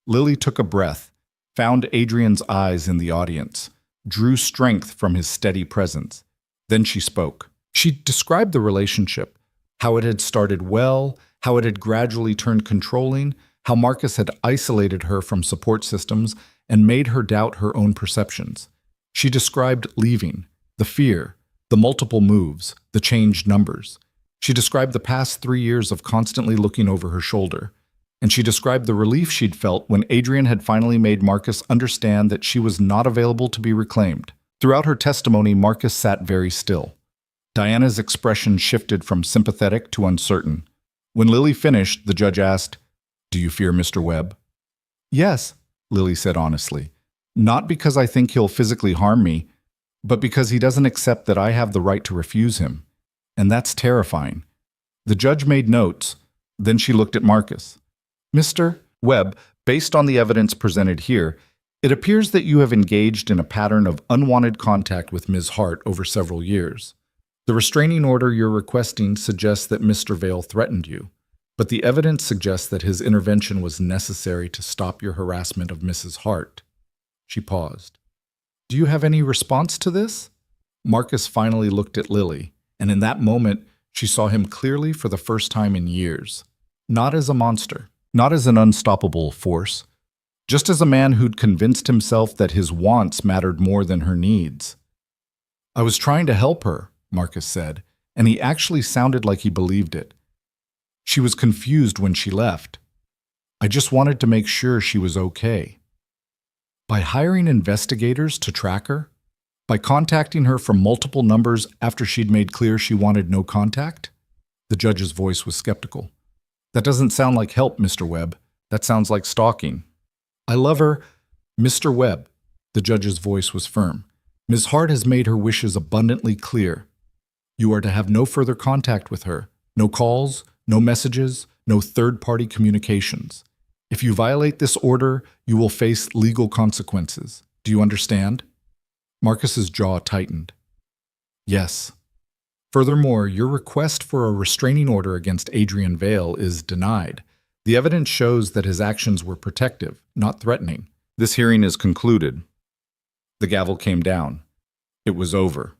Lily took a breath, found Adrian's eyes in the audience, drew strength from his steady presence. Then she spoke. She described the relationship, how it had started well, how it had gradually turned controlling, how Marcus had isolated her from support systems and made her doubt her own perceptions. She described leaving, the fear, the multiple moves, the changed numbers. She described the past 3 years of constantly looking over her shoulder. And she described the relief she'd felt when Adrian had finally made Marcus understand that she was not available to be reclaimed. Throughout her testimony, Marcus sat very still. Diana's expression shifted from sympathetic to uncertain. When Lily finished, the judge asked, "Do you fear Mr. Webb?" "Yes," Lily said honestly. "Not because I think he'll physically harm me, but because he doesn't accept that I have the right to refuse him. And that's terrifying." The judge made notes. Then she looked at Marcus. "Mr. Webb, based on the evidence presented here, it appears that you have engaged in a pattern of unwanted contact with Ms. Hart over several years. The restraining order you're requesting suggests that Mr. Vale threatened you. But the evidence suggests that his intervention was necessary to stop your harassment of Mrs. Hart." She paused. "Do you have any response to this?" Marcus finally looked at Lily, and in that moment, she saw him clearly for the first time in years. Not as a monster, not as an unstoppable force, just as a man who'd convinced himself that his wants mattered more than her needs. "I was trying to help her," Marcus said, and he actually sounded like he believed it. "She was confused when she left. I just wanted to make sure she was okay." By hiring investigators to track her? By contacting her from multiple numbers after she'd made clear she wanted no contact? The judge's voice was skeptical. That doesn't sound like help, Mr. Webb. That sounds like stalking. I love her, Mr. Webb. The judge's voice was firm. Ms. Hart has made her wishes abundantly clear. You are to have no further contact with her. No calls, no messages, no third-party communications. If you violate this order, you will face legal consequences. Do you understand? Marcus's jaw tightened. Yes. Furthermore, your request for a restraining order against Adrian Vale is denied. The evidence shows that his actions were protective, not threatening. This hearing is concluded. The gavel came down. It was over.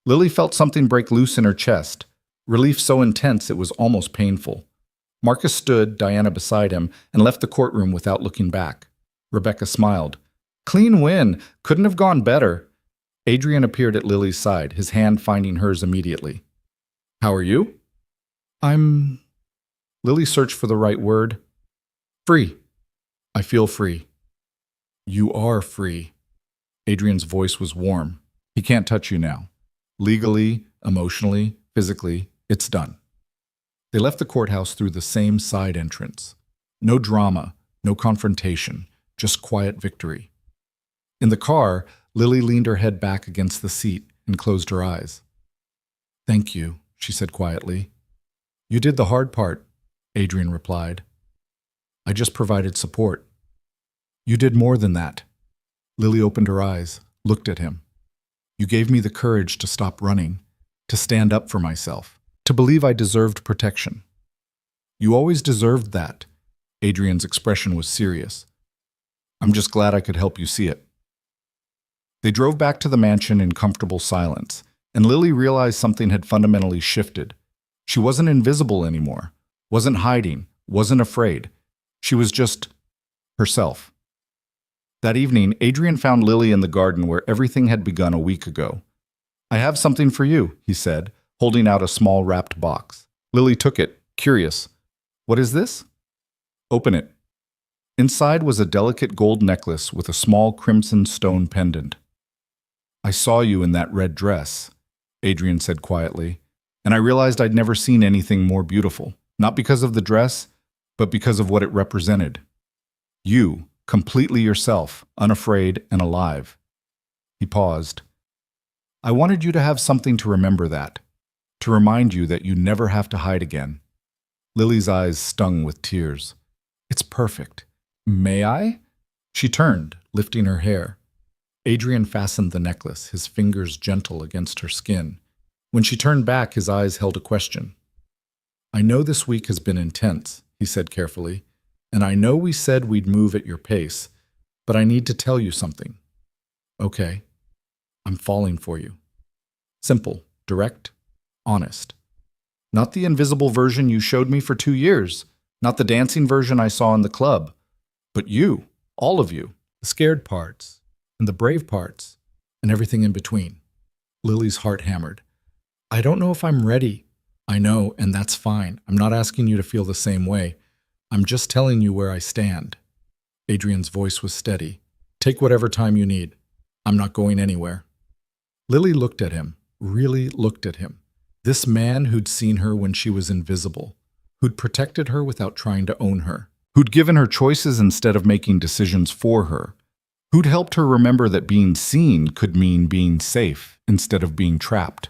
Lily felt something break loose in her chest, relief so intense it was almost painful. Marcus stood, Diana beside him, and left the courtroom without looking back. Rebecca smiled. Clean win. Couldn't have gone better. Adrian appeared at Lily's side, his hand finding hers immediately. How are you? Lily searched for the right word. Free. I feel free. You are free. Adrian's voice was warm. He can't touch you now. Legally, emotionally, physically, it's done. They left the courthouse through the same side entrance. No drama, no confrontation, just quiet victory. In the car, Lily leaned her head back against the seat and closed her eyes. Thank you, she said quietly. You did the hard part, Adrian replied. I just provided support. You did more than that. Lily opened her eyes, looked at him. You gave me the courage to stop running, to stand up for myself, to believe I deserved protection. You always deserved that. Adrian's expression was serious. I'm just glad I could help you see it. They drove back to the mansion in comfortable silence, and Lily realized something had fundamentally shifted. She wasn't invisible anymore, wasn't hiding, wasn't afraid. She was just herself. That evening, Adrian found Lily in the garden where everything had begun a week ago. I have something for you, he said, holding out a small wrapped box. Lily took it, curious. What is this? Open it. Inside was a delicate gold necklace with a small crimson stone pendant. I saw you in that red dress, Adrian said quietly, and I realized I'd never seen anything more beautiful, not because of the dress, but because of what it represented. You, completely yourself, unafraid and alive. He paused. I wanted you to have something to remember that, to remind you that you never have to hide again. Lily's eyes stung with tears. It's perfect. May I? She turned, lifting her hair. Adrian fastened the necklace, his fingers gentle against her skin. When she turned back, his eyes held a question. I know this week has been intense, he said carefully, and I know we said we'd move at your pace, but I need to tell you something. Okay, I'm falling for you. Simple, direct, honest. Not the invisible version you showed me for 2 years, not the dancing version I saw in the club, but you, all of you, the scared parts, and the brave parts, and everything in between. Lily's heart hammered. I don't know if I'm ready. I know, and that's fine. I'm not asking you to feel the same way. I'm just telling you where I stand. Adrian's voice was steady. Take whatever time you need. I'm not going anywhere. Lily looked at him, really looked at him. This man who'd seen her when she was invisible, who'd protected her without trying to own her, who'd given her choices instead of making decisions for her, who'd helped her remember that being seen could mean being safe instead of being trapped.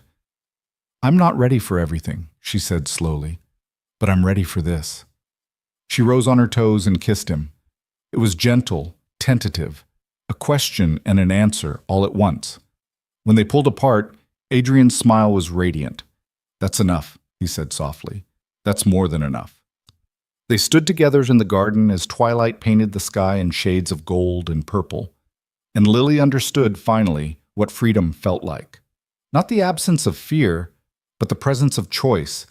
I'm not ready for everything, she said slowly, but I'm ready for this. She rose on her toes and kissed him. It was gentle, tentative, a question and an answer all at once. When they pulled apart, Adrian's smile was radiant. That's enough, he said softly. That's more than enough. They stood together in the garden as twilight painted the sky in shades of gold and purple, and Lily understood finally what freedom felt like. Not the absence of fear, but the presence of choice,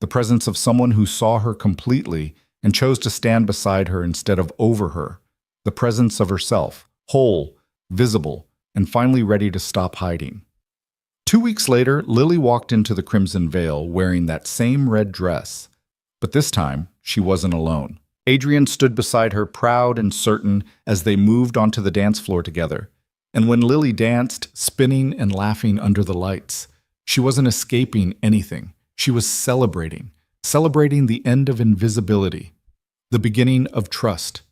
the presence of someone who saw her completely and chose to stand beside her instead of over her, the presence of herself, whole, visible, and finally ready to stop hiding. 2 weeks later, Lily walked into the Crimson Veil wearing that same red dress, but this time she wasn't alone. Adrian stood beside her, proud and certain, as they moved onto the dance floor together. And when Lily danced, spinning and laughing under the lights, she wasn't escaping anything. She was celebrating the end of invisibility, the beginning of trust,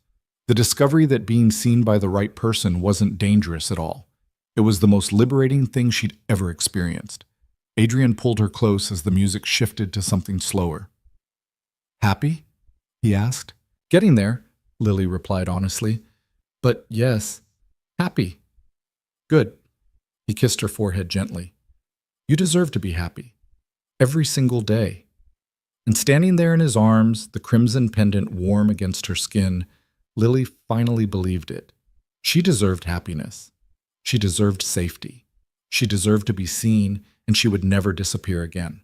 the discovery that being seen by the right person wasn't dangerous at all. It was the most liberating thing she'd ever experienced. Adrian pulled her close as the music shifted to something slower. Happy? He asked. Getting there, Lily replied honestly. But yes, happy. Good. He kissed her forehead gently. You deserve to be happy. Every single day. And standing there in his arms, the crimson pendant warm against her skin, Lily finally believed it. She deserved happiness. She deserved safety. She deserved to be seen, and she would never disappear again.